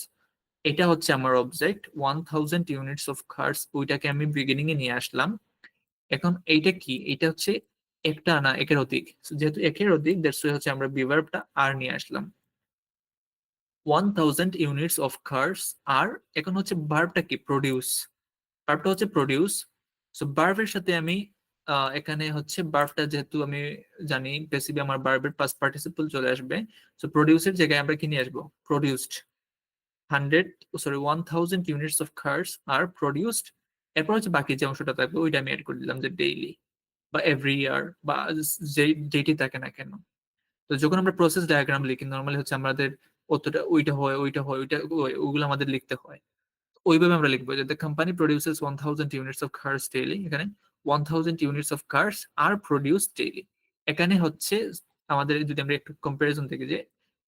এটা হচ্ছে আমার অবজেক্ট 1000 ইউনিটস অফ কার্স, ওইটাকে আমি বিগিনিং এ নিয়ে আসলাম। এখন এইটা কি, এটা হচ্ছে একটা না একের অধিক, So, যেহেতু একের অধিক দ্যাটস হচ্ছে আমরা বিভার্বটা আর নিয়ে আসলাম 1000 ইউনিটস অফ কার্স আর। এখন হচ্ছে ভার্বটা কি, প্রডিউস, ভার্বটা হচ্ছে প্রডিউস। সো ভার্বের সাথে আমি এখানে হচ্ছে ভার্বটা যেহেতু আমি জানি বেসিক্যালি আমার ভার্বের পাস্ট পার্টিসিপল চলে আসবে, সো প্রডিউসের জায়গায় আমরা কি নিয়ে আসবো, produced 1000 units of cars are produced. এরপর হচ্ছে বাকি যে অংশটা থাকবে ওইটা আমি অ্যাড করে দিলাম যে ডেইলি বা এভরি ইয়ার বা যে যেটি থাকে না কেন। তো যখন আমরা প্রসেস ডায়াগ্রাম লিখি নর্মালি হচ্ছে আমাদের অতটা ওইটা হয় ওইটা হয় ওইটা ওইগুলো আমাদের লিখতে হয়, ওইভাবে আমরা লিখবো যে the company produces 1000 units of cars daily, এখানে 1000 units of cars are produce daily. এখানে হচ্ছে আমাদের যদি আমরা একটু কম্পারিজন দেখি যে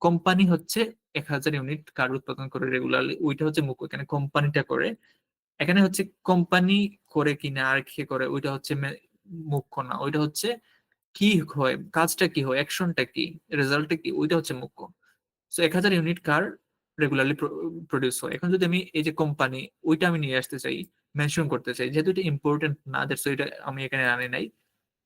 কোম্পানি হচ্ছে 1000 ইউনিট কার উৎপাদন করে রেগুলারলি, ওইটা হচ্ছে মুখ্য, এখানে কোম্পানিটা করে। এখানে হচ্ছে কোম্পানি করে কিনা আর কে করে ওইটা হচ্ছে মুখ্য না, ওইটা হচ্ছে কি হয়, কাজটা কি হয়, অ্যাকশনটা কি, রেজাল্টটা কি, ওইটা হচ্ছে মুখ্য। সো 1000 ইউনিট কার রেগুলারলি প্রডিউস হয়। এখন যদি আমি এই যে কোম্পানি ওইটা আমি নিয়ে আসতে চাই, মেনশন করতে চাই, যেহেতু এটা ইম্পর্টেন্ট না দ্যাটস এটা আমি এখানে আনি নাই,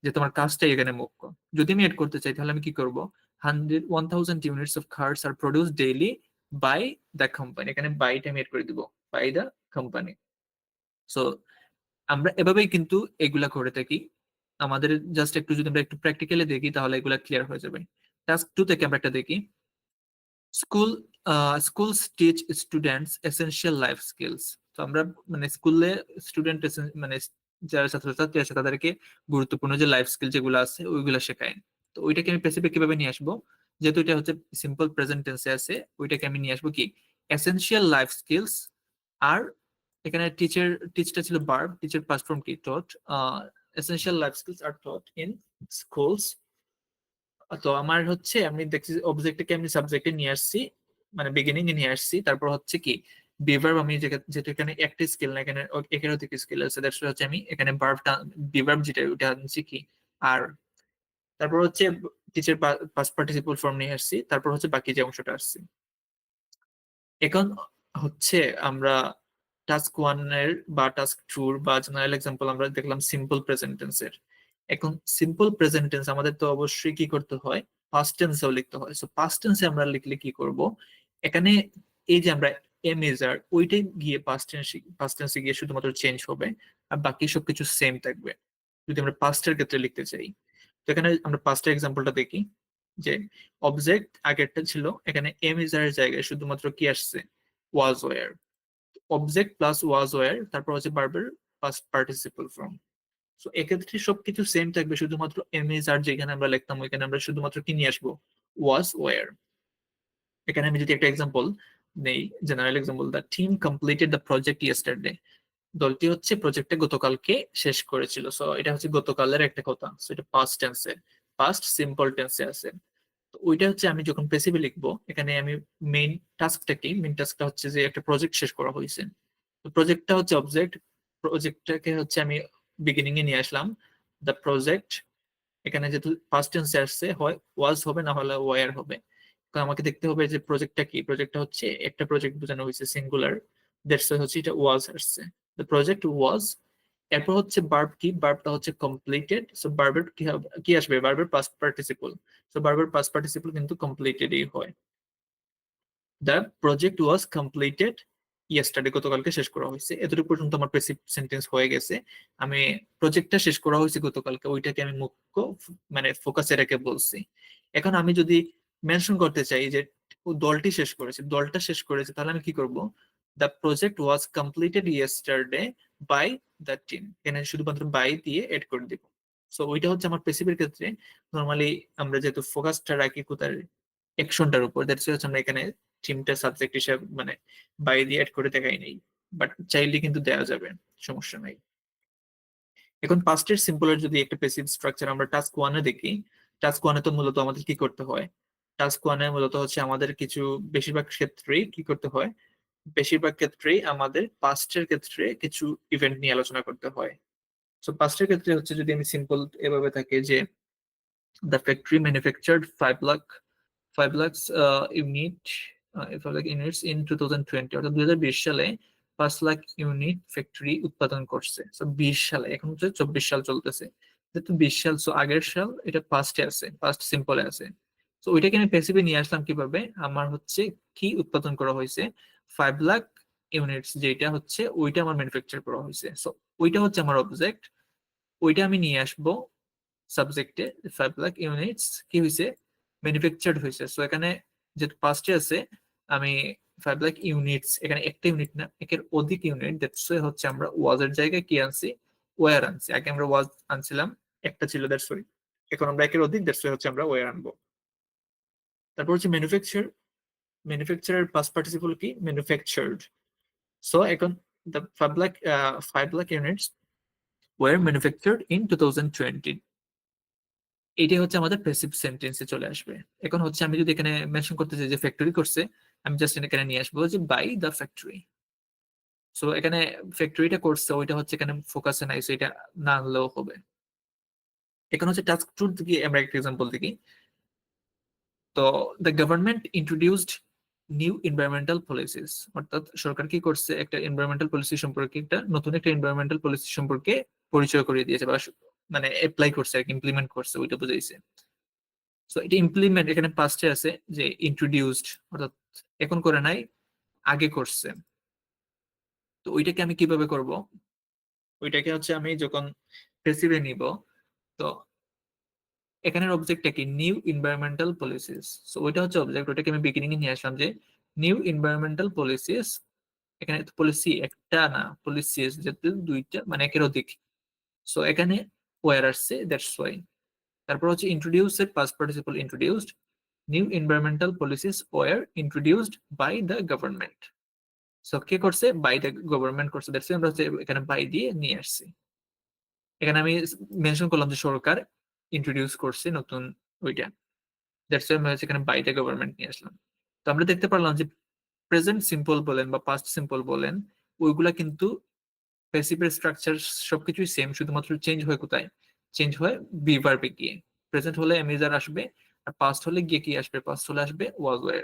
যে তোমার কাজটাই এখানে মুখ্য। যদি আমি এড করতে চাই তাহলে আমি কি করব, 1000 units of cars are produce daily by the company, এখানে বাইটা আমি এড করে দিব, বাই দ্য কোম্পানি। সো আমরা এভাবেই কিন্তু এগুলা করে থাকি। আমাদের জাস্ট একটু যদি আমরা একটু প্র্যাকটিক্যালি দেখি তাহলে এগুলা ক্লিয়ার হয়ে যাবে। টাস্ক টু থেকে আমরা একটা দেখি, school schools teach students essential life skills. তো আমরা মানে স্কুলে স্টুডেন্ট মানে যারা ছাত্রছাত্রী আছে তাদেরকে গুরুত্বপূর্ণ যে লাইফ স্কিল যেগুলো আছে ওইগুলো শেখায়। তো ওইটাকে আমি স্পেসিফিক কিভাবে নিয়ে আসবো, যেহেতু এটা হচ্ছে সিম্পল প্রেজেন্ট টেন্সে আছে, ওইটাকে আমি নিয়ে আসবো কি এসেনশিয়াল লাইফ স্কিলস। আর এখানে টিচটা ছিল ভার্ব, টিচার পাস্ট ফর্ম কি taught, essential life skills are taught in schools. তো আমার হচ্ছে আমি দেখছি অবজেক্টকে আমি সাবজেক্টে নিয়ে আসছি, মানে বিগিনিং এ নিয়ে আসছি, তারপর হচ্ছে কি বিভার্ব আমি যেটা এখানে একটা স্কিল না এখানে এখানে থেকে স্কিল আছে দ্যাটস হচ্ছে আমি এখানে ভার্বটা বিভার্ব যেটা ওটা আনছি কি আর। তারপর হচ্ছে টিচার পাস্ট পার্টিসিপল ফর্ম নিয়ে আসছি, তারপর হচ্ছে বাকি যে অংশটা আসছে। এখন হচ্ছে আমরা টাস্ক ওয়ান এর বা টাস্ক টু বা জেনারেল এক্সাম্পল আমরা দেখলাম সিম্পল প্রেজেন্ট টেন্সের। এখন সিম্পল প্রেজেন্ট টেন্স আমাদের তো অবশ্যই কি করতে হয়, পাস্ট টেন্সেও লিখতে হয়। সো পাস্ট টেন্সে আমরা লিখলে কি করব, এখানে এই যে আমরা এম ইজার ওইটাই গিয়ে পাস্ট টেন্সে গিয়ে শুধুমাত্র চেঞ্জ হবে, আর বাকি সবকিছু সেম থাকবে যদি আমরা পাস্টের ক্ষেত্রে লিখতে চাই। তো এখানে আমরা পাস্টের এক্সাম্পলটা দেখি, যে অবজেক্ট আগেরটা ছিল, এখানে এম ইজার এর জায়গায় শুধুমাত্র কি আসছে, ওয়াজ wire. Object plus was wire, তারপর হচ্ছে ভার্বের পাস্ট পার্টিসিপল ফর্ম। সো এক্ষেত্রে সবকিছু সেম থাকবে, শুধুমাত্র এম ইজ আর যেখানে আমরা লিখতাম ওইখানে আমরা শুধুমাত্র কি নিয়ে আসবো, ওয়াজ ওয়্যার। এখানে আমি যদি একটা এক্সাম্পল নেই, general example, the team completed the project yesterday, দলটি হচ্ছে প্রজেক্টটা গতকালকে শেষ করেছিল। সো এটা হচ্ছে গতকালের একটা কথা, সো এটা পাস্ট টেন্সে, পাস্ট সিম্পল টেন্সে আছে। তো ওইটা হচ্ছে আমি যখন পেসিভে লিখবো, এখানে আমি মেইন টাস্কটা কি, মেইন টাস্কটা হচ্ছে যে একটা প্রজেক্ট শেষ করা হয়েছে। তো প্রজেক্টটা হচ্ছে অবজেক্ট, প্রজেক্টটাকে হচ্ছে আমি বিগিনিং এ নিয়ে আসলাম, দ্য প্রজেক্ট। এখানে যেহেতু ফার্স্ট টেন্সে আসছে হয় ওয়াজ হবে না হলে ওয়ার হবে। তো আমাকে দেখতে হবে যে প্রজেক্টটা কি, প্রজেক্টটা হচ্ছে একটা প্রজেক্ট বোঝানো হয়েছে সিঙ্গুলার, দ্যাটস হচ্ছে এটা ওয়াজ আসছে, দ্য প্রজেক্ট ওয়াজ এরপর হচ্ছে ভার্ব কি, ভার্বটা হচ্ছে কমপ্লিটেড। সো ভার্বের কি হবে, কি আসবে, ভার্বের পাস্ট পার্টিসিপল। সো ভার্বের পাস্ট পার্টিসিপল কিন্তু কমপ্লিটেডই হয়। The project was completed yesterday, গতকালকে শেষ করা হয়েছে। এতটুকু পর্যন্ত আমার প্যাসিভ সেন্টেন্স হয়ে গেছে। আমি প্রজেক্টটা শেষ করা হয়েছে গতকালকে, ওইটাকে আমি মুখ্য মানে ফোকাসে রেখে বলছি। এখন আমি যদি মেনশন করতে চাই যে ও দলটি শেষ করেছে, দলটা শেষ করেছে, তাহলে আমি কি করব, the project was completed yesterday by the team, এখানে শুধুমাত্র বাই দিয়ে এড করে দিব। সো ওইটা হচ্ছে আমার প্যাসিভের ক্ষেত্রে। নর্মালি আমরা যেহেতু ফোকাসটা রাখি কোথায়, অ্যাকশনটার উপর, দ্যাটস হচ্ছে আমরা এখানে টিমটা সাবজেক্ট হিসেবে মানে বাই দিয়ে অ্যাড করে দেখাই নেই, বাট চাইলে কিন্তু দেওয়া যাবে, সমস্যা নাই। এখন পাস্টের সিম্পলের যদি একটা প্যাসিভ স্ট্রাকচার আমরা টাস্ক ওয়ানে দেখি, টাস্ক ওয়ানে তো মূলত আমাদের কি করতে হয়, টাস্ক ওয়ানে মূলত হচ্ছে আমাদের কিছু, বেশিরভাগ ক্ষেত্রেই কি করতে হয়, বেশিরভাগ ক্ষেত্রেই আমাদের পাস্টের ক্ষেত্রে কিছু ইভেন্ট নিয়ে আলোচনা করতে হয়। তো পাস্টের ক্ষেত্রে হচ্ছে যদি আমি সিম্পল এভাবে থাকে যে the factory manufactured 5 lakhs unit, 5 lakh units in 2020, অর্থাৎ 2020 সালে 5 লাখ ইউনিট ফ্যাক্টরি উৎপাদন করছে। তো 20 সালে, এখন হচ্ছে 24 সাল চলতেছে, যেহেতু 20 সাল, সো আগের সাল এটা পাস্টে আছে, পাস্ট সিম্পলে আছে। তো ওইটাকে আমি প্যাসিভে নিয়ে আসলাম কিভাবে, আমার হচ্ছে কি উৎপাদন করা হয়েছে, 5 লাখ ইউনিটস, যেটা হচ্ছে ওইটা আমার ম্যানুফ্যাকচার করা হয়েছে। সো ওইটা হচ্ছে আমার অবজেক্ট, ওইটা আমি নিয়ে আসবো সাবজেক্টে। 5 লাখ ইউনিটস কি হয়েছে, ম্যানুফ্যাকচার্ড হয়েছে। সো এখানে যেহেতু পাঁচটি আছে, আমি 5 লাখ ইউনিটস, এখানে একটা ইউনিট না, একের অধিক ইউনিট, দ্যাটস হচ্ছে আমরা ওয়াজ এর জায়গায় কি আনছি, ওয়ার আনছি। আগে আমরা ওয়াজ আনছিলাম, একটা ছিল, দ্যাটস এখন আমরা একের অধিক, দ্যাটস হচ্ছে আমরা ওয়ার আনবো। তারপর হচ্ছে ম্যানুফ্যাকচার, ম্যানুফ্যাকচারের পাস্ট পার্টিসিপল কি, ম্যানুফ্যাকচার্ড। সো এখন the 5 lakh units were manufactured in 2020, এটাই হচ্ছে আমাদের প্যাসিভ সেন্টেন্সে চলে আসবে। এখন হচ্ছে আমি যদি এখানে মেনশন করতে চাই যে ফ্যাক্টরি করছে, আমি জাস্ট এখানে নিয়ে আসবো যে বাই দ্য ফ্যাক্টরি। সো এখানে ফ্যাক্টরিটা করছে, ওইটা হচ্ছে এখানে ফোকাসে নাই, সো এটা না হলেও হবে। এখন হচ্ছে টাস্ক টু থেকে আমরা একটা এক্সাম্পল দেখি। তো the government introduced new environmental policies, অর্থাৎ সরকার কি করছে, একটা এনভায়রনমেন্টাল পলিসি সম্পর্কে, একটা নতুন একটা এনভায়রনমেন্টাল পলিসি সম্পর্কে পরিচয় করিয়ে দিয়েছে, বা মানে অ্যাপ্লাই করছে আর ইমপ্লিমেন্ট করছে, ওইটা বুঝাইছে। সো এটা ইমপ্লিমেন্ট এখানে পাস্টে আছে, যে ইন্ট্রোডিউসড, অর্থাৎ এখন করে নাই, আগে করছে। তো ওইটাকে আমি কিভাবে করব, ওইটাকে হচ্ছে আমি যখন প্যাসিভে নিব, তো এখানের অবজেক্টটা কি, নিউ এনভায়রনমেন্টাল পলিসিস। সো ওইটা হচ্ছে অবজেক্ট, ওইটাকে আমি বিগিনিং এ নিয়ে আসলাম যে নিউ এনভায়রনমেন্টাল পলিসিস। এখানে পলিসি একটা না, পলিসিস যেহেতু দুইটা মানে একের অধিক, সো এখানে ওয়ার আসছে, দ্যাটস ওয়াই। তারপর হচ্ছে ইন্ট্রোডিউস এর past participle introduced, new environmental policies were introduced by the government. So কে করছে, বাই দ্য গভর্নমেন্ট করছে, দ্যাটস আমরা হচ্ছে এখানে বাই দিয়ে নিয়ে আসছি। এখানে আমি মেনশন করলাম যে সরকার ইন্ট্রোডিউস করছে নতুন ওইটা, দ্যাটস আমি হচ্ছে এখানে বাই দ্য গভর্নমেন্ট নিয়ে আসলাম। তো আমরা দেখতে পারলাম যে প্রেজেন্ট সিম্পল বলেন বা পাস্ট সিম্পল বলেন, ওইগুলা কিন্তু প্যাসিভের স্ট্রাকচার সবকিছুই সেম, শুধুমাত্র চেঞ্জ হয় কোথায়, চেঞ্জ হয় বি ভার্বে গিয়ে। প্রেজেন্ট হলে এমিজার আসবে, আর পাস্ট হলে গিয়ে কি আসবে, পাস্ট হলে আসবে ওয়াজ ওয়ার।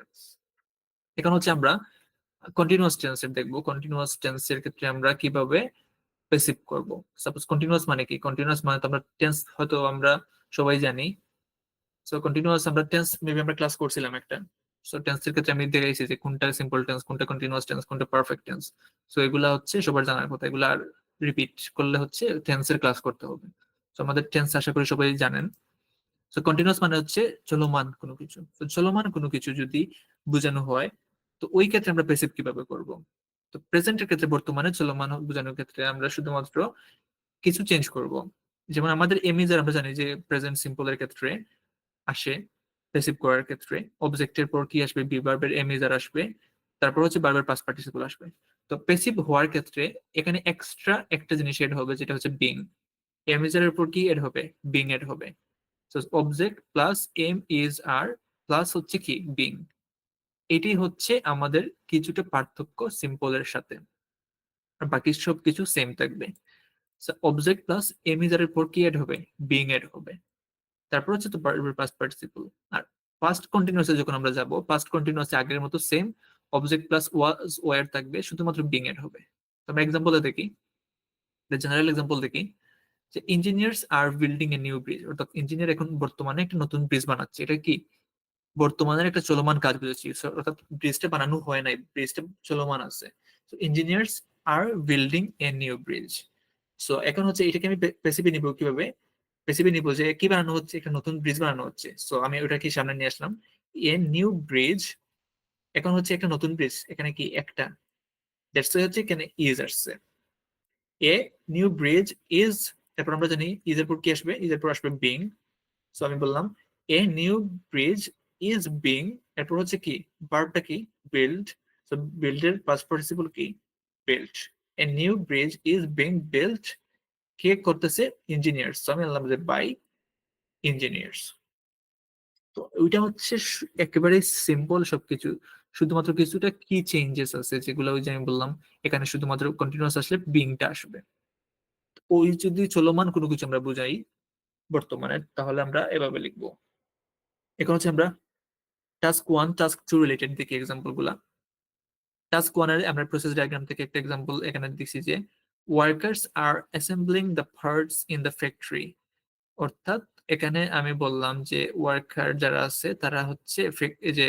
এখন হচ্ছে আমরা কন্টিনিউয়াস টেন্সের দেখবো, কন্টিনিউয়াস টেন্সের ক্ষেত্রে আমরা কিভাবে প্যাসিভ করব। সাপোজ কন্টিনিউয়াস মানে কি, কন্টিনিউয়াস মানে তো আমরা টেন্স হয়তো আমরা সবাই জানি। সো কন্টিনিউয়াস আমরা টেন্স মেবি আমরা ক্লাস করছিলাম একটা। সো টেন্সের ক্ষেত্রে আমি দেখাইছি যে কোনটা সিম্পল টেন্স, কোনটা কন্টিনিউয়াস টেন্স, কোনটা পারফেক্ট টেন্স। সো এগুলা হচ্ছে সবার জানার কথা, এগুলা আর রিপিট করলে হচ্ছে টেন্সের ক্লাস করতে হবে। তো আমাদের টেন্স আশা করি সবাই জানেন। তো কন্টিনিউয়াস মানে হচ্ছে চলমান কোনো কিছু, তো চলমান কোনো কিছু যদি বোঝানো হয়, তো ওই ক্ষেত্রে আমরা প্যাসিভ কিভাবে করব। তো প্রেজেন্টের ক্ষেত্রে, বর্তমানে চলমান বোঝানোর ক্ষেত্রে আমরা শুধুমাত্র কিছু চেঞ্জ করব। যেমন আমাদের এমিজার আমরা জানি যে প্রেজেন্ট সিম্পলের ক্ষেত্রে আসে, প্যাসিভ করার ক্ষেত্রে অবজেক্টের পর কি আসবে, বি ভার্বের এমিজার আসবে, তারপর হচ্ছে ভার্বের পাস্ট পার্টিসিপল আসবে। তো প্যাসিভ হওয়ার ক্ষেত্রে এখানে এক্সট্রা একটা জিনিস এড হবে, যেটা হচ্ছে বিং। এমিজারের উপর কি এড হবে, বিং এড হবে। তো object plus am is are plus হচ্ছে কি, বিং। এটি হচ্ছে আমাদের কিছুটা পার্থক্য সিম্পলের সাথে, আর বাকি সব কিছু সেম থাকবে। অবজেক্ট প্লাস এম ইজ এর পর কি এড হবে, বিং এড হবে। তারপর হচ্ছে তো পাস্ট পার্টিসিপল। আর পাস্ট কন্টিনিউয়াসে যখন আমরা যাব, পাস্ট কন্টিনিউয়াসে আগের মতো same, object plus was war থাকবে, শুধুমাত্র বিং এড হবে। তো আমরা এক্সাম্পলে দেখি। জেনারেল এক্সাম্পল দেখি, যে engineers are building a new bridge, অর্থাৎ ইঞ্জিনিয়ার এখন বর্তমানে একটা নতুন ব্রিজ বানাচ্ছে। এটা কি বর্তমানে একটা চলমান কাজ বুঝেছি, অর্থাৎ ব্রিজটা বানানো হয় নাই, ব্রিজটা চলমান আছে। Engineers are building a new bridge. So এখন হচ্ছে এটাকে আমি পেসিভে নিব কিভাবে, পেসিভে নিব যে কি বানানো হচ্ছে, একটা নতুন ব্রিজ বানানো হচ্ছে। সো আমি ওটাকে সামনে নিয়ে আসলাম, এ নিউ ব্রিজ। এখন হচ্ছে একটা নতুন ব্রিজ, এখানে কি একটা, দ্যাটস হচ্ছে এখানে ইজ আসছে, এ নিউ ব্রিজ ইজ, তারপর আমরা জানি ইজ এর পর কি আসবে, ইজ এর পর আসবে বিং। সো আমি বললাম a new bridge is being, এরপর হচ্ছে কি ভার্বটা কি বিল্ড। সো বিল্ড এর পাস্ট পার্টিসিপল কি build. A new bridge is being build, কে করতেছে ইঞ্জিনিয়ার্স। সো আমি বললাম যে বাই ইঞ্জিনিয়ার্স। তো ওইটা হচ্ছে একেবারে সিম্পল সবকিছু, শুধুমাত্র কিছুটা কি চেঞ্জেস আছে যেগুলো ওই যে আমি বললাম, এখানে শুধুমাত্র কন্টিনিউয়াস আসলে বিংটা আসবে। ওই যদি চলমান কোনো কিছু আমরা বুঝাই বর্তমানে, তাহলে আমরা এভাবে লিখবো। এখন হচ্ছে আমরা task one task two related দেখি এক্সাম্পল গুলা। টাস্ক ওয়ান এর আমরা প্রসেস ডায়াগ্রাম থেকে একটা এক্সাম্পল এখানে দিচ্ছি যে workers are assembling the parts in the factory. অর্থাৎ এখানে আমি বললাম যে ওয়ার্কার যারা আছে তারা হচ্ছে এই যে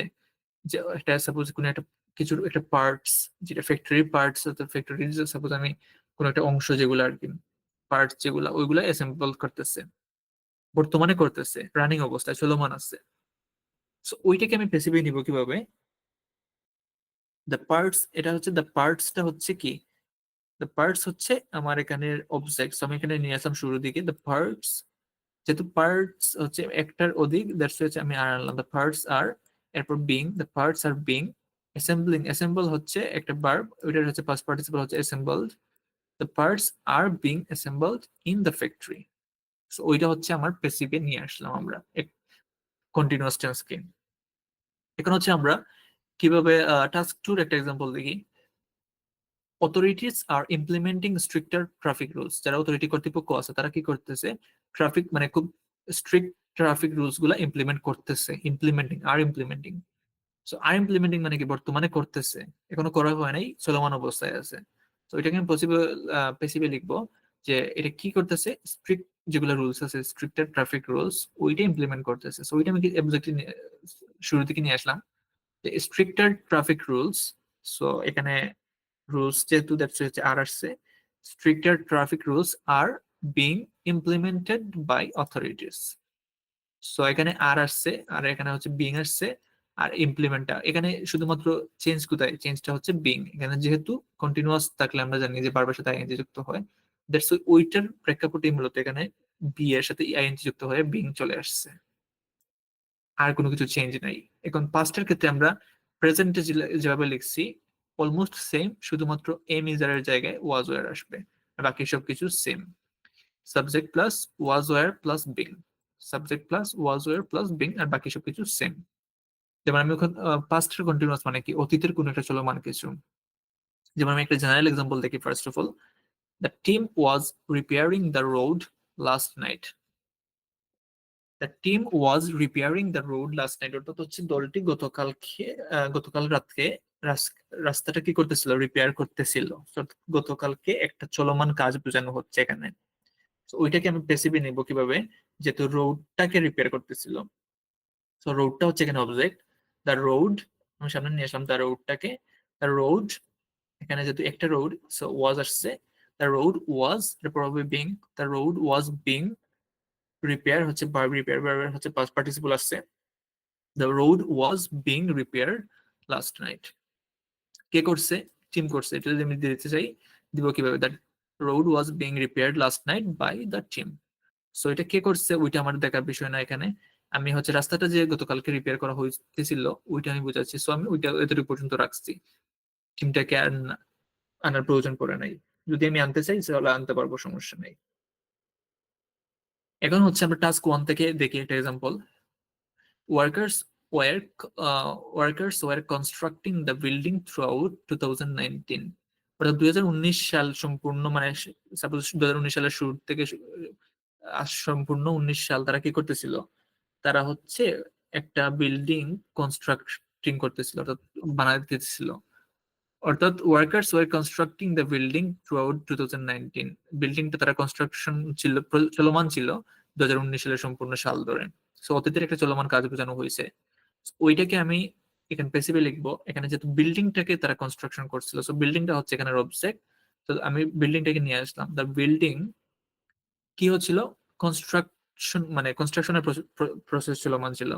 যে একটা সাপোজ কোনো একটা কিছুর একটা পার্টস, যেটা ফ্যাক্টরি পার্টস, অর্থাৎ ফ্যাক্টরি সাপোজ আমি কোনো একটা অংশ যেগুলো আর কি পার্টস যেগুলা ওইগুলা অ্যাসেম্বল করতেছে, বর্তমানে করতেছে, রানিং অবস্থায় চলমান আছে। সো ওইটাকে আমি পেসিভে নিব কিভাবে, দ্য পার্টস, এটা হচ্ছে দ্য পার্টসটা হচ্ছে কি, দ্য পার্টস হচ্ছে আমার এখানে অবজেক্ট। আমি এখানে নিয়ে আসলাম শুরুর দিকে দ্য পার্টস, যেহেতু পার্টস হচ্ছে একটার অধিক, দ্যাটস হচ্ছে আমি আর আনলাম দ্য পার্টস আর, এরপর being, the parts are being assembling, assemble হচ্ছে একটা ভার্ব, ওইটার হচ্ছে পাস্ট পার্টিসিপল হচ্ছে assembled, the parts are being assembled in the factory. So ওইটা হচ্ছে আমার পেসিভে নিয়ে আসলাম আমরা কন্টিনিউয়াস টেন্সকে। এখন হচ্ছে আমরা কিভাবে টাস্ক টুর একটা এক্সাম্পল দেখি। Authorities are implementing stricter traffic rules, যারা অথরিটি কর্তৃপক্ষ আছে তারা কি করতেছে, ট্রাফিক মানে খুব স্ট্রিক্ট ট্রাফিক রুলস গুলা ইমপ্লিমেন্ট করতেছে, ইমপ্লিমেন্টিং। সো আর ইমপ্লিমেন্টিং মানে কি বর্তমানে করতেছে, এখনো করা হয় নাই, চলমান অবস্থায় আছে। তো এটাকে আমি পেসিভে লিখবো যে এটা কি করতেছে, স্ট্রিক্ট যেগুলো রুলস আছে, স্ট্রিক্টার ট্রাফিক রুলস ওইটা ইমপ্লিমেন্ট করতেছে। সো ওইটা আমি কি শুরু থেকে নিয়ে আসলাম যে স্ট্রিক্টার ট্রাফিক রুলস। সো এখানে রুলস যেহেতু দ্যাটস হচ্ছে আর আসছে, stricter traffic rules are being implemented by authorities. So এখানে আর আসছে আর এখানে হচ্ছে বিং আসছে, আর ইমপ্লিমেন্টটা এখানে শুধুমাত্র চেঞ্জ কোথায়, চেঞ্জটা হচ্ছে বিং। এখানে যেহেতু কন্টিনিউয়াস থাকলে আমরা জানি যে বারবার সাথে আইএনজি যুক্ত হয়, দ্যাটস ওইটার প্রেক্ষাপটে মূলত এখানে বি এর সাথে আইএনজি যুক্ত হয়ে বিং চলে আসছে, আর কোনো কিছু চেঞ্জ নাই। এখন পাস্টের ক্ষেত্রে আমরা প্রেজেন্টে যেভাবে লিখছি অলমোস্ট সেম, শুধুমাত্র এম ইজারের জায়গায় ওয়াজ ওয়ার আসবে, বাকি সবকিছু same. Subject plus was were plus being, subject plus was were plus being, আর বাকি সবকিছু সেম। যেমন আমি ওখানে পাস্টের কন্টিনিউয়াস মানে কি অতীতের কোনো একটা চলমান কিছু। যেমন আমি একটা জেনারেল এক্সাম্পল দেখি, first of all the team was repairing the road last night. The team was repairing the road last night, অর্থাৎ হচ্ছে দলটি গতকাল রাত্রে রাস্তাটা কি করতেছিল, রিপেয়ার করতেছিল। গতকালকে একটা চলমান কাজ বোঝানো হচ্ছে এখানে। তো ওইটাকে আমি পেসিভে নিব কিভাবে, যেহেতু রোডটাকে রিপেয়ার করতেছিল। তো রোডটা হচ্ছে এখানে অবজেক্ট, দ্য রোড আমি সামনে নিয়ে আসলাম দ্য রোডটাকে, দ্য রোড এখানে যেহেতু একটা রোড, সো ওয়াজ আসছে, দ্য রোড ওয়াজ, এরপর হবে being, the road was being repair হচ্ছে ভার্ব, রিপেয়ার ভার্বের হচ্ছে পাস্ট পার্টিসিপল আসছে, the road was being repair last night. কে করছে, টিম করছে। এটা যদি আমি দিতে চাই দিব কিভাবে, that road was being repaired last night bye the team. So এটা কে করছে ওইটা আমার দেখার বিষয় না, এখানে আমি হচ্ছে রাস্তাটা যে গতকালকে রিপেয়ার করা হয়েছিল ওইটা আমি বুঝাচ্ছি। সো আমি ওইটা এতটুকু পর্যন্ত রাখছি, টিমটাকে আর আনার প্রয়োজন পড়ে নাই। যদি আমি আনতে চাই তাহলে আনতে পারবো, সমস্যা নেই। এখন হচ্ছে আমরা টাস্ক ওয়ান থেকে দেখি একটা example. Workers war workers war constructing the building through out 2019। অর্থাৎ 2019 সাল সম্পূর্ণ, মানে সাপোজ 2019 সালের শুরু থেকে সম্পূর্ণ 19 সাল তারা কি করতেছিল, তারা হচ্ছে একটা বিল্ডিং কনস্ট্রাক্টিং করতেছিল, অর্থাৎ বানাইতেছিল। অর্থাৎ workers war constructing the building through out 2019, বিল্ডিংটা তারা কনস্ট্রাকশন ছিল, চলমান ছিল 2019 সালের সম্পূর্ণ সাল ধরে। সো অতীতের একটা চলমান কাজ বোঝানো হয়েছে। ওইটাকে আমি এখানে প্যাসিভে লিখবো, এখানে যেহেতু বিল্ডিংটাকে তারা কনস্ট্রাকশন করছিল, সো বিল্ডিংটা হচ্ছে এখানে অবজেক্ট। তো আমি বিল্ডিংটাকে নিয়ে আসলাম, দ্য বিল্ডিং কি হচ্ছিল, কনস্ট্রাকশন, মানে কনস্ট্রাকশনের প্রসেস চলমান ছিল।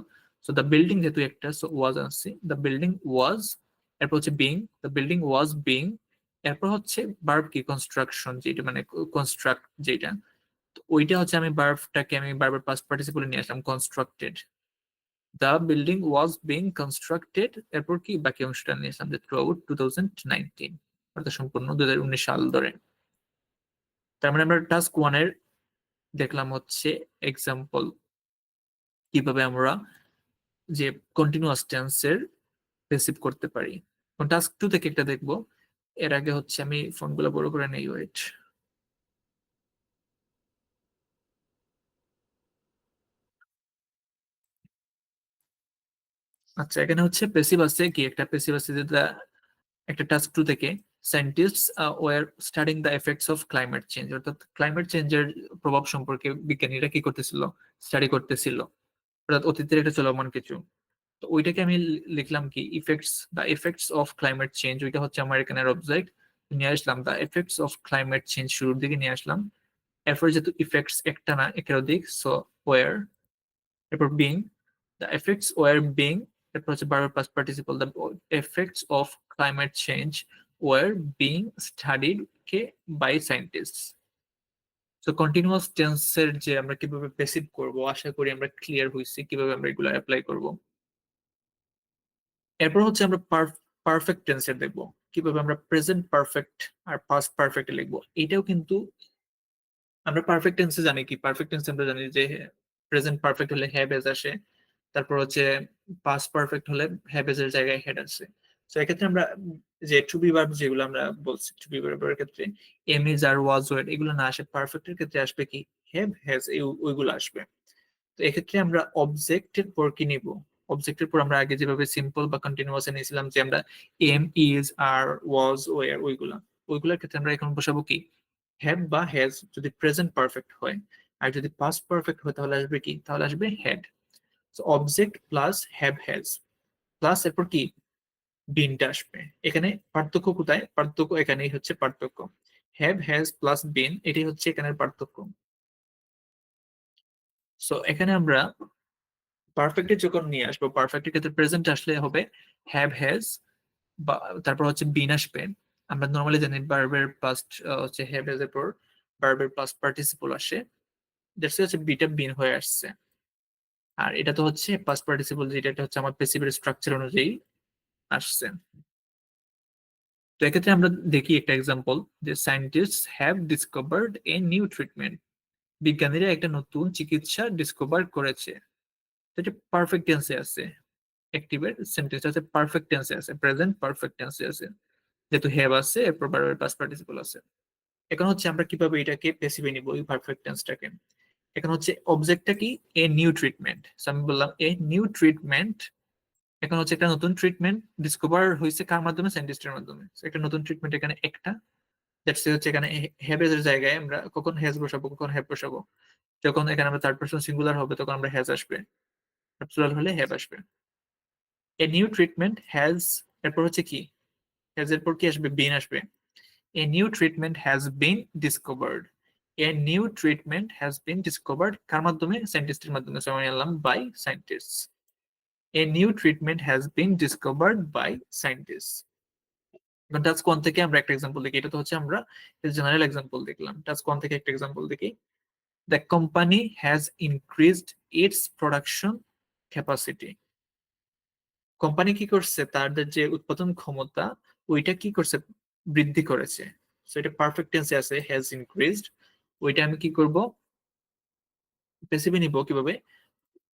সো দ্য বিল্ডিং যেহেতু একটা, সো ওয়াজ আনছি, দ্য বিল্ডিং ওয়াজ, এরপর হচ্ছে being, the building was being, এরপর হচ্ছে ভার্ব কি, কনস্ট্রাকশন, যেটা মানে কনস্ট্রাক্ট যেটা, তো ওইটা হচ্ছে আমি ভার্বটাকে আমি ভার্বের পাস্ট পার্টিসিপলে নিয়ে আসলাম, constructed. The building was being constructed, এরপর কি বাকি অংশটা নিয়ে আসলাম, যে থ্রু আউট 2019, অর্থাৎ সম্পূর্ণ 2019 সাল ধরে। তার মানে আমরা টাস্ক ওয়ানের দেখলাম হচ্ছে এক্সাম্পল কিভাবে আমরা যে কন্টিনিউয়াস টেন্সের প্যাসিভ করতে পারি। টাস্ক টু থেকে একটা দেখবো, এর আগে হচ্ছে আমি ফোনগুলো বড় করে নেই, ওয়েট। আচ্ছা, এখানে হচ্ছে প্যাসিভ আছে কি, একটা প্যাসিভ আছে যেটা একটা টাস্ক টু থেকে, scientists were studying the effects of climate change, অর্থাৎ ক্লাইমেট চেঞ্জের প্রভাব সম্পর্কে বিজ্ঞানীরা কি করতেছিল, স্টাডি করতেছিল, অর্থাৎ অতীতের একটা চলমান কিছু। তো ওইটাকে আমি লিখলাম কি, effects, the effects of climate change, ওইটা হচ্ছে আমার এখানের অবজেক্ট, নিয়ে আসলাম the effects of climate change, শুরুর দিকে নিয়ে আসলাম। এরপর যেহেতু ইফেক্টস একটা না একাধিক, সো ওয়ার, এরপর being, the effects were being, এরপর হচ্ছে বারবার past participle, the effects of climate change were being studied কে বাই সায়েন্টিস্টস। সো কন্টিনিউয়াস টেন্সের যে আমরা কিভাবে প্যাসিভ করব, আশা করি আমরা ক্লিয়ার হইছি কিভাবে আমরা এগুলো অ্যাপ্লাই করব। এরপর হচ্ছে আমরা পারফেক্ট টেন্সের দেখবো, কিভাবে আমরা প্রেজেন্ট পারফেক্ট আর পাস্ট পারফেক্ট লিখবো। এটাও কিন্তু আমরা পারফেক্ট টেন্সে জানি কি, পারফেক্ট টেন্সে আমরা জানি যে প্রেজেন্ট পারফেক্ট হলে হ্যাভ এজ আসে, তারপর হচ্ছে পাস্ট পারফেক্ট হলে হ্যাভ এজ এর জায়গায় হেড আসে। তো এক্ষেত্রে আমরা যে টু বি ভার্ব যেগুলো আমরা বলছি, টু বি ভার্বের ক্ষেত্রে am is are was were এগুলো না আসে, পারফেক্টের ক্ষেত্রে আসবে কি হ্যাভ হ্যাজ, ওইগুলো আসবে। তো এক্ষেত্রে আমরা অবজেক্টের পর কি নিব, অবজেক্টের পর আমরা আগে যেভাবে সিম্পল বা কন্টিনিউয়াস নিয়েছিলাম, যে আমরা am is are was were ওইগুলা, ওইগুলোর ক্ষেত্রে আমরা এখন বসাবো কি হ্যাভ বা হ্যাজ, যদি প্রেজেন্ট পারফেক্ট হয়। আর যদি পাস্ট পারফেক্ট হয় তাহলে আসবে কি, তাহলে আসবে had. So object plus have has plus এরপর কি বিনটা আসবে। এখানে পার্থক্য কোথায়, পার্থক্য এখানেই হচ্ছে পার্থক্য, হ্যাভ হ্যাজ প্লাস বিন, এটাই হচ্ছে এখানের পার্থক্য। সো এখানে আমরা পারফেক্টে যখন নিয়ে আসবো, পারফেক্টের ক্ষেত্রে প্রেজেন্ট আসলে হবে হ্যাভ হ্যাজ, বা তারপর হচ্ছে বিন আসবে। আমরা নর্মালি জানি ভার্বের পাস্ট হচ্ছে হ্যাভ হ্যাজ এর পর ভার্বের পাস্ট পার্টিসিপল আসে, দ্যাটস হচ্ছে বিটা বিন হয়ে আসছে। আর এটা তো হচ্ছে পাস্ট পার্টিসিপল, যেটা এটা হচ্ছে আমার প্যাসিভের স্ট্রাকচার অনুযায়ী আসছে। তো এক্ষেত্রে আমরা দেখি একটা এক্সাম্পল, যে scientists have discovered a new treatment, বিজ্ঞানীরা একটা নতুন চিকিৎসা ডিসকভার করেছে। তো এটা পারফেক্ট টেন্সে আছে, অ্যাক্টিভের সেন্টেন্স আছে, পারফেক্ট টেন্সে আছে, প্রেজেন্ট পারফেক্ট টেন্সে আছে, যেহেতু হ্যাভ আছে এরপর বারবার পাস্ট পার্টিসিপল আছে। এখন হচ্ছে আমরা কিভাবে এটাকে প্যাসিভে নিব, এই পারফেক্ট টেন্সটাকে। এখন হচ্ছে অবজেক্টটা কি, এ নিউ ট্রিটমেন্ট, আমি বললাম এ নিউ ট্রিটমেন্ট। এখন হচ্ছে একটা নতুন ট্রিটমেন্ট ডিসকভার হয়েছে কার মাধ্যমে, সায়েন্টিস্টের মাধ্যমে। একটা নতুন ট্রিটমেন্ট এখানে একটা, দ্যাটস হচ্ছে এখানে হ্যাভ এর জায়গায় আমরা কখন হ্যাজ বসাবো, কখন হ্যাভ বসাবো, যখন এখানে আমরা থার্ড পারসন সিঙ্গুলার হবে তখন আমরা হ্যাজ আসবে, প্লুরাল হলে হ্যাভ আসবে। এ নিউ ট্রিটমেন্ট হ্যাজ, এরপর হচ্ছে কি হ্যাজ এর পর কি আসবে, বিন আসবে। A new treatment has been discovered, a new treatment has been discovered কার মাধ্যমে, সায়েন্টিস্টের মাধ্যমে, সো আমি আনলাম by scientists. A new treatment has been discovered by scientists. এখন টাস্ক ওয়ান থেকে আমরা একটা এক্সাম্পল দেখি, এটা তো হচ্ছে আমরা জেনারেল এক্সাম্পল দেখলাম। টাস্ক ওয়ান থেকে একটা এক্সাম্পল দেখি, the company has increased its production capacity, company কি করছে, তাদের যে উৎপাদন ক্ষমতা ওইটা কি করছে, বৃদ্ধি করেছে। সো এটা পারফেক্ট টেন্সে আছে হ্যাজ ইনক্রিজড, ওইটা আমি কি করব, প্যাসিভে নিব কিভাবে,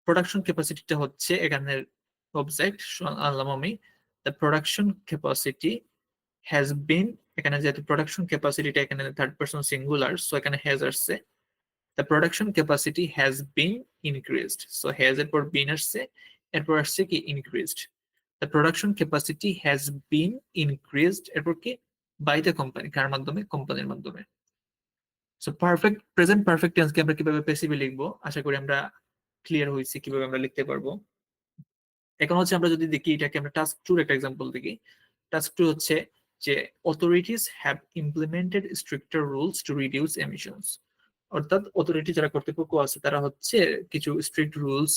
প্রোডাকশন ক্যাপাসিটিটা হচ্ছে এখানের অবজেক্ট, আনলাম আমি the production capacity has been, এখানে যেহেতু প্রোডাকশন ক্যাপাসিটিটা এখানে থার্ড পারসন সিঙ্গুলার, সো এখানে হ্যাজ আসছে, the production capacity has been increased, so has এর পর বিন আসছে, এরপর আসছে কি increased. The production capacity has been increased, এরপর কি বাই দ্য কোম্পানি, কার মাধ্যমে, কোম্পানির মাধ্যমে। সো পারফেক্ট প্রেজেন্ট পারফেক্ট টেন্সকে আমরা কিভাবে প্যাসিভে লিখবো আশা করি আমরা ক্লিয়ার হয়েছি কিভাবে আমরা লিখতে পারবো। এখন হচ্ছে আমরা যদি দেখি এটাকে আমরা টাস্ক টুর একটা এক্সাম্পল দেখি। টাস্ক টু হচ্ছে যে authorities have implemented stricter rules two reduce emissions, অর্থাৎ অথরিটি যারা কর্তৃপক্ষ আছে তারা হচ্ছে কিছু স্ট্রিক্ট রুলস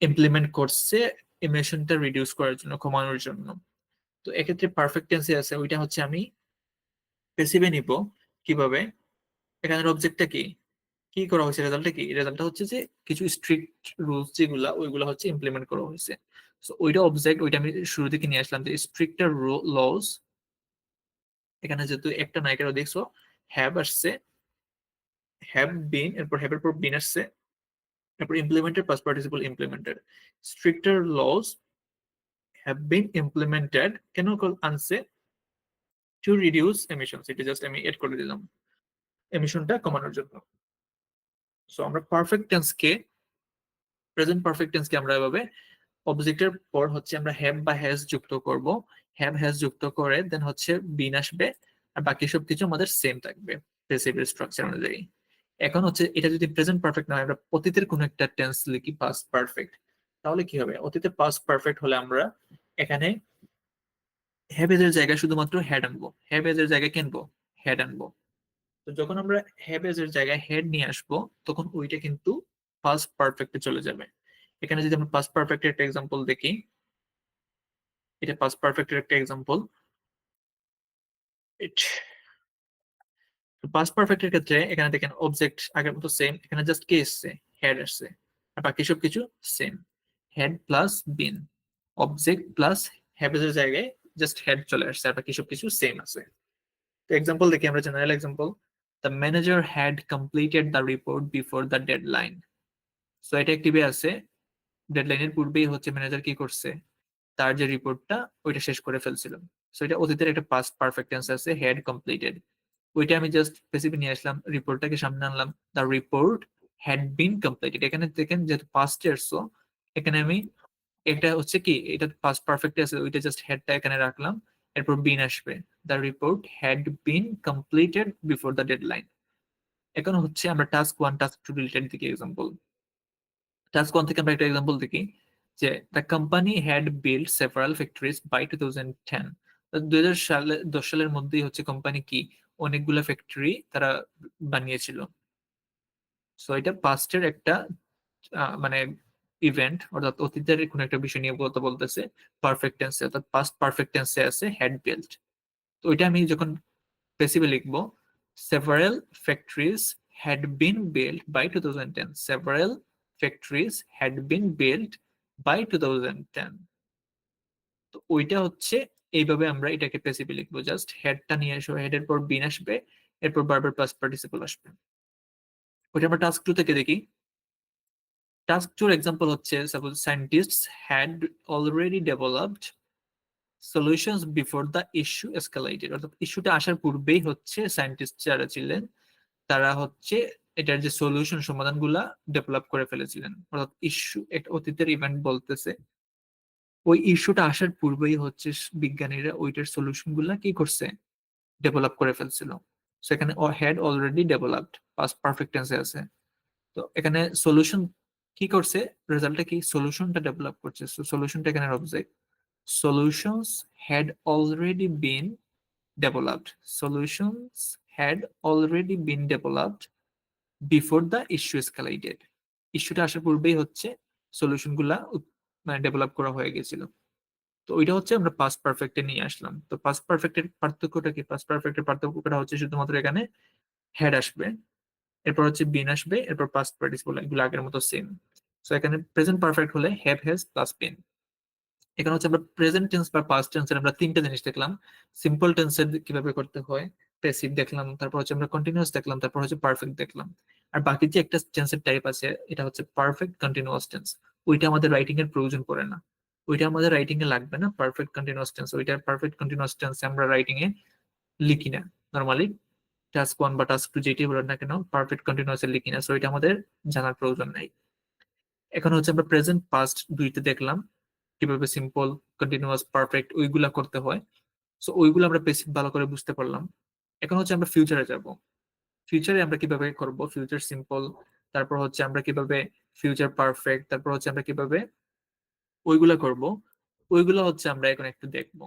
ইমপ্লিমেন্ট করছে এমিশনটা রিডিউস করার জন্য, কমানোর জন্য। তো এক্ষেত্রে পারফেক্ট টেন্সে আছে ওইটা হচ্ছে আমি প্যাসিভে নিব কিভাবে, এখানের অবজেক্টটা কি, কি করা হয়েছে, রেজাল্টটা কি, রেজাল্টটা হচ্ছে যে কিছু স্ট্রিক্ট রুলস যেগুলা ওইগুলা হচ্ছে ইমপ্লিমেন্ট করা হয়েছে। সো ওইটা অবজেক্ট, ওইটা আমি শুরু থেকে নিয়ে আসলাম যে স্ট্রিক্টার লস, এখানে যেহেতু একটা নায়িকারও দেখছো হ্যাভ আসছে, হ্যাভ বিন, এরপর হ্যাভ এর পর বিন আসছে, তারপর implemented past participle implemented, stricter laws have been implemented কেন আনছে, টু রিডিউস এমিশনস, এটা জাস্ট আমি এড করে দিলাম এমিশনটা কমানোর জন্য। সো আমরা পারফেক্ট টেন্সকে, প্রেজেন্ট পারফেক্ট টেন্সকে আমরা এভাবে অবজেক্টের পর হচ্ছে আমরা হ্যাভ বা হ্যাজ যুক্ত করব, হ্যাভ হ্যাজ যুক্ত করে দেন হচ্ছে বিন আসবে, আর বাকি সবকিছু আমাদের সেম থাকবে প্যাসিভ স্ট্রাকচার অনুযায়ী। এখন হচ্ছে এটা যদি প্রেজেন্ট পারফেক্ট না হয়, আমরা অতীতের কোনো একটা টেন্স লিখি পাস্ট পারফেক্ট, তাহলে কি হবে, অতীতে পাস্ট পারফেক্ট হলে আমরা এখানে হ্যাভ এর জায়গায় শুধুমাত্র হ্যাড আনবো, হ্যাভ এর জায়গায় কিনবো হ্যাড আনবো। তো যখন আমরা হ্যাভ এর জায়গায় হেড নিয়ে আসবো তখন ওইটা কিন্তু পাস্ট পারফেক্টে চলে যাবে। এখানে যদি আমরা পাস্ট পারফেক্টের একটা এক্সাম্পল দেখি, এটা পাস্ট পারফেক্টের একটা এক্সাম্পল। পাস্ট পারফেক্টের ক্ষেত্রে এখানে দেখেন অবজেক্ট আগের মতো সেম, এখানে জাস্ট কে এসছে, হেড আসছে, আর বাকি সব কিছু same, had plus been, object plus have এর জায়গায় জাস্ট হেড চলে আসছে, আর বাকি সব কিছু সেম আছে। তো এক্সাম্পল দেখি আমরা, general example, the manager had completed the report before the deadline. So এটা একটিভে আছে, ডেডলাইনের পূর্বেই হচ্ছে ম্যানেজার কি করছে, তার যে রিপোর্টটা ওইটা শেষ করে ফেলছিল। সো এটা অতীতের একটা পাস্ট পারফেক্ট টেন্স আছে, হ্যাড কমপ্লিটেড, ওইটা আমি জাস্ট স্পেসিফিক নিয়ে আসলাম, রিপোর্টটাকে সামনে আনলাম, the report had been completed. এখানে দেখেন যেহেতু পাস্ট ইয়ার, সো এখানে আমি এটা হচ্ছে কি, এটা পাস্ট পারফেক্ট আছে, ওইটা জাস্ট হেডটা এখানে রাখলাম, এরপর বিন আসবে, the report had been completed before the deadline. এখন হচ্ছে আমরা task one task two related দিকে এক্সাম্পল। টাস্ক ওয়ান থেকে আমরা একটা এক্সাম্পল দেখি যে the company had build several factories by 2010। 2010 সালের মধ্যেই হচ্ছে কোম্পানি কি অনেকগুলো ফ্যাক্টরি তারা বানিয়েছিল। সো এটা পাস্টের একটা মানে ইভেন্ট, অর্থাৎ অতীতের কোনো একটা বিষয় নিয়ে কথা বলতেছে পারফেক্ট টেন্সে, অর্থাৎ পাস্ট পারফেক্ট টেন্সে আছে হ্যাড বিল্ড। তো ওইটা আমি যখন প্যাসিভে লিখবো, several factories had been built by 2010, several factories had been built by 2010। তো ওইটা হচ্ছে এইভাবে আমরা এটাকে প্যাসিভে লিখবো, জাস্ট হেডটা নিয়ে আসবো, হেডের পর বিন আসবে, এরপর বারবার প্লাস পার্টিসিপল আসবে। ওইটা আমরা টাস্ক টু থেকে দেখি। টাস্ক টুর এক্সাম্পল হচ্ছে suppose scientists had already developed solutions before the issue এসকালেটেড, অর্থাৎ ইস্যুটা আসার পূর্বেই হচ্ছে সায়েন্টিস্ট যারা ছিলেন তারা হচ্ছে এটার যে সলিউশন সমাধানগুলা ডেভেলপ করে ফেলেছিলেন। অর্থাৎ ইস্যু একটা অতীতের ইভেন্ট বলতেছে, ওই ইস্যুটা আসার পূর্বেই হচ্ছে বিজ্ঞানীরা ওইটার সলিউশন গুলা কি করছে, ডেভেলপ করে ফেলছিল। সেখানে had already developed past perfect টেন্সে আছে। তো এখানে সলিউশন কি করছে, রেজাল্টটা কি, সলিউশনটা ডেভেলপ করছে। সলিউশনটা এখানে object, solutions had already been developed, solutions had already been developed before the issue এসকালেটেড। ইস্যুটা আসার পূর্বেই হচ্ছে সলিউশন গুলা মানে ডেভেলপ করা হয়ে গেছিল। তো ওইটা হচ্ছে আমরা পাস্ট পারফেক্টে নিয়ে আসলাম। তো পাস্ট পারফেক্টের পার্থক্যটা কি, পাস্ট পারফেক্টের পার্থক্যটা হচ্ছে শুধুমাত্র এখানে হেড আসবে, এরপর হচ্ছে বিন আসবে, এরপর পাস্ট পার্টিসিপল, এগুলো আগের মতো সেম। সো এখানে প্রেজেন্ট পারফেক্ট হলে হ্যাভ হ্যাজ প্লাস বিন। এখানে হচ্ছে আমরা প্রেজেন্ট টেন্স বা পাস্ট টেন্সের আমরা তিনটা জিনিস দেখলাম। সিম্পল টেন্সের কিভাবে করতে হয়, প্যাসিভ দেখলাম, তারপর হচ্ছে আমরা কন্টিনিউয়াস দেখলাম, তারপর হচ্ছে পারফেক্ট দেখলাম। আর বাকি যে একটা টেন্সের টাইপ আছে এটা হচ্ছে পারফেক্ট কন্টিনিউয়াস টেন্স। ওইটা আমাদের রাইটিং এর প্রয়োজন পড়ে না, ওইটা আমাদের রাইটিং এ লাগবে না। পারফেক্ট কন্টিনিউয়াস টেন্স, ওইটা পারফেক্ট কন্টিনিউয়াস টেন্স আমরা রাইটিং এ লিখি না নরমালি। টাস্ক ওয়ান বা টাস্ক টু যেটাই বলেন না কেন পারফেক্ট কন্টিনিউয়াস এ লিখি না, সো এটা আমাদের জানার প্রয়োজন নাই। এখন হচ্ছে আমরা প্রেজেন্ট পাস্ট দুইটা দেখলাম। কিভাবে সিম্পল, কন্টিনিউয়াস, পারফেক্ট ওইগুলা করতে হয়। সো ওইগুলো আমরা বেসিক ভালো করে বুঝতে পারলাম। এখন হচ্ছে আমরা ফিউচারে যাব। ফিউচারে আমরা কিভাবে করব ফিউচার সিম্পল, তারপর হচ্ছে আমরা কিভাবে ফিউচার পারফেক্ট, তারপর হচ্ছে আমরা কিভাবে ওইগুলা করব, ওইগুলো হচ্ছে আমরা এখন একটু দেখবো।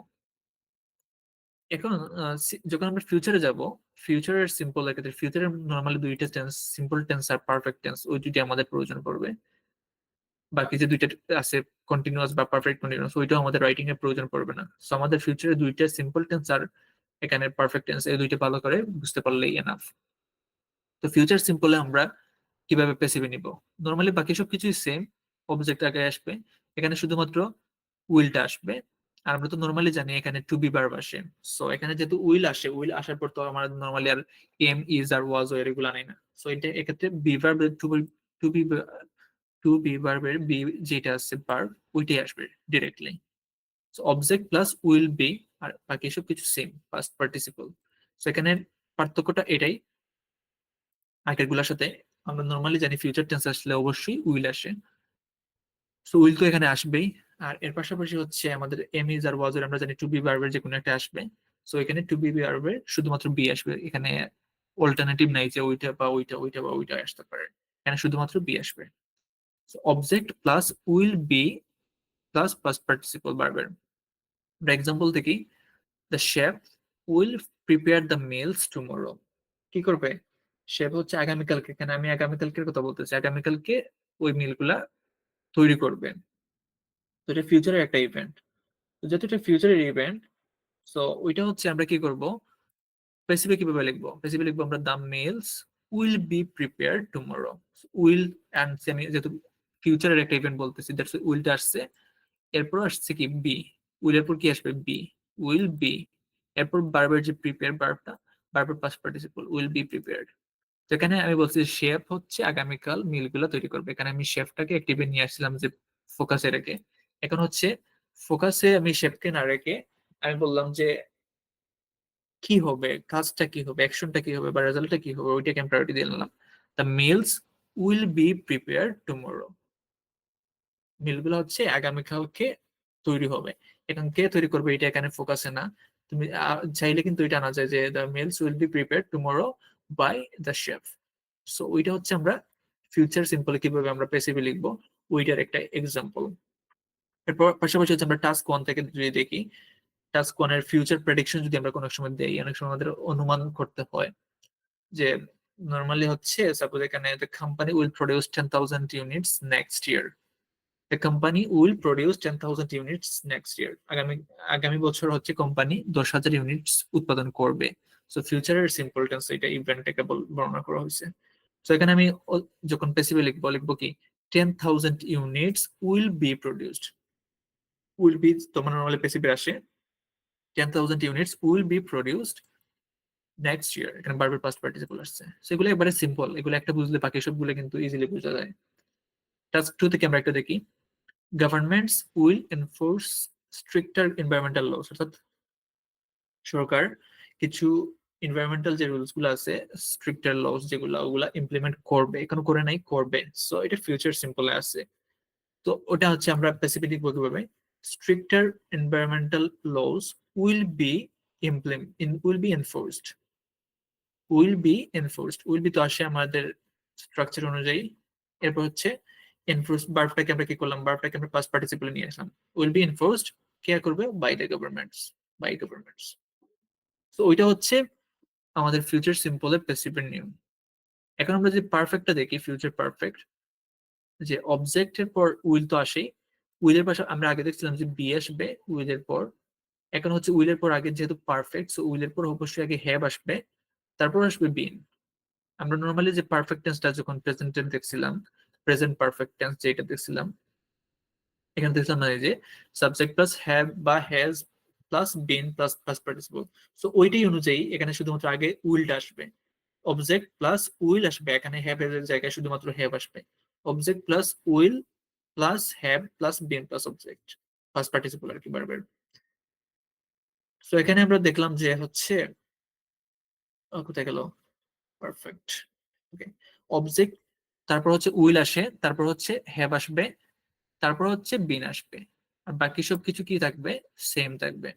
এখন যখন আমরা ফিউচারে যাব, ফিউচারের সিম্পল এর ক্ষেত্রে ফিউচারের নরমালি দুইটা টেন্স, সিম্পল টেন্স আর পারফেক্ট টেন্স, ওই দুইটা আমাদের প্রয়োজন পড়বে। বাকি যে দুইটা আছে কন্টিনিউয়াস বা পারফেক্ট কন্টিনিউয়াস, ওইটাও আমাদের রাইটিং এর প্রয়োজন পড়বে না। সো আমাদের ফিউচারে দুইটা সিম্পল টেন্স আর এখানে পারফেক্ট টেন্স, এই দুইটা ভালো করে বুঝতে পারলেই এনাফ। তো ফিউচার সিম্পলে আমরা কিভাবে প্যাসিভে নিব, নরমালি বাকি সবকিছুই সেম, অবজেক্ট আগে আসবে, এখানে শুধুমাত্র উইলটা আসবে। আর আমরা তো নরমালি জানি এখানে টু বি ভার্ব আসে। সো এখানে যেহেতু উইল আসে, উইল আসার পর তো আমার নরমালি আর এম ইজ আর ওয়াজ ও এগুলো নেই না। সো এটা এক্ষেত্রে be verb, to be to be ভার্বের বি যেটা আছে ভার্ব, ওইটাই আসবে directly. So object plus will be, আর বাকি সব কিছু সেম, পাস্ট পার্টিসিপল। সো এখানে পার্থক্যটা এটাই আগের গুলার সাথে। আমরা নর্মালি জানি ফিউচার টেন্স আসলে অবশ্যই উইল আসে, সো উইল তো এখানে আসবেই। আর এর পাশাপাশি হচ্ছে আমাদের এম ইজ আর ওয়াজ এর আমরা জানি টু বি ভার্বের যে কোনো একটা আসবে। সো এখানে টু বি ভার্বের শুধুমাত্র বি আসবে, এখানে অল্টারনেটিভ নাই যে ওইটা বা ওইটা, ওইটা বা ওইটা আসতে পারে, এখানে শুধুমাত্র বি আসবে। Object plus will B plus past participle ভার্বের এক্সাম্পল দেখি। The chef will prepare the mills tomorrow. কি করবে? শেফ হচ্ছে আগামীকালকে, এখানে আমি আগামীকালকের কথা বলতেছি, আগামীকালকে ওই মিলগুলা তৈরি করবে। তো এটা ফিউচারের একটা ইভেন্ট। তো যেহেতু এটা ফিউচারের ইভেন্ট, সো ওইটা হচ্ছে আমরা কি করব, স্পেসিফিক কিভাবে লিখবো, স্পেসিফিক লিখবো আমরা the meals will be prepare tomorrow. Will and আমি যেহেতু ফিউচারের একটা ইভেন্ট বলতেছি, দ্যাটস উইলটা আসছে, এরপর আসছে কি বি, উইল এর পর কি আসবে বি, উইল বি, এরপর বারবার যে প্রিপেয়ার বারটা, বারবার past participle will be prepared. তো এখানে আমি বলছি শেফ হচ্ছে আগামীকাল মিলগুলো তৈরি করবে, এখানে আমি শেফটাকে অ্যাক্টিভে নিয়ে আসছিলাম যে ফোকাসে রেখে। এখন হচ্ছে ফোকাসে আমি শেফকে না রেখে আমি বললাম যে কি হবে, কাজটা কি হবে, অ্যাকশনটা কি হবে বা রেজাল্টটা কি হবে, ওইটাকে আমি প্রায়োরিটি দিয়ে নিলাম। The meals will be prepare tomorrow, মিলগুলো হচ্ছে আগামীকালকে তৈরি হবে। এখন কে তৈরি করবে এটা এখানে ফোকাসে না। তুমি চাইলে কিন্তু এটা আনা যায় যে the meals will be prepare tomorrow by the chef. So ওইটা হচ্ছে আমরা ফিউচার সিম্পল কিভাবে আমরা প্যাসিভে লিখবো, ওইটার একটা এক্সাম্পল। এরপর পাশাপাশি হচ্ছে আমরা টাস্ক ওয়ান থেকে যদি দেখি, টাস্ক ওয়ান এর ফিউচার প্রেডিকশন যদি আমরা কোনো সময় দেই, অনেক সময় আমাদের অনুমান করতে হয় যে নর্মালি হচ্ছে সাপোজ এখানে the company will produce 10,000 units next year. The company will produce 10,000 units next year. আগামী আগামী বছর হচ্ছে কোম্পানি 10,000 ইউনিটস উৎপাদন করবে। সো ফিউচারের সিম্পল টেন্স এটা ইভেন্টটাকে বর্ণনা করা হয়েছে। তো এখানে আমি যখন প্যাসিভে লিখবো, লিখবো কি 10,000 units will be produced. Will be তোমার নর্মালি প্যাসিভে আসে, 10,000 units will be produced next year, এখানে বারবার পাস্ট পার্টিসিপল আসছে। সেগুলো এবারে সিম্পল, এগুলো একটা বুঝলে বাকি সবগুলো কিন্তু ইজিলি বোঝা যায়। টাস্ক টু থেকে আমরা একটা দেখি। Governments will enforce stricter environmental laws, অর্থাৎ সরকার কিছু এনভায়রনমেন্টাল যে রুলস গুলো আছে, স্ট্রিক্টার লস যেগুলো, ওগুলা ইমপ্লিমেন্ট করবে, এখনো করে নাই, করবে। সো এটা ফিউচার সিম্পলে আছে। তো ওটা হচ্ছে আমরা স্পেসিফিক বলতে পারবে stricter environmental laws will be will be enforced. Will be enforced, will be তো আসে আমাদের স্ট্রাকচার অনুযায়ী। এরপর হচ্ছে এনফোর্স ভার্বটাকে আমরা কি করলাম, ভার্বটাকে আমরা পাস্ট পার্টিসিপলে নিয়ে আসলাম। উইল বি এনফোর্সড কে করবে, by the governments, by governments. তো ওইটা হচ্ছে আমাদের ফিউচার সিম্পলের প্যাসিভের নিয়ম। এখন আমরা যে পারফেক্টটা দেখি, ফিউচার পারফেক্ট, যে অবজেক্টের পর উইল তো আসেই, উইলের পাশে আমরা আগে দেখছিলাম যে বি আসবে উইলের পর। এখন হচ্ছে উইলের পর আগে যেহেতু পারফেক্ট, সো উইলের পর অবশ্যই আগে হ্যাভ আসবে, তারপর আসবে বিন। আমরা নর্মালি যে পারফেক্ট টেন্সটা যখন প্রেজেন্ট টেন্স দেখছিলাম, প্রেজেন্ট পারফেক্ট টেন্স যেটা দেখছিলাম, এখানে দেখছিলাম না যে সাবজেক্ট প্লাস হ্যাভ বা has plus been plus past participle. So ওইটাই অনুযায়ী এখানে শুধুমাত্র আগে উইলটা আসবে, অবজেক্ট প্লাস উইল আসবে, এখানে হ্যাভ এর জায়গায় শুধুমাত্র হ্যাভ আসবে। Object plus will plus have plus been plus object, first participle আর কি বারবার। সো এখানে আমরা দেখলাম যে হচ্ছে কোথায় গেল পারফেক্ট, ওকে, অবজেক্ট, তারপর হচ্ছে উইল আসে, তারপর হচ্ছে হ্যাভ আসবে, তারপর হচ্ছে বিন আসবে। আর বাকি সব কিছু কি থাকবে, সেম থাকবে।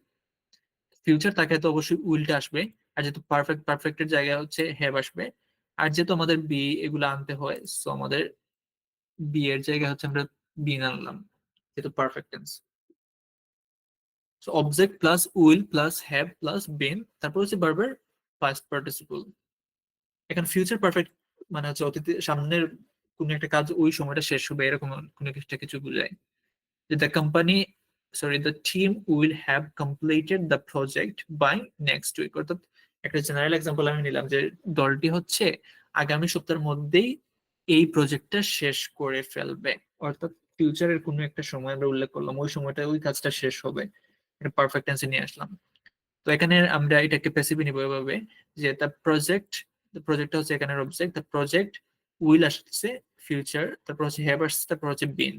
ফিউচার থাকে তো অবশ্যই উইলটা আসবে, আর যেহেতু পারফেক্টের জায়গায় হচ্ছে হ্যাভ আসবে। আর যেহেতু আমাদের বি এগুলো আনতে হয়, সো আমাদের বি এর জায়গায় হচ্ছে আমরা বিন আনলাম, যেহেতু perfect tense. So object plus will plus have plus বিন, তারপর হচ্ছে ভার্বের পাস্ট পার্টিসিপল। এখন ফিউচার পারফেক্ট মানে হচ্ছে অতীতে সামনের কোন একটা কাজ ওই সময়টা শেষ হবে, এরকম কোনো একটা কিছু বোঝায়। যে the company, sorry, the team will have completed the project by next week. অর্থাৎ একটা জেনারেল এক্সাম্পল আমি নিলাম যে দলটি হচ্ছে আগামী সপ্তাহের মধ্যেই এই প্রজেক্টটা শেষ করে ফেলবে। অর্থাৎ ফিউচারের কোনো একটা সময় আমরা উল্লেখ করলাম, ওই সময়টা ওই কাজটা শেষ হবে, এটা পারফেক্ট টেন্সে নিয়ে আসলাম। তো এখানে আমরা এটাকে প্যাসিভে নিব এভাবে যে দ্য প্রজেক্টটা হচ্ছে এখানের অবজেক্ট, দ্য প্রজেক্ট উইল আসছে ফিউচার, তারপর হচ্ছে হ্যাভ আসছে, তারপর হচ্ছে বিন,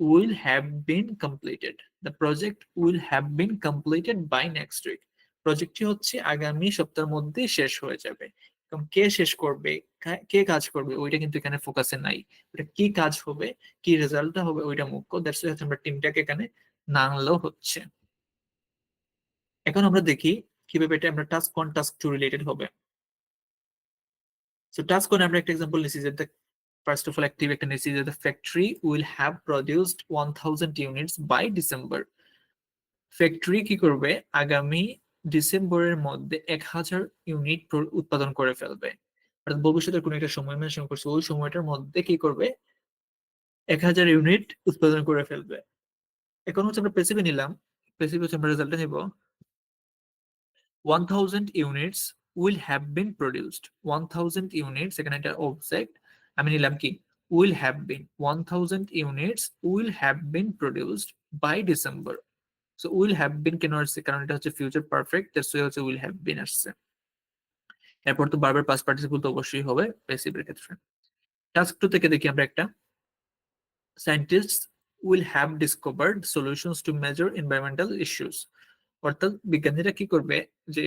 will have been completed. The project will have been completed by next week. প্রজেক্টটি হচ্ছে আগামী সপ্তাহের মধ্যে শেষ হয়ে যাবে। এবং কে শেষ করবে, কে কাজ করবে, ওইটা কিন্তু এখানে ফোকাসে নাই। ওটা কি কাজ হবে, কি রেজাল্টটা হবে, ওইটা মুখ্য। দ্যাটস ওয়াই আমরা টিমটাকে এখানে না আনলেও হচ্ছে। এখন আমরা দেখি কিভাবে এটা আমরা task one task two related হবে। সো টাস্ক ওয়ান আমরা একটা এক্সাম্পল নিচ্ছি যে ফার্স্ট অফ অল অ্যাক্টিভ একটা নিচ্ছি যে the factory will have produced 1000 units by December. Factory কি করবে, আগামী ডিসেম্বরের মধ্যে 1000 ইউনিট উৎপাদন করে ফেলবে। অর্থাৎ ভবিষ্যতের কোনো একটা সময় মেনশন করছে, ওই সময়টার মধ্যে কি করবে, 1000 ইউনিট উৎপাদন করে ফেলবে। এখন হচ্ছে আমরা প্যাসিভে নিলাম, প্যাসিভ হচ্ছে আমরা রেজাল্টে নিব 1000 units will have been produced. 1000 units, এখানে একটা অবজেক্ট আমি নিলাম কি, will have been. 1000 units will have been produced by December. So will have been কেন আসছে, কারণ এটা হচ্ছে ফিউচার পারফেক্ট, দ্যাটস ওয়াই হচ্ছে উইল হ্যাভ বিন আসছে। এরপর তো বারবার পাস্ট পার্টিসিপল তো অবশ্যই হবে প্যাসিভের ক্ষেত্রে। টাস্ক টু থেকে দেখি আমরা একটা, scientists will have discovered solutions two major environmental issues. অর্থাৎ বিজ্ঞানীরা কি করবে, যে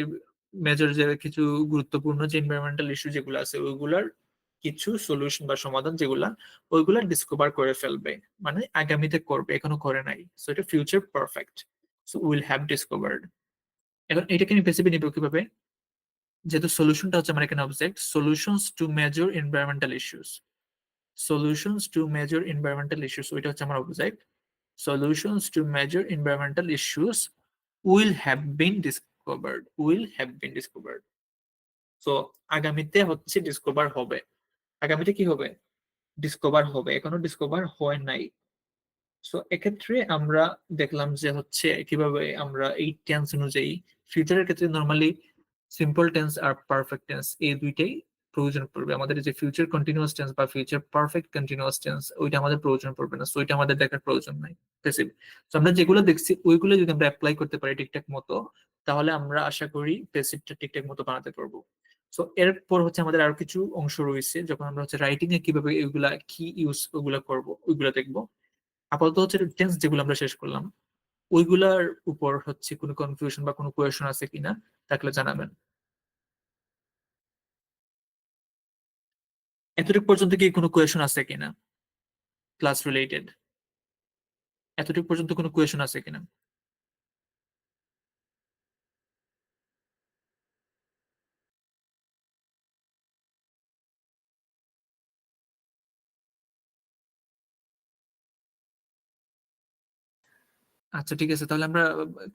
মেজর যে কিছু গুরুত্বপূর্ণ যে এনভায়রনমেন্টাল ইস্যু যেগুলো আছে ওইগুলার কিছু সলিউশন বা সমাধান যেগুলা, ওইগুলা ডিসকভার করে ফেলবে, মানে আগামীতে করবে, এখনো করে নাই। সো এটা future perfect. So will have discovered. এখন এটাকে আমি প্যাসিভে নিব কিভাবে, যেহেতু সলিউশনটা হচ্ছে আমার এখানে object, solutions two major environmental issues. Solutions two major environmental issues, ওইটা হচ্ছে আমার object. Solutions two major environmental issues will have bin discovered, will have bin discovered. So আগামীতে হচ্ছে ডিসকভার হবে, আগামীতে কি হবে, ডিসকভার হবে, এখনো ডিসকভার হয় নাই। সো এক্ষেত্রে আমরা দেখলাম যে হচ্ছে কিভাবে আমরা এই টেন্স অনুযায়ী ফিউচারের ক্ষেত্রে নর্মালি সিম্পল টেন্স আর পারফেক্ট টেন্স এই দুইটাই প্রয়োজন পড়বে আমাদের। যে ফিউচার কন্টিনিউয়াস টেন্স বা ফিউচার পারফেক্ট কন্টিনিউয়াস টেন্স, ওইটা আমাদের প্রয়োজন পড়বে না, সো ওইটা আমাদের দেখার প্রয়োজন নাই। প্যাসিভ, তো আমরা যেগুলো দেখছি ওইগুলো যদি আমরা অ্যাপ্লাই করতে পারি ঠিকঠাক মতো, তাহলে আমরা আশা করি প্যাসিভটা ঠিকঠাক মতো বানাতে পারবো। সো এরপর হচ্ছে আমাদের আরো কিছু অংশ রয়েছে, যখন আমরা হচ্ছে রাইটিং এ কিভাবে এগুলা কি ইউজ ওগুলা করবো ওইগুলা দেখবো। আপাতত হচ্ছে টেন্স যেগুলো আমরা শেষ করলাম, ওইগুলার উপর হচ্ছে কোনো কনফিউশন বা কোনো কোয়েশন আছে কিনা থাকলে জানাবেন। এতটুকু পর্যন্ত কি কোনো কোয়েশন আছে কিনা ক্লাস রিলেটেড, এতটুকু পর্যন্ত কোনো কোয়েশন আছে কিনা? আচ্ছা ঠিক আছে, তাহলে আমরা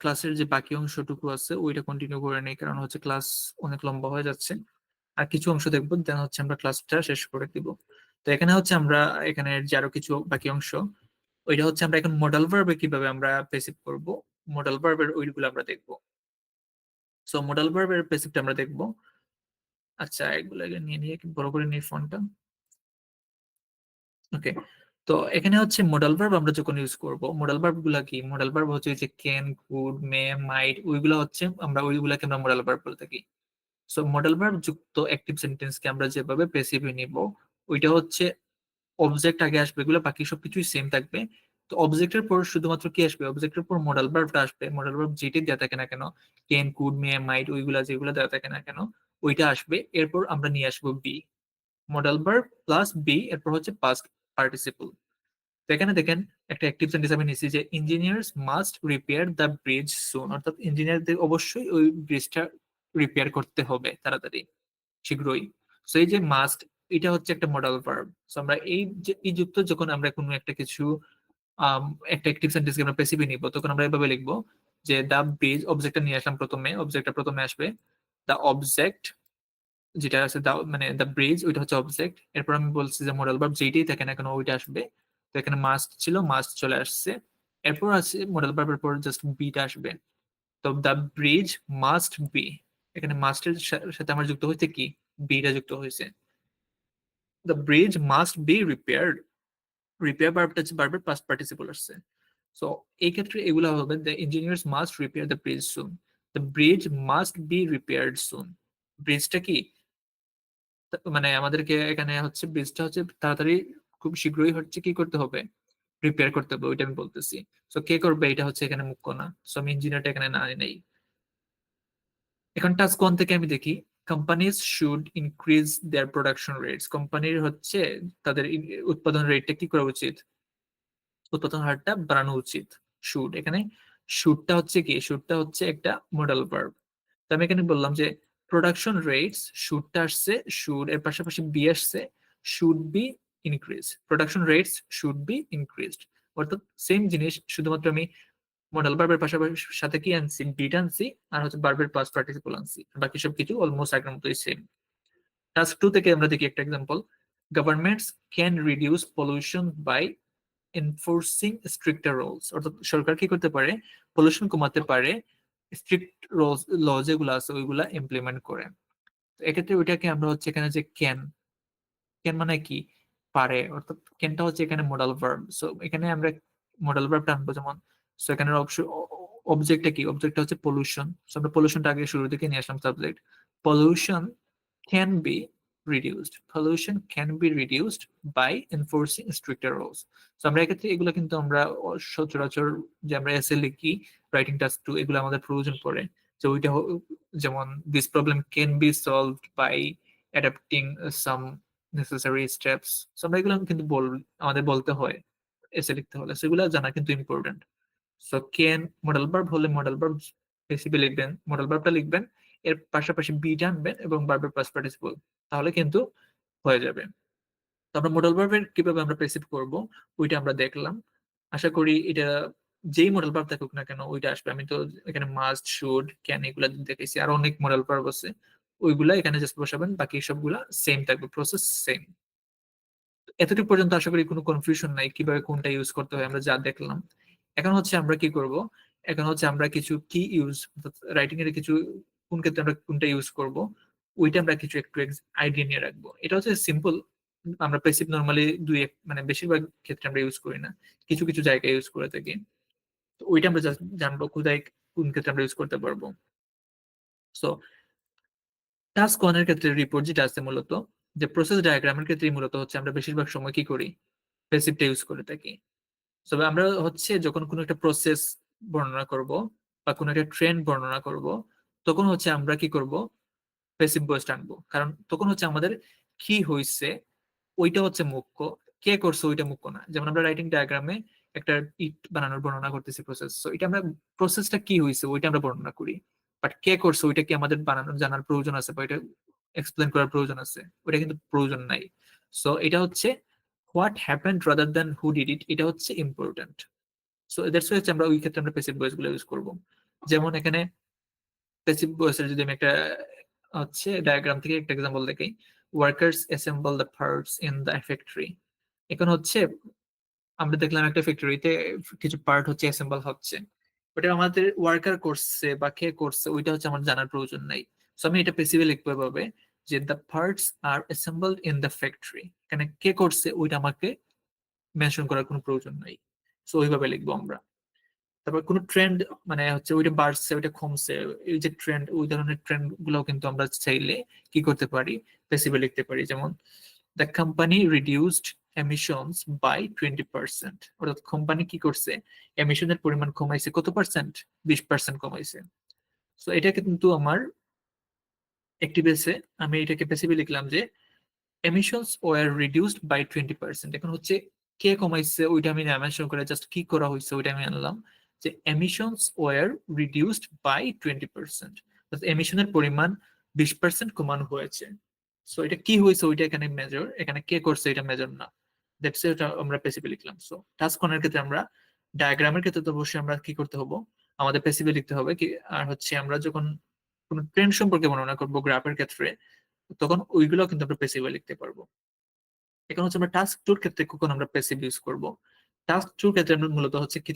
ক্লাসের যে বাকি অংশটুকু আছে ওইটা কন্টিনিউ করে নেই, কারণ হচ্ছে ক্লাস অনেক লম্বা হয়ে যাচ্ছে। আর কিছু অংশ দেখবো, দেন হচ্ছে আমরা ক্লাসটা শেষ করে দিব। তো এখানে হচ্ছে আমরা এখানে যে আরো কিছু বাকি অংশ, ওইটা হচ্ছে আমরা এখন মডাল ভার্বে কিভাবে আমরা প্যাসিভ করব, মডাল ভার্বের ওইগুলো আমরা দেখবো। সো মডাল ভার্বের প্যাসিভটা আমরা দেখবো। আচ্ছা এগুলো আগে নিয়ে নিয়ে একটু বড় করে নিই ফন্টটা। ওকে, তো এখানে হচ্ছে মডাল ভার্ব আমরা যখন ইউজ করব, মডাল ভার্ব গুলা কি, মডাল ভার্ব হচ্ছে যে ক্যান, কুড, মে, মাইট, ওইগুলো হচ্ছে আমরা ওইগুলাকে আমরা মডাল ভার্ব বলে থাকি। সো মডাল ভার্ব যুক্ত অ্যাক্টিভ সেন্টেন্স কে আমরা যেভাবে প্যাসিভে নিব, ওইটা হচ্ছে অবজেক্ট আগে আসবে, এগুলো বাকি সবকিছুই সেম থাকবে। তো অবজেক্টের পর শুধুমাত্র কি আসবে, অবজেক্টের পর মডাল ভার্বটা আসবে। মডাল ভার্ব যেটাই দেওয়া থাকে না কেন, ক্যান, কুড, মে, মাইট, ওইগুলা যেগুলো দেওয়া থাকে না কেন, ওইটা আসবে। এরপর আমরা নিয়ে আসবো be, modal verb plus be, এরপর হচ্ছে পাস্ট পার্টিসিপল। তো এখানে দেখেন একটা অ্যাক্টিভ সেন্টেন্স আমি নিছি যে engineers must repair the bridge soon, অর্থাৎ ইঞ্জিনিয়ারদের অবশ্যই ওই ব্রিজটা রিপেয়ার করতে হবে তাড়াতাড়ি, শীঘ্রই। সো এই যে মাস্ট, এটা হচ্ছে একটা মডাল ভার্ব। সো আমরা এই যে এই যুক্ত যখন আমরা কোনো একটা কিছু একটা অ্যাক্টিভ সেন্টেন্সকে আমরা প্যাসিভে নিব, তখন আমরা এভাবে লিখবো যে দ্য ব্রিজ, অবজেক্টটা নিয়ে আসলাম প্রথমে, অবজেক্টটা প্রথমে আসবে, দ্য অবজেক্ট যেটা আছে মানে দ্য ব্রিজ, ওইটা হচ্ছে অবজেক্ট। এরপর আমি বলছি যে মডাল ভার্ব যেইটাই থাকে না কেন ওইটা আসবে। তো এখানে মাস্ট ছিল, মাস্ট চলে আসছে। এরপর আছে মডাল ভার্বের পর জাস্ট বিটা আসবে। তো দ্য ব্রিজ মাস্ট বি, এখানে মাস্টের সাথে আমার যুক্ত হয়েছে কি, বিটা যুক্ত হয়েছে। The bridge must be repaired, repair ভার্বটা হচ্ছে ভার্বের পাস্ট পার্টিসিপল আসছে। সো এই ক্ষেত্রে এগুলো হবে the engineers must repair the bridge soon, the bridge must be repaired soon. ব্রিজটা কি, মানে আমাদেরকে এখানে হচ্ছে ব্রিজটা হচ্ছে তাড়াতাড়ি, খুব শীঘ্রই হচ্ছে কি করতে হবে, রিপেয়ার করতে হবে, ওইটা আমি বলতেছি। সো কে করবে, এটা হচ্ছে এখানে মুখ্য না, সো আমি ইঞ্জিনিয়ারটা এখানে না নেই। এখন টাস্ক 1 থেকে আমি দেখি, companies should increase their production rates, কোম্পানির হচ্ছে তাদের উৎপাদন রেটটা কি করা উচিত, উৎপাদন হারটা বাড়ানো উচিত। শুড, এখানে শুডটা হচ্ছে কি, শুডটা হচ্ছে একটা মডাল ভার্ব। তো আমি এখানে বললাম যে প্রোডাকশন রেটস, শুডটা আসছে, শুড এর পাশাপাশি বি আসছে, should be increase, production rates should be increased. অর্থাৎ সেম জিনিস, শুধুমাত্র আমি মডাল ভার্বের পাশাপাশি সাথে কি আনছি, বিট আনছি, আর হচ্ছে ভার্বের পাস্ট পার্টিসিপল আনছি, বাকি সবকিছু অলমোস্ট আগের মতোই সেম। টাস্ক 2 থেকে আমরা দেখি একটা example, governments can reduce pollution by enforcing stricter rules, অর্থাৎ সরকার কি করতে পারে, পলিউশন কমাতে পারে স্ট্রিক্ট ল যেগুলো আছে ওইগুলা ইমপ্লিমেন্ট করে। তো এক্ষেত্রে ওইটাকে আমরা হচ্ছে এখানে যে ক্যান, ক্যান মানে কি, পারে, অর্থাৎ ক্যানটা হচ্ছে এখানে মডাল ভার্ব। সো এখানে আমরা মডাল ভার্বটা আনবো, যেমন সো এখানে অবজেক্টটা কি, অবজেক্টটা হচ্ছে পলিউশন। সো আমরা পলিউশনটা আগে শুরু থেকে নিয়ে আসলাম subject, pollution can be reduced, pollution can be reduced by enforcing stricter rules. So আমরা এক্ষেত্রে এগুলো কিন্তু আমরা সচরাচর যে আমরা এসে লিখি, রাইটিং টাস্ক 2, এগুলো আমাদের প্রয়োজন পড়ে। যে ওইটা যেমন this problem can be solved by adapting some necessary steps. আমরা এগুলো কিন্তু আমাদের বলতে হয় এসে লিখতে হলে, সেগুলো জানা কিন্তু important. So can modal verb হলে মডেল ভার্ব বেসিক্যালি লিখবেন, মডেল ভার্বটা লিখবেন, এর পাশাপাশি বি আনবেন এবং ভার্বের পাস্ট পার্টিসিপল, তাহলে কিন্তু হয়ে যাবে। তো আমরা মডেল ভার্বের কিভাবে আমরা প্রেসিভ করব ওইটা আমরা দেখলাম। আশা করি এটা যেই মডেল ভার্ব থাকুক না কেন ওইটা আসবে। আমি তো এখানে মাস্ট, শুড, ক্যান এগুলা দেখেছি, আর অনেক মডেল ভার্ব আছে, ওইগুলা এখানে জাস্ট বসাবেন, বাকি সবগুলা সেম থাকবে, প্রসেস সেম। এতটুকু পর্যন্ত আশা করি কোনো কনফিউশন নাই কিভাবে কোনটা ইউজ করতে হয়, আমরা যা দেখলাম। এখন হচ্ছে আমরা কি করব, এখন হচ্ছে আমরা কিছু কি ইউজ, রাইটিং এর কিছু, কোন ক্ষেত্রে আমরা কোনটা ইউজ করব ওইটা আমরা কিছু একটু আইডিয়া নিয়ে রাখবো। এটা হচ্ছে সিম্পল, আমরা প্যাসিভ নরমালি মানে বেশিরভাগ ক্ষেত্রে আমরা ইউজ করি না, কিছু কিছু জায়গায় ইউজ করে থাকি। তো ওইটা আমরা জাস্ট জানবো কোথায় কোন ক্ষেত্রে আমরা ইউজ করতে পারবো। সো টাস্ক 1 এর ক্ষেত্রে রিপোর্ট যেটা আছে মূলত, যে প্রসেস ডায়াগ্রামের ক্ষেত্রে মূলত হচ্ছে আমরা বেশিরভাগ সময় কি করি, প্যাসিভটা ইউজ করে থাকি। তবে আমরা হচ্ছে যখন কোনো একটা প্রসেস বর্ণনা করব বা কোনো একটা ট্রেন্ড বর্ণনা করব, তখন হচ্ছে আমরা কি করব, প্যাসিভ ভয়েস আনবো, কারণ তখন হচ্ছে আমাদের কি হয়েছে ওইটা হচ্ছে মুখ্য, কে করছে ওইটা মুখ্য না। যেমন আমরা রাইটিং ডায়াগ্রামে একটা ইট বানানোর বর্ণনা করতেছি প্রসেস, তো এটা আমরা প্রসেসটা কি হয়েছে ওইটা আমরা বর্ণনা করি, বাট কে করছে ওইটা কি আমাদের বানানোর জানার প্রয়োজন আছে বা এটা এক্সপ্লেন করার প্রয়োজন আছে, ওইটা কিন্তু প্রয়োজন নাই। সো এটা হচ্ছে what happened rather than who did it, এটা হচ্ছে ইম্পর্টেন্ট। সো দ্যাটস হচ্ছে আমরা ওই ক্ষেত্রে আমরা প্যাসিভ ভয়েস গুলো ইউজ করব। যেমন এখানে প্যাসিভ ভয়েসের যদি আমি একটা হচ্ছে ডায়াগ্রাম থেকে একটা এক্সাম্পল দেখাই, workers assemble the parts in the factory. এখন হচ্ছে আমরা দেখলাম একটা ফ্যাক্টরিতে কিছু পার্ট হচ্ছে অ্যাসেম্বল হচ্ছে, ওটা আমাদের ওয়ার্কার করছে বা কে করছে ওইটা হচ্ছে আমার জানার প্রয়োজন নাই। সো আমি এটা প্যাসিভে লিখবো এভাবে যে the parts are assembled in the factory, এখানে কে করছে ওইটা আমাকে মেনশন করার কোনো প্রয়োজন নাই। সো ওইভাবে লিখবো আমরা। তারপর কোনো ট্রেন্ড মানে হচ্ছে ওইটা বাড়ছে ওইটা কমছে, এই যে ট্রেন্ড, ওই ধরনের ট্রেন্ড গুলো কিন্তু আমরা চাইলে কি করতে পারি, প্যাসিভে লিখতে পারি। যেমন the company reduced emissions by 20%, অর্থাৎ কোম্পানি কি করছে, এমিশনের পরিমাণ কমাইছে কত পার্সেন্ট, 20% কমাইছে। সো এটা কিন্তু আমার অ্যাক্টিভ এসে আমি এটাকে প্যাসিভে লিখলাম যে এমিশনস ওয়ার রিডিউসড বাই 20%। এখন হচ্ছে কে কমাইছে ওইটা আমি মেনশন করে জাস্ট কি করা হয়েছে ওইটা আমি আনলাম, যে এমিশনস ওয়ার রিডিউসড বাই 20%। এমিশনের পরিমাণ 20% কমানো হয়েছে। সো এটা কি হয়েছে ওইটা এখানে মেজর, এখানে কে করছে এটা মেজর না। দ্যাটস এটা আমরা প্যাসিভে লিখলাম। সো টাস্ক ওয়ানের ক্ষেত্রে আমরা ডায়াগ্রামের ক্ষেত্রে তো অবশ্যই আমরা কি করতে হবে, আমাদের প্যাসিভে লিখতে হবে কি। আর হচ্ছে আমরা যখন কোনো ট্রেন্ড সম্পর্কে বর্ণনা করবো গ্রাফের ক্ষেত্রে, তখন ওইগুলো কিন্তু আমরা প্যাসিভে লিখতে পারবো। এখন হচ্ছে আমরা টাস্ক টুর ক্ষেত্রে কখন আমরা প্যাসিভ ইউজ করব। টাস্ক টুর ক্ষেত্রে আমরা মূলত হচ্ছে কি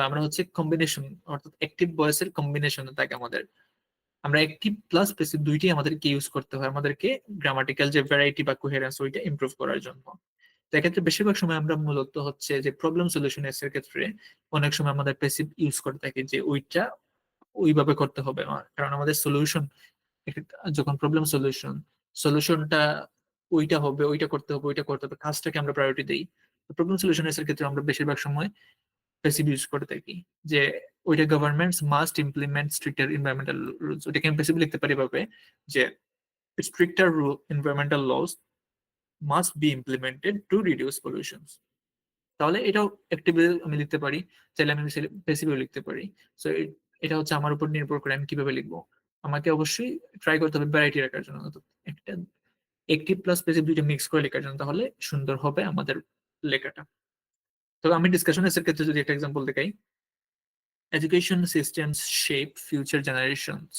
আমরা হচ্ছে কম্বিনেশন, অর্থাৎ অ্যাক্টিভ ভয়েসের কম্বিনেশন থাকে আমাদের। আমরা অ্যাক্টিভ প্লাস প্যাসিভ দুইটাই আমাদেরকে ইউজ করতে হয় আমাদেরকে গ্রামাটিক্যাল যে ভ্যারাইটি বা কোহেরেন্স ওইটা ইমপ্রুভ করার জন্য। তো এক্ষেত্রে বেশিরভাগ সময় আমরা মূলত হচ্ছে যে প্রবলেম সলিউশন এর ক্ষেত্রে অনেক সময় আমাদের প্যাসিভ ইউজ করে থাকি, যে ওইটা ওইভাবে করতে হবে আমার, কারণ আমাদের সলিউশন যখন প্রবলেম সলিউশন, সলিউশনটা ওইটা হবে, ওইটা করতে হবে, ওইটা করতে হবে, কাজটাকে আমরা প্রায়োরিটি দিই। প্রবলেম সলিউশন এর ক্ষেত্রে আমরা বেশিরভাগ সময় প্যাসিভ ইউজ করে থাকি, যে ওইটা governments must implement stricter environmental rules, ওইটাকে আমি প্যাসিভ লিখতে পারি ভাবে যে stricter rule environmental laws must be implemented to reduce pollutions. তাহলে এটাও অ্যাক্টিভলি আমি লিখতে পারি, চাইলে আমি প্যাসিভও লিখতে পারি। সো এটা হচ্ছে আমার উপর নির্ভর করে আমি কিভাবে লিখবো। আমাকে অবশ্যই ট্রাই করতে হবে ভ্যারাইটি রাখার জন্য, তো একটা অ্যাক্টিভ প্লাস প্যাসিভ দুইটা মিক্স করে লেখার জন্য, তাহলে সুন্দর হবে আমাদের লেখাটা। তবে আমি ডিসকাশন এর ক্ষেত্রে যদি একটা এক্সাম্পল দেখাই, education systems shape future generations,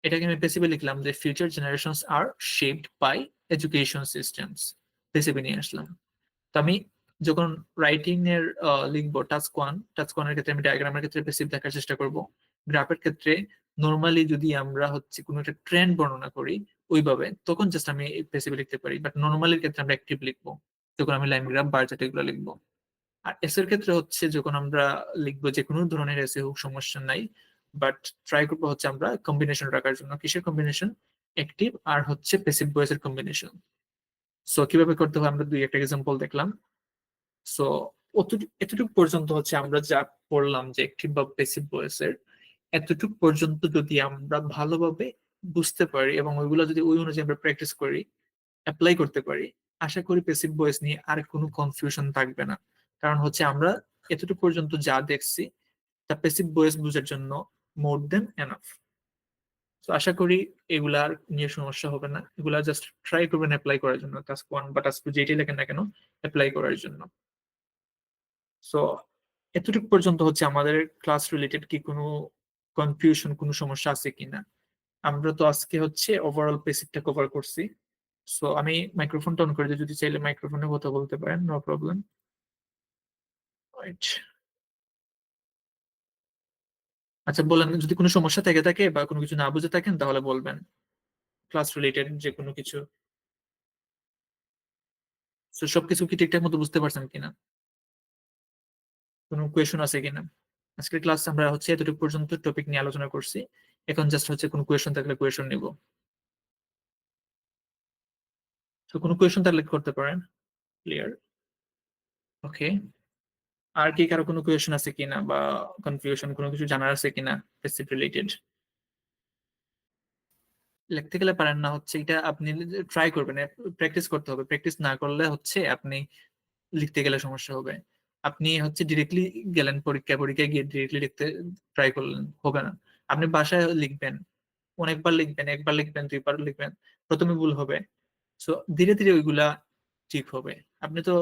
এটাকে আমি প্যাসিভে লিখলাম যে future generations are shaped by education systems, প্যাসিভে নিয়ে আসলাম। তো আমি যখন রাইটিং এর লিখবো টাস্ক ওয়ানের ক্ষেত্রে আমি ডায়াগ্রামের ক্ষেত্রে প্যাসিভ দেখার চেষ্টা করব। গ্রাফের ক্ষেত্রে নর্মালি যদি আমরা হচ্ছে কোনো একটা ট্রেন্ড বর্ণনা করি ওইভাবে, তখন জাস্ট আমি প্যাসিভ লিখতে পারি, বাট নর্মালির ক্ষেত্রে আমরা অ্যাক্টিভ লিখবো যখন আমি লাইন গ্রাফ বার চার্ট এগুলো লিখবো। আর এস এর ক্ষেত্রে হচ্ছে যখন আমরা লিখবো যে কোনো ধরনের এসে হোক সমস্যা নাই, বাট ট্রাই করবো হচ্ছে আমরা কম্বিনেশন রাখার জন্য। কিসের কম্বিনেশন? অ্যাক্টিভ আর হচ্ছে প্যাসিভ ভয়েসের কম্বিনেশন। সো কিভাবে করতে হয় আমরা দুই একটা এক্সাম্পল দেখলাম। সো এতটুকু পর্যন্ত হচ্ছে আমরা যা পড়লাম যে অ্যাক্টিভ বা প্যাসিভ ভয়েসের, এতটুকু পর্যন্ত যদি আমরা ভালোভাবে বুঝতে পারি এবং ওইগুলো যদি ওই অনুযায়ী আমরা প্র্যাকটিস করি, অ্যাপ্লাই করতে পারি, আশা করি প্যাসিভ ভয়েস নিয়ে আর কোনো কনফিউশন থাকবে না। কারণ হচ্ছে আমরা এতটুকু পর্যন্ত যা দেখছি তা প্যাসিভ ভয়েস বোঝার জন্য মোর দেন এনাফ। তো আশা করি এগুলা নিয়ে সমস্যা হবে না, এগুলা জাস্ট ট্রাই করবেন অ্যাপ্লাই করার জন্য, টাস্ক ওয়ান বা টাস্ক টু যেটাই লেখেন না কেন অ্যাপ্লাই করার জন্য। সো এতটুকু পর্যন্ত হচ্ছে আমাদের ক্লাস রিলেটেড কি কোনো কনফিউশন, কোনো সমস্যা আছে কিনা। আমরা তো আজকে হচ্ছে ওভারঅল বেসিকটা কভার করছি। সো আমি মাইক্রোফোনটা অন করে দিই, যদি চাইলে মাইক্রোফোনে কথা বলতে পারেন, নো প্রবলেম। রাইট। আচ্ছা বলেন, যদি কোনো সমস্যা থেকে থাকে বা কোনো কিছু না বুঝে থাকেন তাহলে বলবেন, ক্লাস রিলেটেড যে কোনো কিছু। তো সবকিছু কি ঠিকঠাক মতো বুঝতে পারছেন কিনা, কোনো কোয়েশন আছে কিনা। আজকের ক্লাস আমরা হচ্ছে এতটুকু পর্যন্ত টপিক নিয়ে আলোচনা করছি, এখন জাস্ট হচ্ছে কোনো কোয়েশন থাকলে কোয়েশন নিব। তো কোনো কোয়েশন থাকলে করতে পারেন। ক্লিয়ার? ওকে। আর কি কারো কোনো কোয়েশন আছে কিনা বা কনফিউশন কোনো কিছু জানার আছে কিনা বেসিক রিলেটেড। লিখতে গেলে পারেন না হচ্ছে এটা আপনি ট্রাই করবেন, প্র্যাকটিস করতে হবে, প্র্যাকটিস না করলে হচ্ছে আপনি লিখতে গেলে সমস্যা হবে। আপনি হচ্ছে ডিরেক্টলি গেলেন পরীক্ষায় গিয়ে ডিরেক্টলি লিখতে ট্রাই করলেন, হবে না। আপনি বাসায় লিখবেন, অনেকবার লিখবেন, একবার লিখবেন, দুইবার লিখবেন, প্রথমে ভুল হবে। সো ধীরে ধীরে ওইগুলা ঠিক হবে। আপনি তো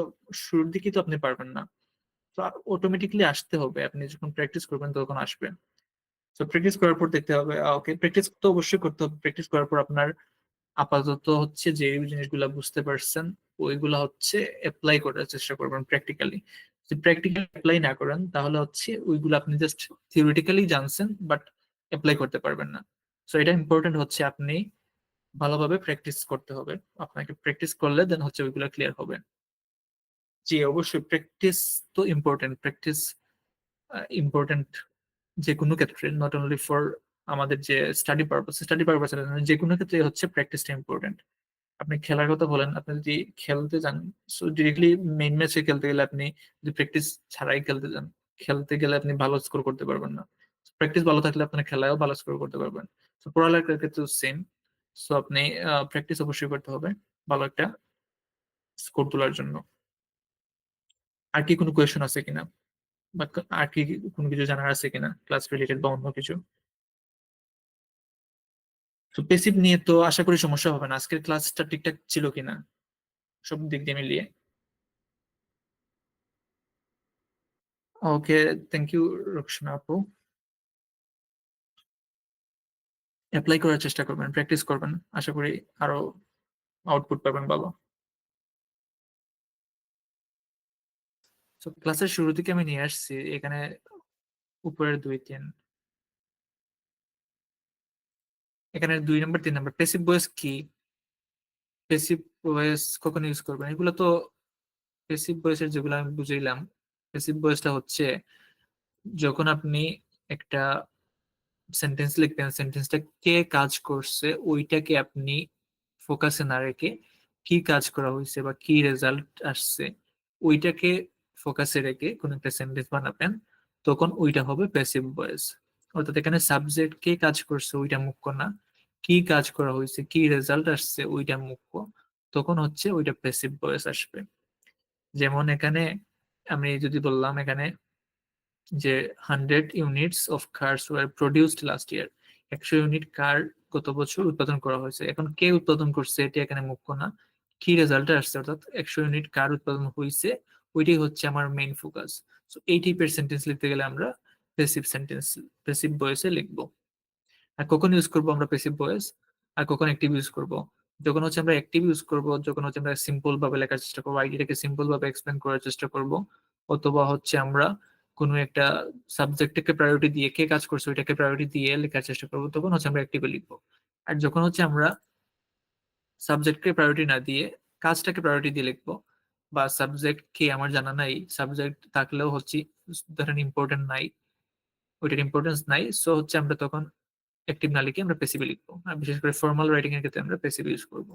শুরুর দিকে তো আপনি পারবেন না, তো অটোমেটিকলি আসতে হবে, আপনি যখন প্র্যাকটিস করবেন তখন আসবে। তো প্র্যাকটিস করার পর দেখতে হবে, ওকে প্র্যাকটিস তো অবশ্যই করতে হবে। প্র্যাকটিস করার পর আপনার আপাতত হচ্ছে যে জিনিসগুলা বুঝতে পারছেন ওইগুলা হচ্ছে অ্যাপ্লাই করার চেষ্টা করবেন প্র্যাকটিক্যালি। যদি প্র্যাকটিক্যালি অ্যাপ্লাই না করেন তাহলে হচ্ছে ওইগুলো আপনি জাস্ট থিওরিটিক্যালি জানছেন বাট অ্যাপ্লাই করতে পারবেন না। সো এটা ইম্পর্টেন্ট হচ্ছে আপনি ভালোভাবে প্র্যাকটিস করতে হবে। আপনাকে প্র্যাকটিস করলে দেন হচ্ছে ওইগুলো ক্লিয়ার হবে। জি অবশ্যই প্র্যাকটিস তো ইম্পর্টেন্ট, প্র্যাকটিস ইম্পর্টেন্ট যে কোনো ক্ষেত্রে, নট অনলি ফর আমাদের যে স্টাডি পারপাস যে কোনো ক্ষেত্রে হচ্ছে প্র্যাকটিসটা ইম্পর্টেন্ট। আপনি খেলার কথা বলেন, আপনি যদি খেলতে যান, সো ডিরেক্টলি মেইন ম্যাচে খেলতে গেলে আপনি যদি প্র্যাকটিস ছাড়াই খেলতে যান, খেলতে গেলে আপনি ভালো স্কোর করতে পারবেন না। প্র্যাকটিস ভালো থাকলে আপনার খেলায়ও ভালো স্কোর করতে পারবেন। তো পড়ালেখার ক্ষেত্রে সেম। সো আপনি প্র্যাকটিস অবশ্যই করতে হবে ভালো একটা স্কোর তোলার জন্য। আর কি কোনো কোয়েশন আছে কিনা, বা আর কি কোনো কিছু জানার আছে কিনা ক্লাস রিলেটেড বা অন্য কিছু? তো পেসিভ নিয়ে তো আশা করি সমস্যা হবে না। আজকের ক্লাসটা ঠিকঠাক ছিল কিনা সব দিক দিয়ে মিলিয়ে? ওকে, থ্যাংক ইউ রুকসানা আপু। অ্যাপ্লাই করার চেষ্টা করবেন, প্র্যাকটিস করবেন, আশা করি আরো আউটপুট পাবেন ভালো। তো ক্লাসের শুরু থেকে আমি নিয়ে আসছি এখানে উপরের 2 3, এখানে 2 নম্বর 3 নম্বর পেসিভ ভয়েস কি, পেসিভ ভয়েস কখন ইউজ করবেন এগুলো তো, পেসিভ ভয়েসের যেগুলো আমি বুঝাইলাম, পেসিভ ভয়েসটা হচ্ছে যখন আপনি একটা সেন্টেন্স লিখবেন, সেন্টেন্সটা কে কাজ করছে ওইটাকে আপনি ফোকাসে না রেখে কি কাজ করা হয়েছে বা কি রেজাল্ট আসছে ওইটাকে ফোকাসে রেখে কোন একটা সেন্টেন্স বানাবেন, তখন ওইটা হবে প্যাসিভ ভয়েস। অর্থাৎ এখানে সাবজেক্ট কে কাজ করছে ওইটা মুখ্য না, কি কাজ করা হয়েছে কি রেজাল্ট আসছে ওইটা মুখ্য, তখন হচ্ছে ওইটা প্যাসিভ ভয়েস আসবে। যেমন এখানে আমি যদি বললাম এখানে যে 100 units of cars were produced last year, 100 unit car গত বছর উৎপাদন করা হয়েছে, এখন কে উৎপাদন করছে এটা এখানে মুখ্য না, কি রেজাল্ট আসছে, অর্থাৎ 100 ইউনিট কার উৎপাদন হয়েছে ওইটাই হচ্ছে আমার মেইন ফোকাস। তো এই টাইপের সেন্টেন্স লিখতে গেলে আমরা প্যাসিভ সেন্টেন্স, প্যাসিভ ভয়েসে লিখবো। আর কখন ইউজ করবো আমরা প্যাসিভ ভয়েস, আর কখন অ্যাক্টিভ ইউজ করব? যখন হচ্ছে আমরা অ্যাক্টিভ ইউজ করব, যখন হচ্ছে আমরা সিম্পল ভাবে লেখার চেষ্টা করবো, আইডিয়াটাকে সিম্পল ভাবে এক্সপ্লেন করার চেষ্টা করব, অথবা হচ্ছে আমরা কোনো একটা সাবজেক্টকে প্রায়োরিটি দিয়ে কে কাজ করছে ওইটাকে প্রায়োরিটি দিয়ে লেখার চেষ্টা করবো, তখন হচ্ছে আমরা অ্যাক্টিভে লিখবো। আর যখন হচ্ছে আমরা সাবজেক্টকে প্রায়োরিটি না দিয়ে কাজটাকে প্রায়োরিটি দিয়ে লিখবো, বা সাবজেক্ট কি আমার জানা নাই, সাবজেক্ট থাকলেও হচ্ছে ধরেন ইম্পর্টেন্ট নাই, ওইটার ইম্পর্টেন্স নাই, সো হচ্ছে আমরা তখন অ্যাক্টিভ না লিখে আমরা প্যাসিভ লিখবো। আর বিশেষ করে ফর্মাল রাইটিং এর ক্ষেত্রে আমরা প্যাসিভ ইউজ করবো।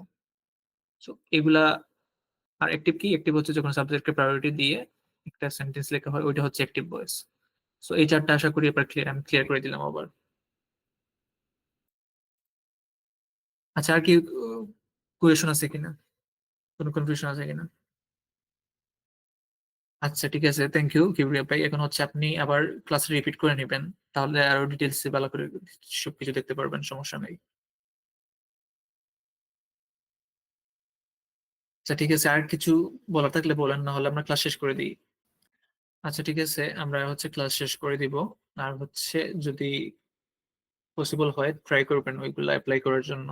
সো এগুলা। আর অ্যাক্টিভ কি, অ্যাক্টিভ হচ্ছে যখন সাবজেক্টকে প্রায়োরিটি দিয়ে একটা সেন্টেন্স লেখা হয় ওইটা হচ্ছে অ্যাক্টিভ ভয়েস। সো এই চারটা আশা করি এবার ক্লিয়ার, আমি ক্লিয়ার করে দিলাম আবার। আচ্ছা, আর কি কোয়েশন আছে কিনা, কোনো কনফিউশন আছে কিনা? আচ্ছা ঠিক আছে, থ্যাংক ইউ কিবরিয়া ভাই। এখন হচ্ছে আপনি আবার ক্লাস রিপিট করে নেবেন, তাহলে আরো ডিটেলস ভালো করে সবকিছু দেখতে পারবেন, সমস্যা নেই। আচ্ছা ঠিক আছে, আর কিছু বলার থাকলে বলেন, না হলে আমরা ক্লাস শেষ করে দিই। আচ্ছা ঠিক আছে, আমরা হচ্ছে ক্লাস শেষ করে দিব। আর হচ্ছে যদি পসিবল হয় ট্রাই করবেন ওইগুলো অ্যাপ্লাই করার জন্য,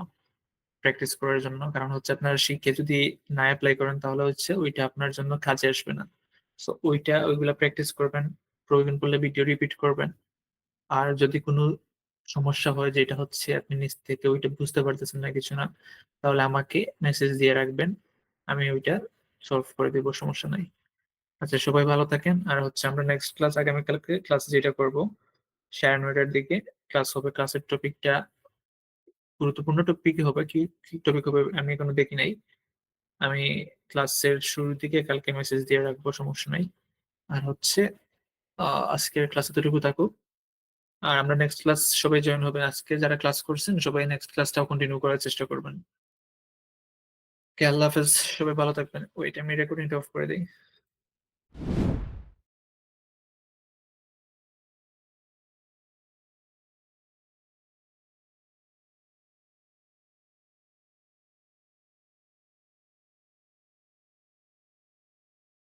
প্র্যাকটিস করার জন্য, কারণ হচ্ছে আপনার শিখে যদি না অ্যাপ্লাই করেন তাহলে হচ্ছে ওইটা আপনার জন্য কাজে আসবে না। সো ওইগুলা প্র্যাকটিস করবেন, প্রয়োজন পড়লে ভিডিও রিপিট করবেন। আর যদি কোনো সমস্যা হয় যেটা হচ্ছে আপনি নিজ থেকে ওইটা বুঝতে পারতেছেন না কিছু না, তাহলে আমাকে মেসেজ দিয়ে রাখবেন, আমি ওইটা সলভ করে দিব, সমস্যা নাই। আচ্ছা সবাই ভালো থাকেন। আর হচ্ছে আমরা নেক্সট ক্লাস আগামীকালকে ক্লাস যেটা করব 9:30টার দিকে ক্লাস হবে, ক্লাসের টপিকটা গুরুত্বপূর্ণ টপিকই হবে, কি টপিক হবে আমি এখনো দেখি নাই। আমি ক্লাসের শুরুর দিকে কালকে মেসেজ দিয়ে রাখবো, সমস্যা নাই। আর হচ্ছে আজকের ক্লাস এতটুকু থাকুক। আর আমরা নেক্সট ক্লাস সবাই জয়েন হবে, আজকে যারা ক্লাস করছেন সবাই নেক্সট ক্লাসটাও কন্টিনিউ করার চেষ্টা করবেন। কে আল্লাহ হাফেজ, সবাই ভালো থাকবেন। ওইটা আমি রেকর্ডিংটা অফ করে দিই।